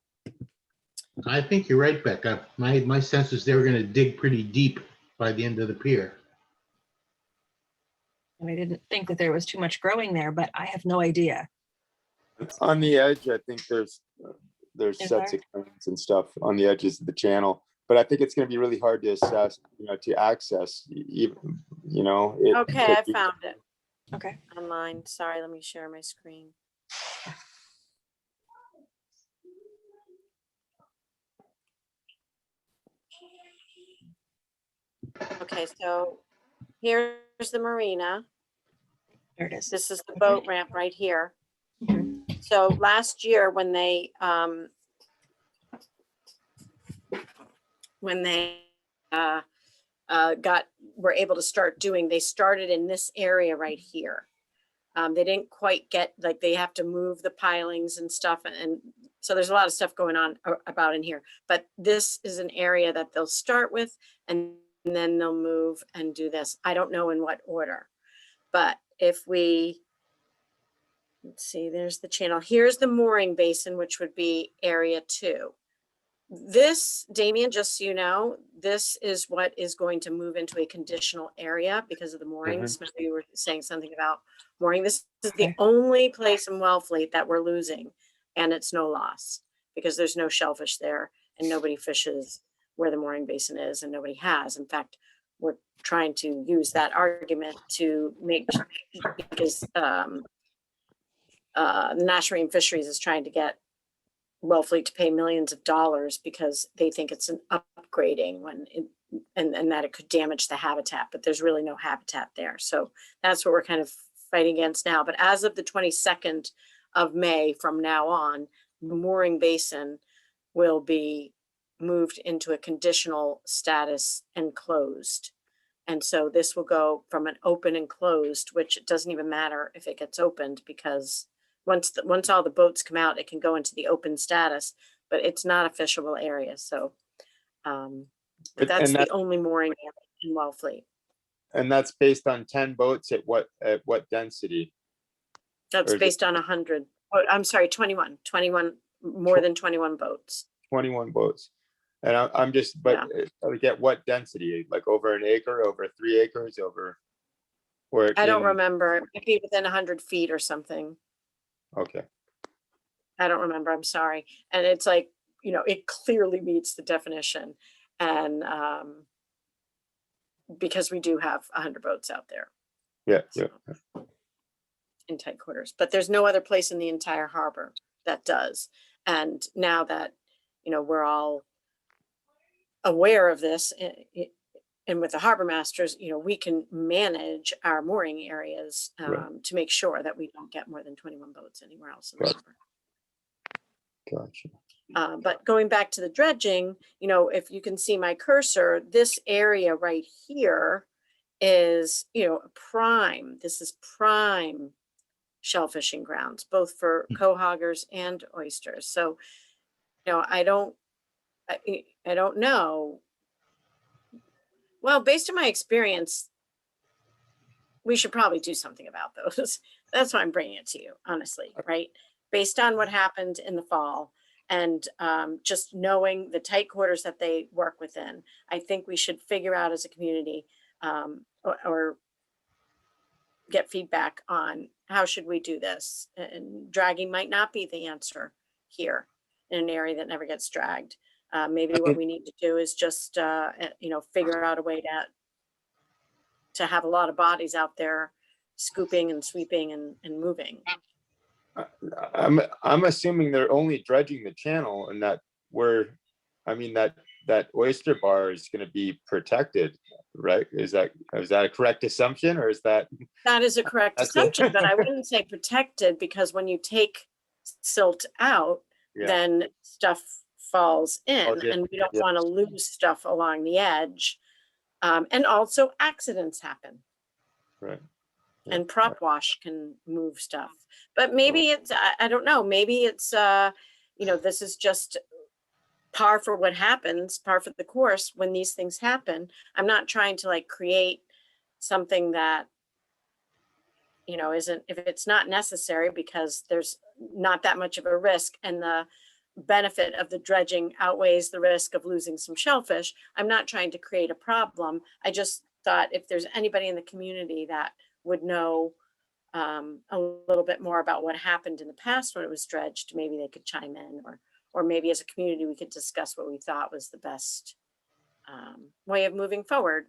I think you're right, Becca. My sense is they were gonna dig pretty deep by the end of the pier. And I didn't think that there was too much growing there, but I have no idea. On the edge, I think there's Is sets there? of cones and stuff on the edges of the channel, but I think it's gonna be really hard to assess, to access even, Okay, I found it Okay. online. Sorry, let me share my screen. Okay, so here's the marina. There it is. This is the boat ramp right here. Mhm. So last year when they were able to start doing, they started in this area right here. They didn't quite get, like, they have to move the pilings and stuff. And so there's a lot of stuff going on about in here, but this is an area that they'll start with and then they'll move and do this. I don't know in what order, but if we, let's see, there's the channel. Here's the mooring basin, which would be area 2. This, Damien, just so you know, this is what is going to move into a conditional area because of the moorings. Maybe you were saying something about mooring. This is the Okay. only place in Wellfleet that we're losing, and it's no loss because there's no shellfish there and nobody fishes where the mooring basin is and nobody has. In fact, we're trying to use that argument to make, because the National Marine Fisheries is trying to get Wellfleet to pay millions of dollars because they think it's an upgrading and that it could damage the habitat, but there's really no habitat there. So that's what we're kind of fighting against now. But as of the 22nd of May, from now on, the mooring basin will be moved into a conditional status and closed. And so this will go from an open and closed, which it doesn't even matter if it gets opened because once all the boats come out, it can go into the open status, but it's not a fishable area. So that's the only mooring area in Wellfleet. And that's based on 10 boats at what density? That's Or is based on 100. Oh, I'm sorry, 21, more than 21 boats. 21 boats. And I'm just, but like at what density? Like over an acre, over 3 acres, over? Or I don't remember. It might be within 100 feet or something. Okay. I don't remember. I'm sorry. And it's like, it clearly meets the definition. And because we do have 100 boats out there. Yeah. So, in tight quarters, but there's no other place in the entire harbor that does. And now that, we're all aware of this and with the harbor masters, we can manage our mooring areas to make sure that we don't get more than 21 boats anywhere else in the harbor. Gotcha. But going back to the dredging, if you can see my cursor, this area right here is, prime. This is prime shellfishing grounds, both for cohoggers and oysters. So, I don't know. Well, based on my experience, we should probably do something about those. That's why I'm bringing it to you, honestly, right? Based on what happened in the fall and just knowing the tight quarters that they work within, I think we should figure out as a community or get feedback on how should we do this. And dragging might not be the answer here in an area that never gets dragged. Maybe what we need to do is just, figure out a way to have a lot of bodies out there scooping and sweeping and moving. I'm assuming they're only dredging the channel and that that oyster bar is going to be protected, right? Is that a correct assumption, or is that? That is a correct assumption, but I wouldn't say protected because when you take silt out, Yeah. then stuff falls in, yeah, and we don't yeah. want to lose stuff along the edge. And also accidents happen, Right. Yeah, and prop wash can move stuff. But maybe it's, I don't know, maybe it's, this is just par for what happens, par for the course when these things happen. I'm not trying to like create something that, isn't, if it's not necessary, because there's not that much of a risk and the benefit of the dredging outweighs the risk of losing some shellfish. I'm not trying to create a problem. I just thought if there's anybody in the community that would know a little bit more about what happened in the past when it was dredged, maybe they could chime in, or maybe as a community, we could discuss what we thought was the best way of moving forward.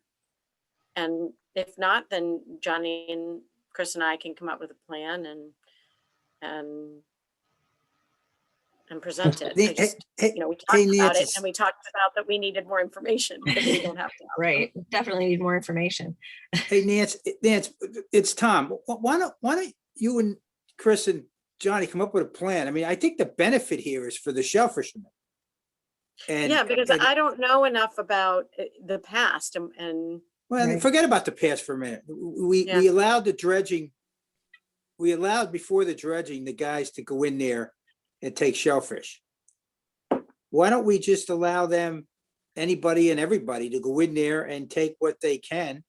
And if not, then Johnny and Chris and I can come up with a plan and present it. I just, we talked about it, and we talked about that we needed more information because we don't have to. Right, definitely need more information. Hey, Nancy, it's Tom. Why don't you and Chris and Johnny come up with a plan? I mean, I think the benefit here is for the shellfishermen. And Yeah, because I don't know enough about the past and well, Right. forget about the past for a minute. We allowed the dredging. We allowed before the dredging, the guys to go in there and take shellfish. Why don't we just allow them, anybody and everybody, to go in there and take what they can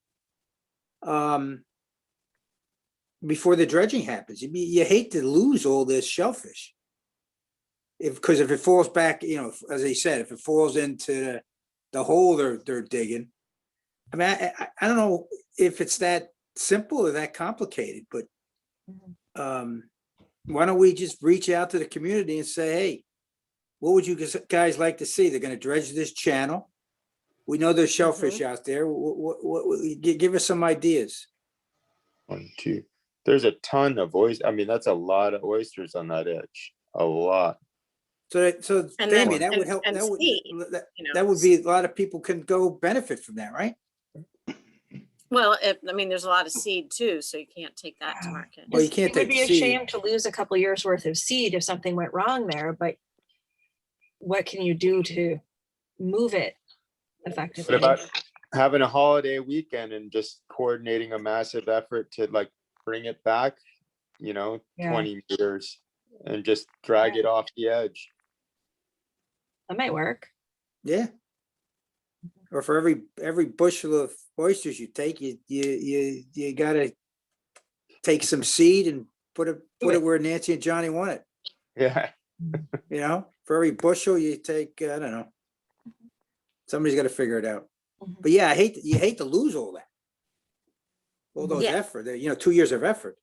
before the dredging happens? You hate to lose all this shellfish. Because if it falls back, as I said, if it falls into the hole they're digging, I mean, I don't know if it's that simple or that complicated, but why don't we just reach out to the community and say, hey, what would you guys like to see? They're going to dredge this channel. We know there's shellfish out there. Give us some ideas. 1, 2. There's a ton of oysters. I mean, that's a lot of oysters on that edge. A lot. So And Damien, then- that would help. and That would seed, that would be a lot of people can go benefit from that, right? Well, there's a lot of seed too, so you can't take that to market. Well, you can't It would take be a seed. shame to lose a couple years worth of seed if something went wrong there, but what can you do to move it effectively? What about having a holiday weekend and just coordinating a massive effort to like bring it back, 20 meters and just drag it off the edge? That might work. Yeah. Or for every bushel of oysters you take, you gotta take some seed and put it where Nancy and Johnny want it. Yeah. For every bushel you take, I don't know. Somebody's got to figure it out. But yeah, you hate to lose all that. All those effort, 2 years of effort.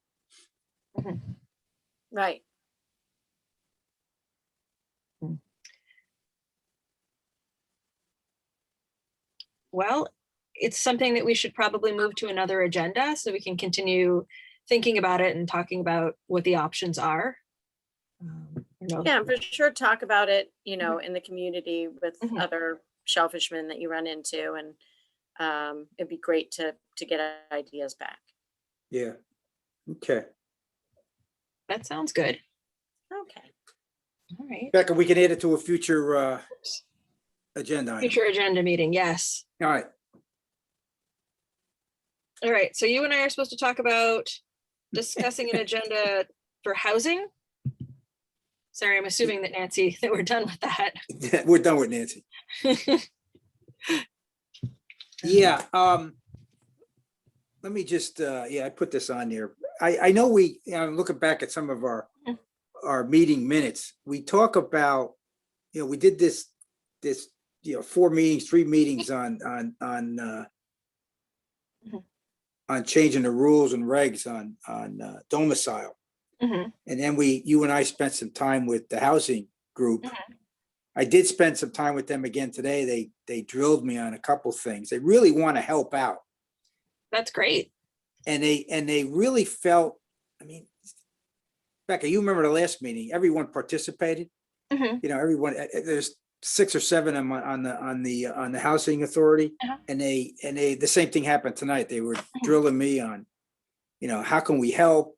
Right. Well, it's something that we should probably move to another agenda so we can continue thinking about it and talking about what the options are. Yeah, for sure. Talk about it, in the community with other shellfishmen that you run into, and it'd be great to get ideas back. Yeah. Okay. That sounds good. Okay. All right. Becca, we can add it to a future agenda item. Future agenda meeting, yes. All right. All right, so you and I are supposed to talk about discussing an agenda for housing. Sorry, I'm assuming that Nancy, that we're done with that. We're done with Nancy. Yeah. Let me just, I put this on there. I know looking back at some of our meeting minutes, we talk about, we did this, 3 meetings on changing the rules and regs on domicile. And then you and I spent some time with the housing group. I did spend some time with them again today. They drilled me on a couple things. They really want to help out. That's great. And they really felt, Becca, you remember the last meeting, everyone participated. Everyone, there's 6 or 7 of them on the housing authority. And the same thing happened tonight. They were drilling me on, how can we help?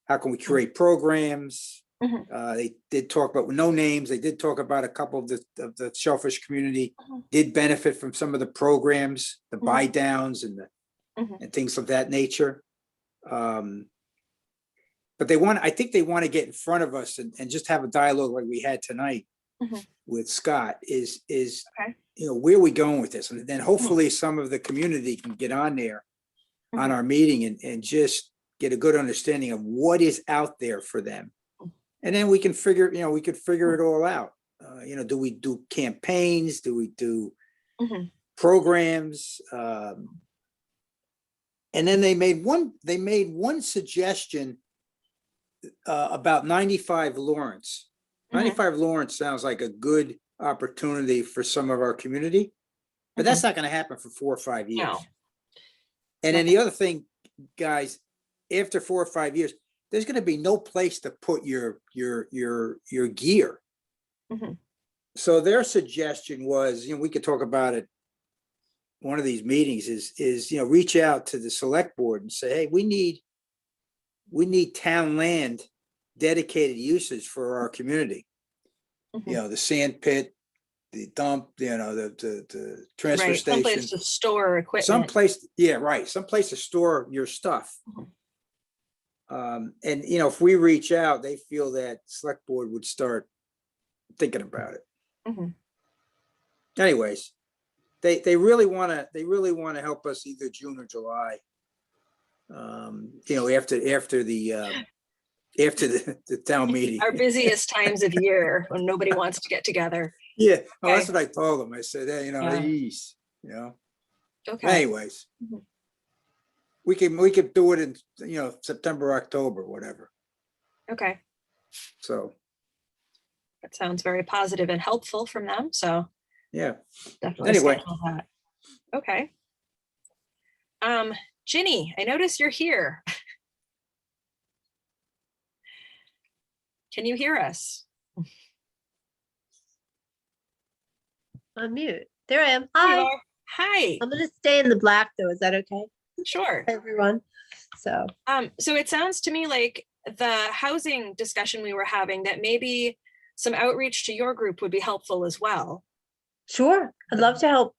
How can we create programs? They did talk about, no names, they did talk about a couple of the Shellfish community Mhm. did benefit from some of the programs, the Mhm. buy downs and Mhm. and things of that nature. But I think they want to get in front of us and just have a dialogue like we had tonight Mhm. with Scott is, Okay. where are we going with this? And then hopefully some of the community can get on there on Mhm. our meeting and just get a good understanding of what is out there for them. And then we can figure, we could figure it all out. Do we do campaigns? Do we do Mhm. programs? And then they made one suggestion about 95 Lawrence. Mhm. 95 Lawrence sounds like a good opportunity for some of our community, but that's not going to happen for 4 or 5 years. No. And then the other thing, guys, after 4 or 5 years, there's going to be no place to put your gear. Mhm. So their suggestion was, we could talk about it. One of these meetings is reach out to the select board and say, hey, we need town land dedicated uses for our community. Mhm. The sand pit, the dump, the transfer Right, station, someplace to store equipment. someplace, yeah, right, someplace to store your stuff. Mhm. And if we reach out, they feel that select board would start thinking about it. Mhm. Anyways, they really want to help us either June or July. After the town meeting. Our busiest times of year when nobody wants to get together. Yeah, well, that's Okay. what I told them. I said, hey, Yeah. geez, Okay. anyways. Mhm. We could do it in, September, October, whatever. Okay. So, That sounds very positive and helpful from them. So yeah. definitely Anyway. schedule that. Okay. Ginny, I notice you're here. Can you hear us? Unmute. There I am. There you Hi. are. Hi. I'm gonna stay in the black though. Is that okay? Sure. Hi, everyone. So it sounds to me like the housing discussion we were having, that maybe some outreach to your group would be helpful as well. Sure. I'd love to help.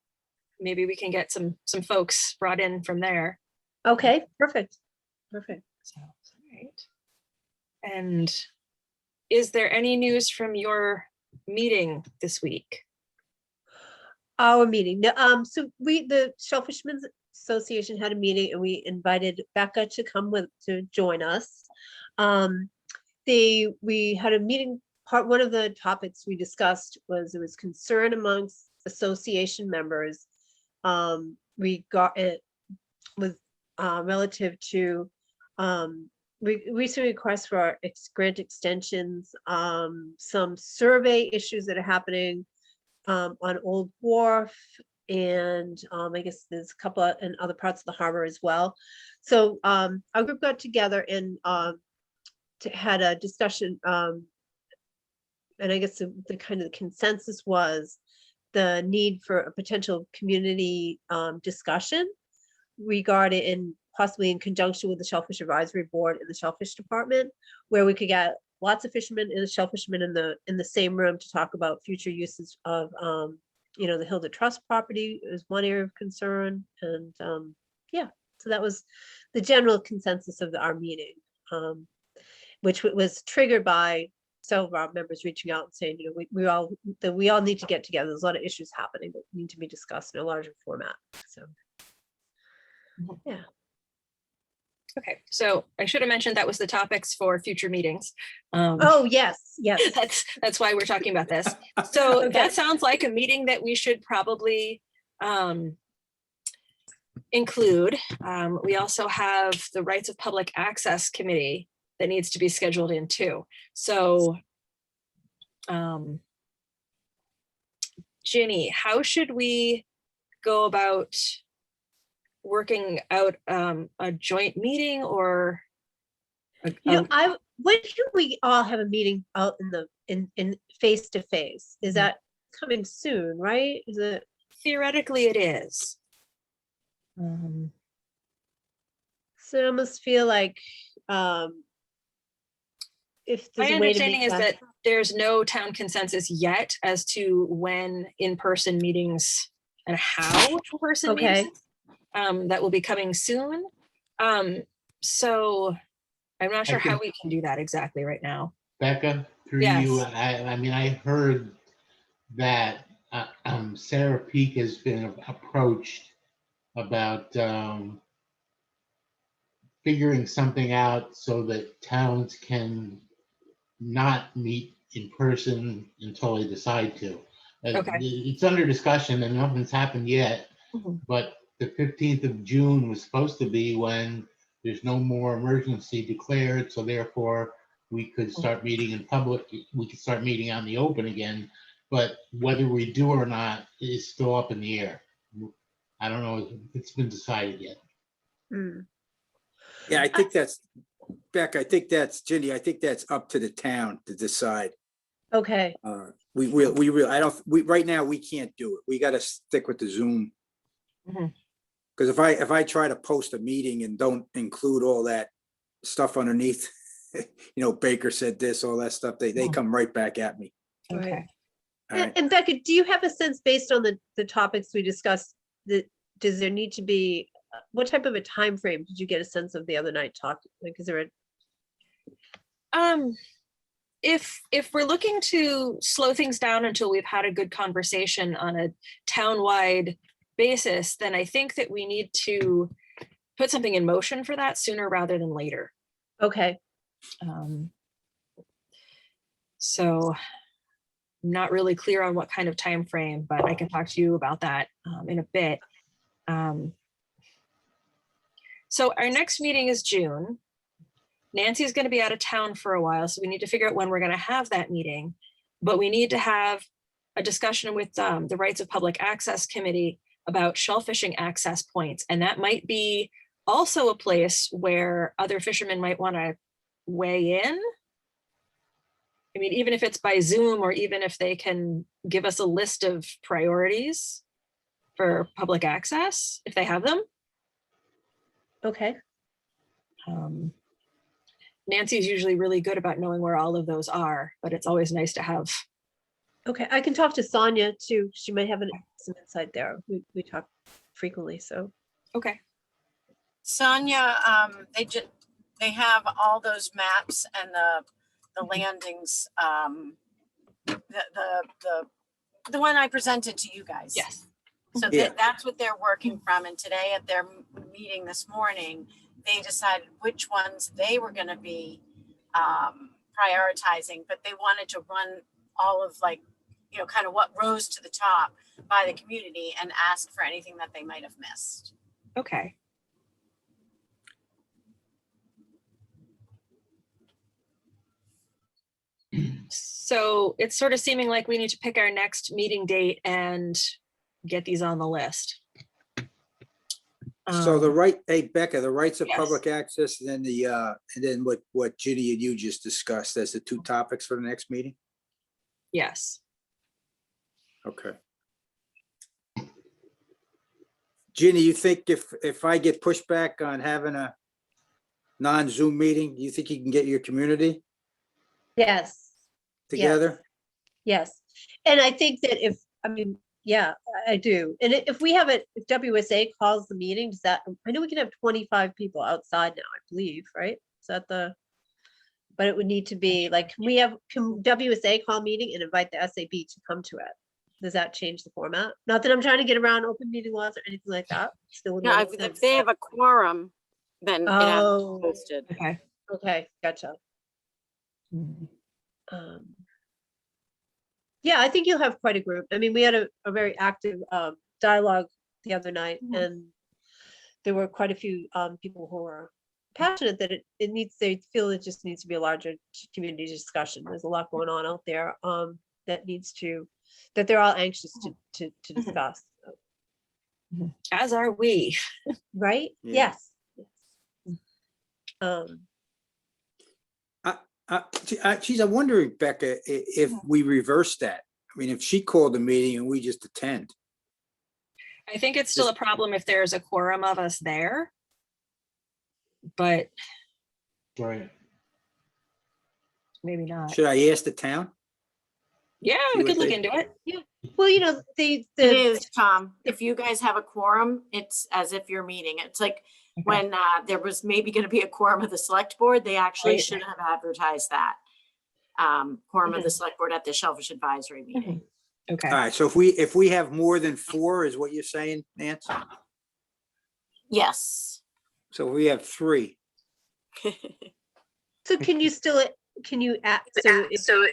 Maybe we can get some folks brought in from there. Okay, perfect. Perfect. So, all right. And is there any news from your meeting this week? Our meeting. So the Shellfishmen's Association had a meeting and we invited Becca to come to join us. We had a meeting. One of the topics we discussed was there was concern amongst association members relative to recent requests for grant extensions, some survey issues that are happening on Old Wharf, and I guess there's a couple in other parts of the harbor as well. So our group got together and had a discussion, and I guess the kind of consensus was the need for a potential community discussion regarding, and possibly in conjunction with the Shellfish Advisory Board and the Shellfish Department, where we could get lots of fishermen and the shellfishermen in the same room to talk about future uses of the Hilda Trust property is one area of concern, and so that was the general consensus of our meeting, which was triggered by several of our members reaching out and saying, we all need to get together. There's a lot of issues happening that need to be discussed in a larger format. So yeah. Okay, so I should have mentioned that was the topics for future meetings. Oh, yes. That's why we're talking about this. So Okay. that sounds like a meeting that we should probably include. We also have the Rights of Public Access Committee that needs to be scheduled in too. So Ginny, how should we go about working out a joint meeting, or When can we all have a meeting out in face to face? Is that coming soon, right? Is it? Theoretically it is. So I almost feel like if My there's a way to understanding make is that there's no town consensus yet as to when in-person meetings and how in-person Okay. meetings that will be coming soon. So I'm not sure how can- we can do that exactly right now. Becca, through Yes. you, I mean, I heard that Sarah Peak has been approached about figuring something out so that towns can not meet in person until they decide to. Okay. It's under discussion and nothing's happened yet, Mhm. but the 15th of June was supposed to be when there's no more emergency declared, so therefore we could start meeting in public, we could start meeting out in the open again, but whether we do or not is still up in the air. I don't know if it's been decided yet. Hmm. Yeah, I think that's, Beck, I think that's, Ginny, I think that's up to the town to decide. Okay, Right now, we can't do it. We gotta stick with the Zoom. Mhm. Because if I try to post a meeting and don't include all that stuff underneath, Baker said this, all that stuff, they come right back at me. Okay. right. All right. And Becca, do you have a sense based on the topics we discussed, that does there need to be, what type of a time frame did you get a sense of the other night talk? Like, is there a, If we're looking to slow things down until we've had a good conversation on a town-wide basis, then I think that we need to put something in motion for that sooner rather than later. okay, So I'm not really clear on what kind of time frame, but I can talk to you about that in a bit. So our next meeting is June. Nancy's going to be out of town for a while, so we need to figure out when we're going to have that meeting. But we need to have a discussion with the Rights of Public Access Committee about shellfishing access points. And that might be also a place where other fishermen might want to weigh in. I mean, even if it's by Zoom, or even if they can give us a list of priorities for public access, if they have them. okay, Nancy's usually really good about knowing where all of those are, but it's always nice to have. okay. I can talk to Sonia too. She might have some insight there. We talk frequently, so. Okay. Sonia, they have all those maps and the landings, the one I presented to you guys. Yes. So Yeah. that's what they're working from. And today at their meeting this morning, they decided which ones they were gonna be prioritizing, but they wanted to run all of kind of what rose to the top by the community and ask for anything that they might have missed. Okay. So it's sort of seeming like we need to pick our next meeting date and get these on the list. So hey, Becca, the rights of Yes. public access, and then what Ginny and you just discussed as the two topics for the next meeting? Yes. Okay. Ginny, you think if I get pushback on having a non-Zoom meeting, do you think you can get your community Yes, together? yes. And I think that yeah, I do. And if we have if WSA calls the meeting, I know we can have 25 people outside now, I believe, right? Is that but it would need to be like, can WSA call meeting and invite the SAB to come to it? Does that change the format? Not that I'm trying to get around open meeting laws or anything like that. Still would Yeah, want to if they have a quorum, then it has to Oh. be posted. Okay. Okay, gotcha. Yeah, I think you'll have quite a group. I mean, we had a very active dialogue the other night, Mhm. and there were quite a few people who were passionate that they feel it just needs to be a larger community discussion. There's a lot going on out there that they're all anxious to discuss. As are we. Right? Yeah. Yes. Geez, I'm wondering, Becca, if we reverse that. I mean, if she called the meeting and we just attend. I think it's still a problem if there's a quorum of us there. But Right. maybe not. Should I ask the town? Yeah, See we what could look they- into it. Well, It is, Tom. If you guys have a quorum, it's as if you're meeting. It's like Okay. when there was maybe going to be a quorum of the select board, they actually Right. should have advertised that. Quorum of the select board at the Shellfish Advisory meeting. Okay. All right, so if we have more than 4 is what you're saying, Nance? Yes. So we have 3. so can you still, can you, so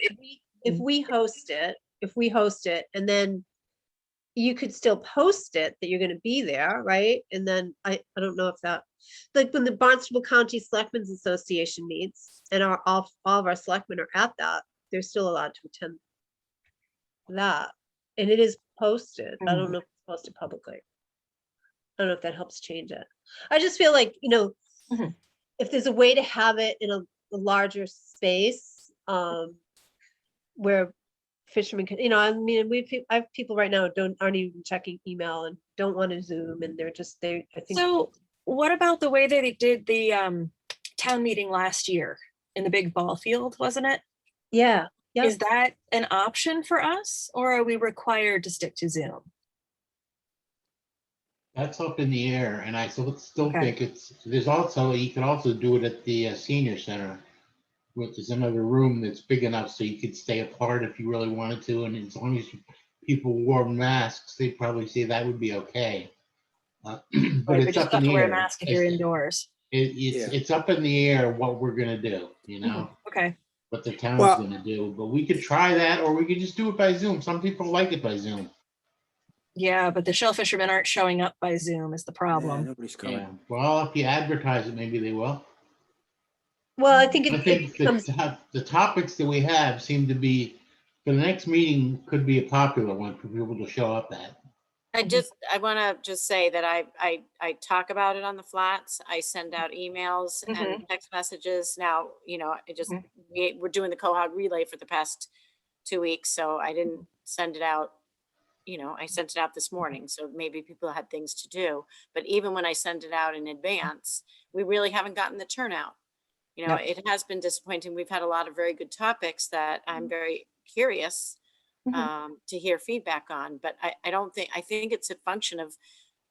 if we host it, and then you could still post it that you're gonna be there, right? And then I don't know if that, like when the Barnstable County Selectmen's Association meets and all of our selectmen are at that, they're still allowed to attend that. And it is posted. I don't know if it's posted publicly. I don't know if that helps change it. I just feel like, Mhm. if there's a way to have it in a larger space, where fishermen can, I mean, I have people right now aren't even checking email and don't want to Zoom, and I think. So what about the way that they did the town meeting last year in the big ball field, wasn't it? Yeah, yeah. Is that an option for us, or are we required to stick to Zoom? That's up in the air, and I still Okay. think you can also do it at the senior center. There's another room that's big enough so you could stay apart if you really wanted to, and as long as people wore masks, they'd probably say that would be okay. But Right, but it's just up have in to the wear a air. mask if you're indoors. It's up in the air what we're gonna do, Okay. what the town's Well- gonna do. But we could try that, or we could just do it by Zoom. Some people like it by Zoom. Yeah, but the shellfishermen aren't showing up by Zoom is the Yeah, problem. nobody's coming. Yeah. Well, if you advertise it, maybe they will. Well, I think I it think becomes, the topics that we have seem to be, for the next meeting could be a popular one for people to show up at. I want to just say that I talk about it on the flats. I send out emails and text messages. Now, we're doing the Cohog relay for the past 2 weeks, so I didn't send it out. I sent it out this morning, so maybe people had things to do. But even when I send it out in advance, we really haven't gotten the turnout. Yep. It has been disappointing. We've had a lot of very good topics that I'm very curious to hear feedback on, but I think it's a function of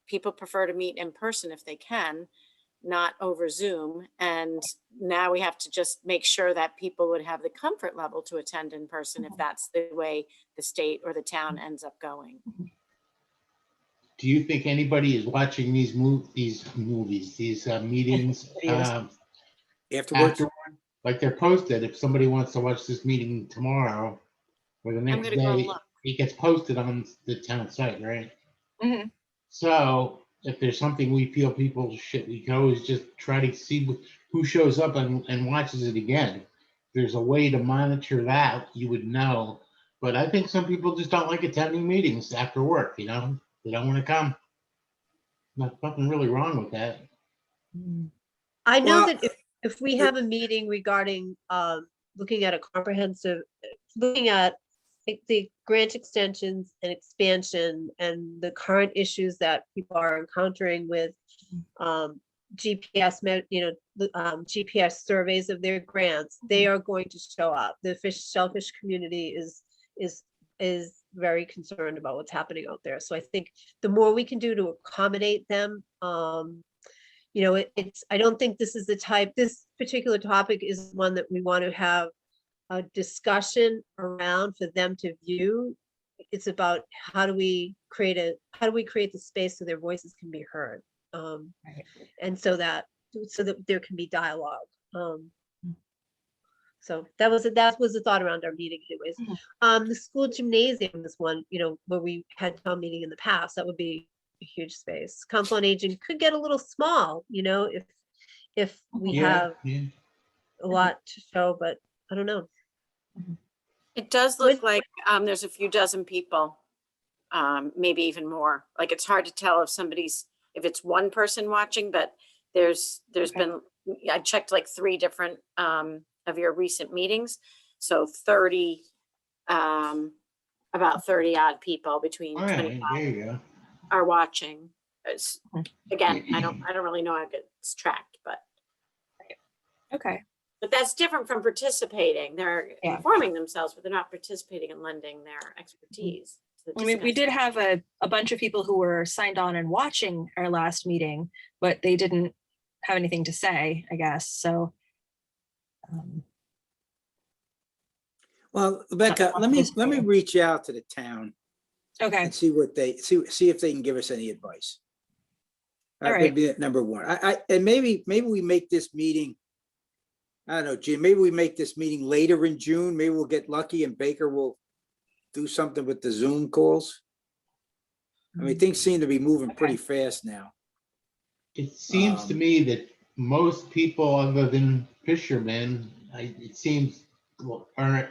people prefer to meet in person if they can, not over Zoom. And now we have to just make sure that people would have the comfort level to attend in person if that's the way the state or the town ends up going. Do you think anybody is watching these meetings Videos. Afterwards? after, like they're posted? If somebody wants to watch this meeting tomorrow or the next gonna go day, look. it gets posted on the town site, right? Mhm. So if there's something we feel we can always just try to see who shows up and watches it again. If there's a way to monitor that, you would know. But I think some people just don't like attending meetings after work, They don't want to come. Nothing really wrong with that. I know Well, that if we have a meeting regarding, looking at looking at the grant extensions and expansion and the current issues that people are encountering with, GPS, GPS surveys of their grants, they are going to show up. The shellfish community is very concerned about what's happening out there. So I think the more we can do to accommodate them, I don't think this particular topic is one that we want to have a discussion around for them to view. It's about how do we create the space so their voices can be heard. And so that there can be dialogue. So that was the thought around our meeting anyways. The school gymnasium is one, where we had town meeting in the past. That would be a huge space. Council on Aging could get a little small, if we have a lot to show, but I don't know. It does look like there's a few dozen people, maybe even more. Like it's hard to tell if it's one person watching, but there's been, I checked like 3 different of your recent meetings. So 30, about 30 odd people between All right, 25 there you go. are watching. Again, I don't really know how it's tracked, but Okay. But that's different from participating. They're Yeah. informing themselves, but they're not participating and lending their expertise. to the I mean, we did discussion. have a bunch of people who were signed on and watching our last meeting, but they didn't have anything to say, I guess, so. Well, Rebecca, let me reach out to the town Okay, and see what they, see if they can give us any advice. All right. That'd be number one. And maybe we make this meeting, I don't know, Jim, maybe we make this meeting later in June. Maybe we'll get lucky and Baker will do something with the Zoom calls. I mean, things seem to be moving pretty fast now. It seems to me that most people other than fishermen, it seems, aren't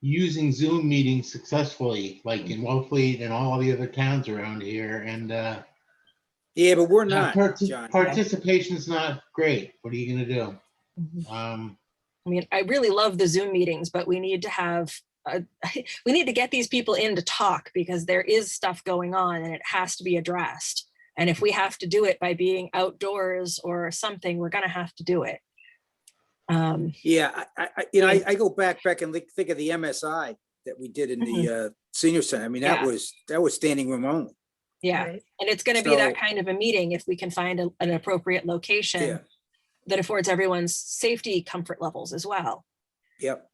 using Zoom meetings successfully, like in Wellfleet and all the other towns around here. And Yeah, but we're not, John. participation's not great. What are you gonna do? I mean, I really love the Zoom meetings, but we need to have, we need to get these people in to talk because there is stuff going on and it has to be addressed. And if we have to do it by being outdoors or something, we're gonna have to do it. Yeah, I go back and think of the MSI that we did in the senior center. I mean, that was standing room only. Yeah, Right. and it's gonna be that So- kind of a meeting if we can find an appropriate location Yeah, that affords everyone's safety comfort levels as well. yep.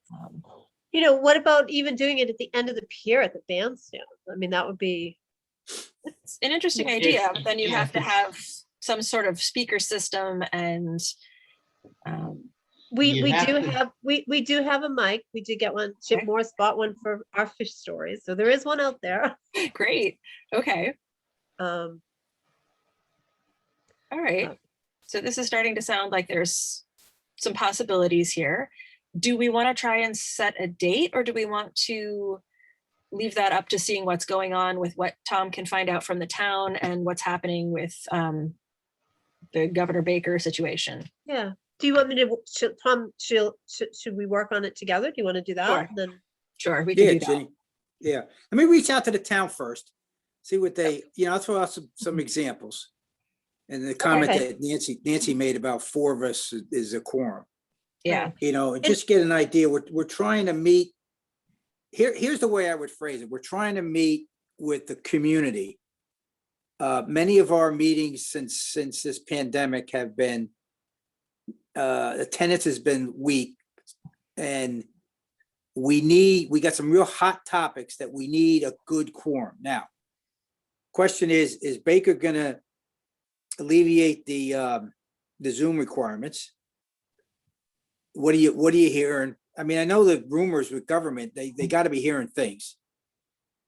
You know, what about even doing it at the end of the pier at the bandstand? I mean, that would be, It's an interesting If- idea, but then you yeah, have if to it's- have some sort of speaker system and, we You do have to- have, we do have a mic. We did get one. Chip Okay. Morris bought one for our fish stories. So there is one out there. great, okay, Um, all right. So this is starting to sound like there's some possibilities here. Do we want to try and set a date or do we want to leave that up to seeing what's going on with what Tom can find out from the town and what's happening with the Governor Baker situation? yeah. Do you want me to, Tom, should we work on it together? Do you want to do that? Sure. And then, Sure, we can Yeah, do that. Jenny. Yeah, let me reach out to the town first, see what they, I'll throw out some examples. And the comment Okay. that Nancy made about 4 of us is a quorum. Yeah, And just get an idea. We're trying to meet. Here's the way I would phrase it. We're trying to meet with the community. Many of our meetings since this pandemic have been, attendance has been weak. And we got some real hot topics that we need a good quorum. Now, question is Baker gonna alleviate the Zoom requirements? What are you hearing? I mean, I know the rumors with government, they got to be hearing things.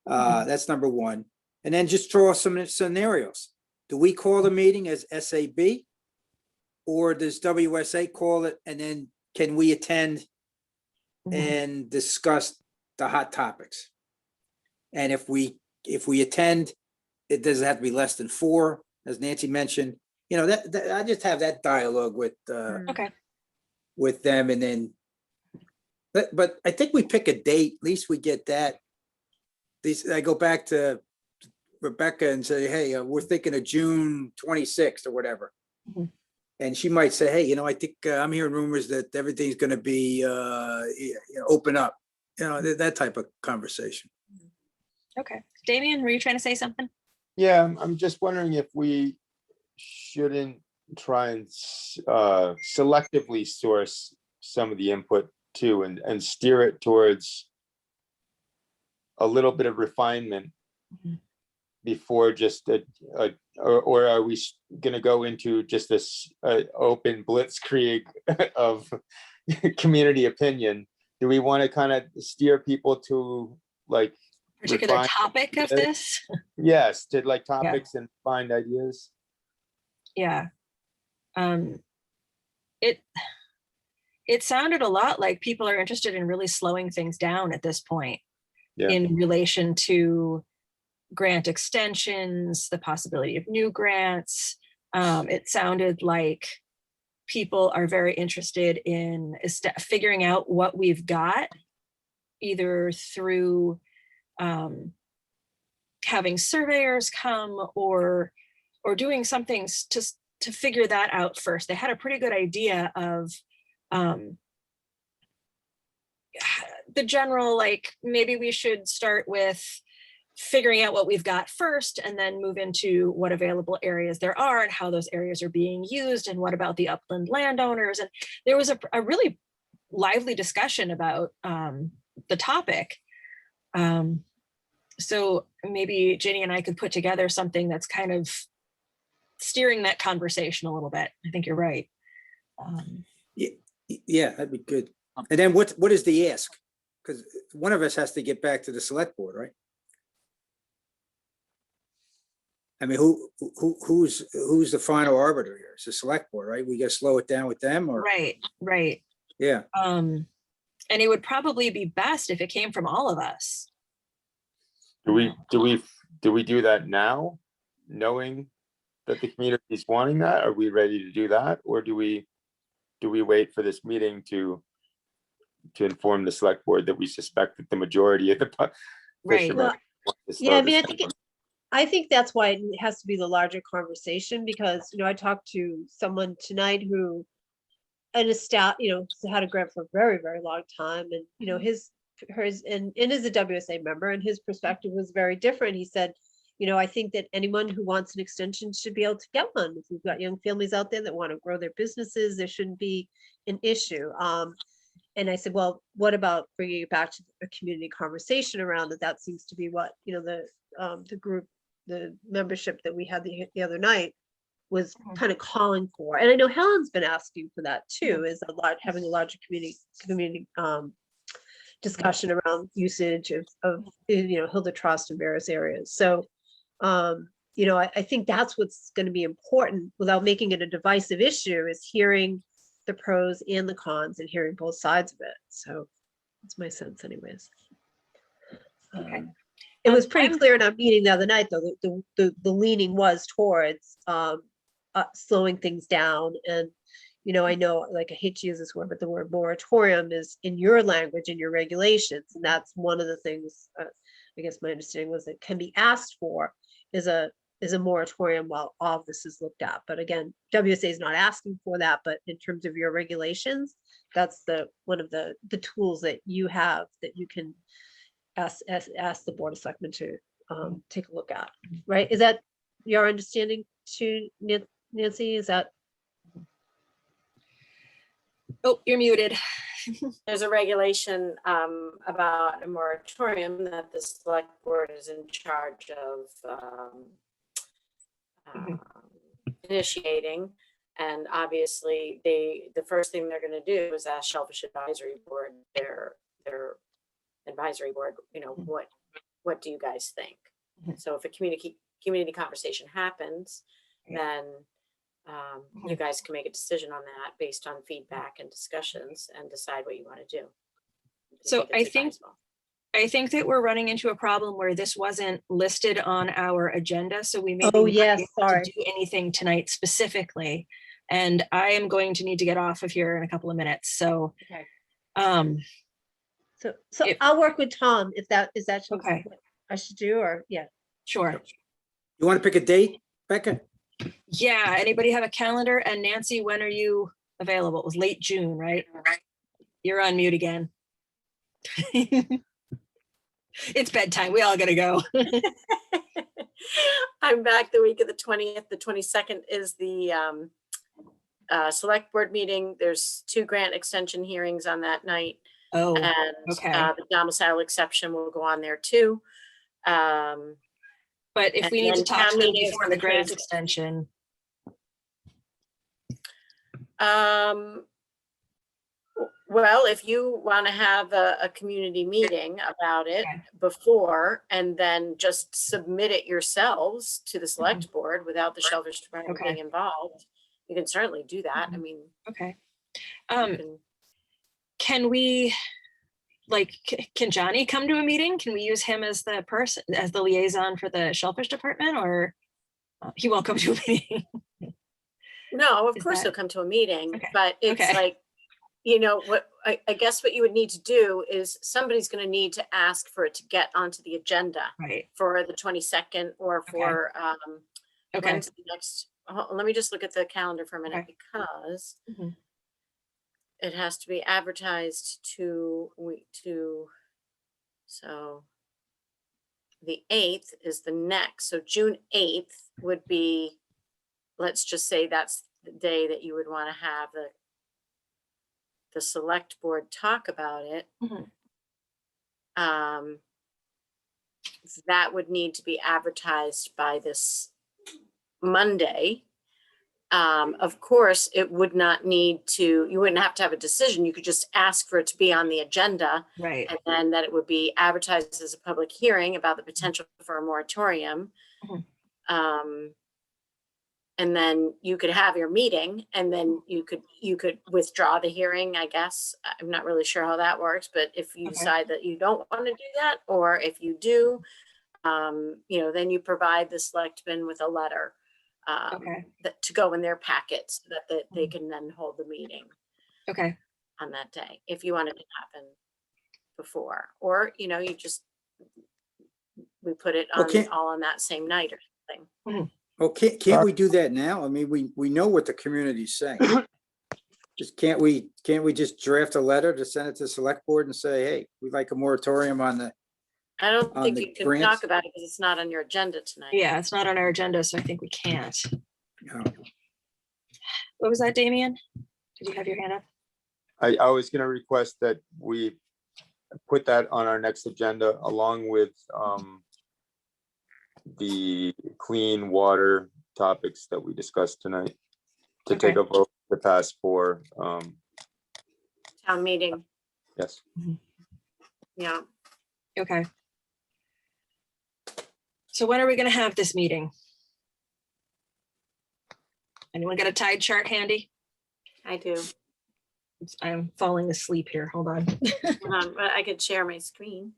That's number one. And then just throw us some scenarios. Do we call the meeting as SAB? Or does WSA call it? And then can we attend and discuss the hot topics? And if we attend, it doesn't have to be less than 4, as Nancy mentioned. That I just have that dialogue with okay, with them, and then but I think we pick a date, at least we get that. I go back to Rebecca and say, hey, we're thinking of June 26th or whatever. Mhm. And she might say, hey, I think I'm hearing rumors that everything's going to be open up, that type of conversation. okay. Damien, were you trying to say something? Yeah, I'm just wondering if we shouldn't try and selectively source some of the input too, and steer it towards a little bit of refinement Mhm. before just or are we going to go into just this open blitzkrieg of community opinion? Do we want to kind of steer people to like Particular refine- topic of this? yes, to like topics and find ideas? Yeah. It sounded a lot like people are interested in really slowing things down at this point. Yeah. In relation to grant extensions, the possibility of new grants. It sounded like people are very interested in figuring out what we've got, either through having surveyors come or doing something to figure that out first. They had a pretty good idea of the general, like, maybe we should start with figuring out what we've got first and then move into what available areas there are and how those areas are being used and what about the upland landowners. And there was a really lively discussion about the topic. So maybe Ginny and I could put together something that's kind of steering that conversation a little bit. I think you're right. Yeah, that'd be good. And then what is the ask? Because one of us has to get back to the select board, right? I mean, who's the final arbiter here? It's the select board, right? We gotta slow it down with them, or? Right. Yeah, And it would probably be best if it came from all of us. Do we do that now, knowing that the community is wanting that? Are we ready to do that? Or do we wait for this meeting to inform the select board that we suspect that the majority of the Right. fishermen Well, want to slow Yeah, I this mean, down? I think that's why it has to be the larger conversation, because, I talked to someone tonight who, had a grant for a very, very long time, and, hers, and is a WSA member, and his perspective was very different. He said, I think that anyone who wants an extension should be able to get one. If we've got young families out there that want to grow their businesses, there shouldn't be an issue. And I said, well, what about bringing it back to a community conversation around it? That seems to be what, the group, the membership that we had the other night was kind of calling for. And I know Helen's been asking for that too, is having a larger community discussion around usage of Hilda Trust in various areas. So, I think that's what's going to be important, without making it a divisive issue, is hearing the pros and the cons and hearing both sides of it. So that's my sense anyways. Okay. It was pretty I'm- clear in our meeting the other night, though, that the leaning was towards slowing things down. And, I know, like, I hate to use this word, but the word moratorium is in your language, in your regulations. And that's one of the things, I guess my understanding was, that can be asked for is a moratorium while all of this is looked at. But again, WSA is not asking for that, but in terms of your regulations, that's one of the tools that you have that you can ask the Board of Selectmen to take a look at, right? Is that your understanding too, Nancy? Is that? Oh, you're muted. There's a regulation about a moratorium that the select board is in charge of initiating. And obviously the first thing they're going to do is ask Shellfish Advisory Board, their advisory board, what do you guys think? So if a community conversation happens, then you guys can make a decision on that based on feedback and discussions and decide what you want to do. So it's advisable. I think that we're running into a problem where this wasn't listed on our agenda, so we may Oh, not yes, be able sorry. to do anything tonight specifically. And I am going to need to get off of here in a couple of minutes. So, Okay. So If- I'll work with Tom if that is that Okay. what I should do, or yeah. sure. you want to pick a date, Becca? Yeah, anybody have a calendar? And Nancy, when are you available? It was late June, right? You're on mute again. It's bedtime. We all gotta go. I'm back the week of the 20th. The 22nd is the select board meeting. There's 2 grant extension hearings on that night. Oh, And okay. the domicile exception will go on there too. But if and we need to then talk town to them meeting is before on the the grant Thursday. extension, Well, if you want to have a community meeting about it Okay. before, and then just submit it yourselves to the select board without the Shellfish Department Okay. being involved, you can certainly do that. I mean, okay. you can- Can we, like, can Johnny come to a meeting? Can we use him as the person, as the liaison for the Shellfish Department, or he won't come to a meeting? no, of Is course that- he'll come to a meeting, Okay. but it's Okay. like, what I guess what you would need to do is somebody's going to need to ask for it to get onto the agenda Right, for the 22nd or for okay, when's the next. Let me just look at the calendar for a minute Okay. because Mhm. it has to be advertised so the 8th is the next, so June 8th would be, let's just say that's the day that you would want to have the select board talk about it. Mhm. That would need to be advertised by this Monday. Of course, it would not need to, you wouldn't have to have a decision. You could just ask for it to be on the agenda, Right. and then that it would be advertised as a public hearing about the potential for a moratorium. Mhm. And then you could have your meeting, and then you could withdraw the hearing, I guess. I'm not really sure how that works, but if you Okay. decide that you don't want to do that, or if you do, then you provide the selectmen with a letter Okay. that to go in their packets that they can then hold the meeting Okay. on that day, if you want it to happen before, or, you just, we put it on Okay. all on that same night or something. Okay, can't we do that now? I mean, we know what the community's saying. Just can't we just draft a letter to send it to the select board and say, hey, we'd like a moratorium on the, I don't On think the you can grants? talk about it because it's not on your agenda tonight. Yeah, it's not on our agenda, so I think we can't. you know, What was that, Damien? Did you have your hand up? I was gonna request that we put that on our next agenda along with the clean water topics that we discussed tonight, to take a vote to pass for, Town meeting, yes. yeah. Okay. So when are we gonna have this meeting? Anyone got a tide chart handy? I do. I'm falling asleep here. Hold on. But I could share my screen.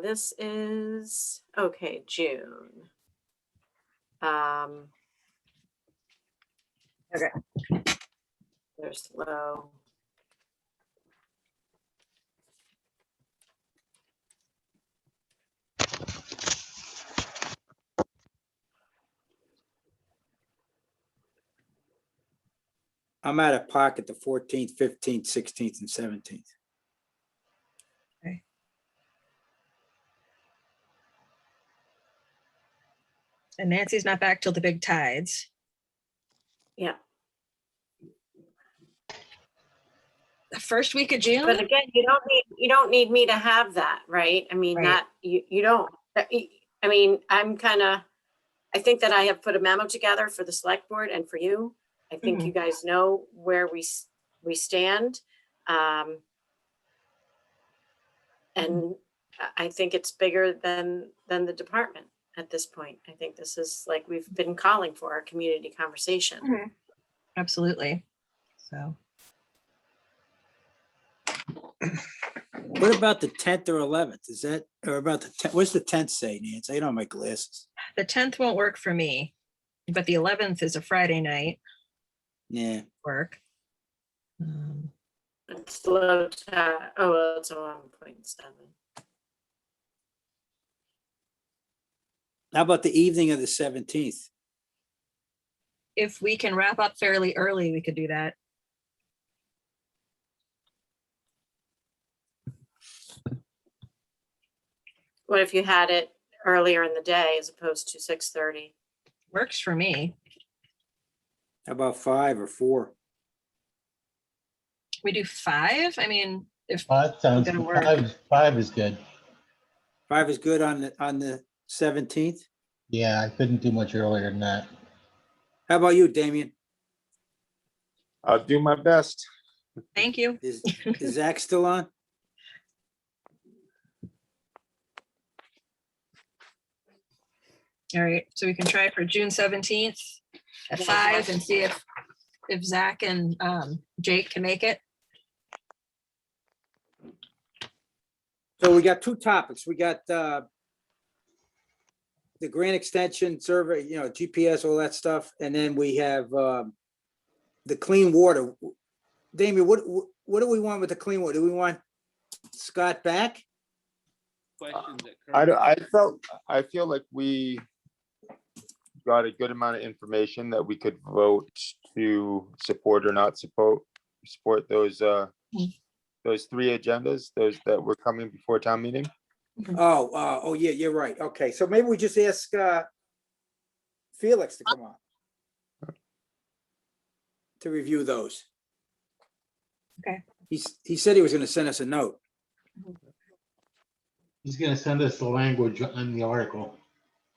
This is, okay, June. Okay. There's low. I'm out of pocket the 14th, 15th, 16th, and 17th. And Nancy's not back till the big tides. Yeah, The first week of June? but again, you don't need me to have that, right? I mean, Right. that, you don't. I mean, I think that I have put a memo together for the select board and for you. I think Mhm. you guys know where we stand. And I think it's bigger than the department at this point. I think this is like we've been calling for a community conversation. Mhm. Absolutely. So, What about the 10th or 11th? Is that, or about the 10th? What's the 10th say, Nancy? I don't have my glasses. the 10th won't work for me, but the 11th is a Friday night Yeah, work. It's low tide. Oh, well, it's a 1.7. how about the evening of the 17th? If we can wrap up fairly early, we could do that. What if you had it earlier in the day as opposed to 6:30? Works for me. How about 5 or 4? We do 5? I mean, if That sounds, Gonna work. five is good. 5 is good on the 17th? Yeah, I couldn't do much earlier than that. How about you, Damien? I'll do my best. thank you. Is Zach still on? All right, so we can try for June 17th at 5 and see if Zach and Jake can make it. So we got 2 topics. We got the grant extension survey, GPS, all that stuff. And then we have the clean water. Damien, what do we want with the clean water? Do we want Scott back? Questions that Kurt- I feel like we got a good amount of information that we could vote to support or not support those three agendas, those that were coming before town meeting? Oh, yeah, you're right. Okay, so maybe we just ask Felix to come on to review those. Okay. He said he was gonna send us a note. He's gonna send us the language on the article.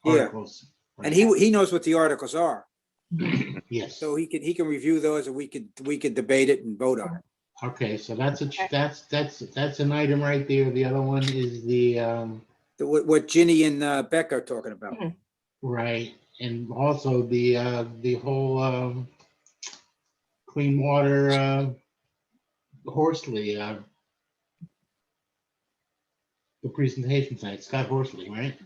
Yeah. Articles. And he knows what the articles are, Yes. so he can review those and we could debate it and vote on it. Okay, so that's an item right there. The other one is the, What Ginny and Beck are talking about. right, and also the whole clean water Horsley, the presentation site, Scott Horsley, right?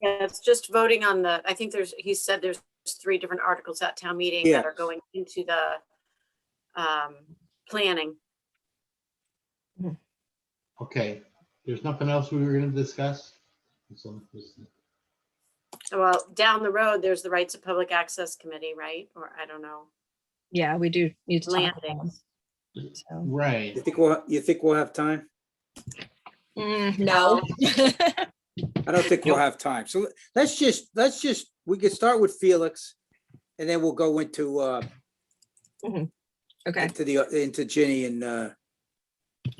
Yeah, it's just voting on I think he said there's 3 different articles at town meeting Yeah. that are going into the planning. Okay, there's nothing else we were gonna discuss? Well, down the road, there's the Rights of Public Access Committee, right? Or I don't know. Yeah, we do need to talk about them. Landings. So, Right. You think we'll have time? no. I don't think we'll have time. So let's just, we could start with Felix and then we'll go into, Okay. into Ginny and Okay.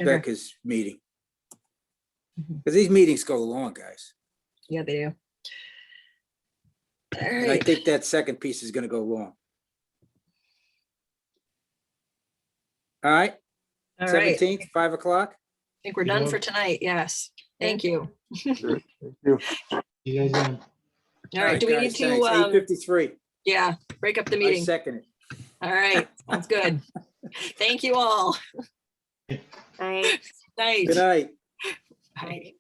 Becca's meeting. Mhm. Because these meetings go long, guys. Yeah, they do. All And I right. think that second piece is gonna go long. All right, All right. I 17th, 5 o'clock. think we're done for tonight. Yes. Thank you. Thank you. You guys, All right. Do we need to, 8:53. yeah, break up the I meeting? second it. All right. Sounds good. Thank you all. Thanks. Night. Good night. Bye.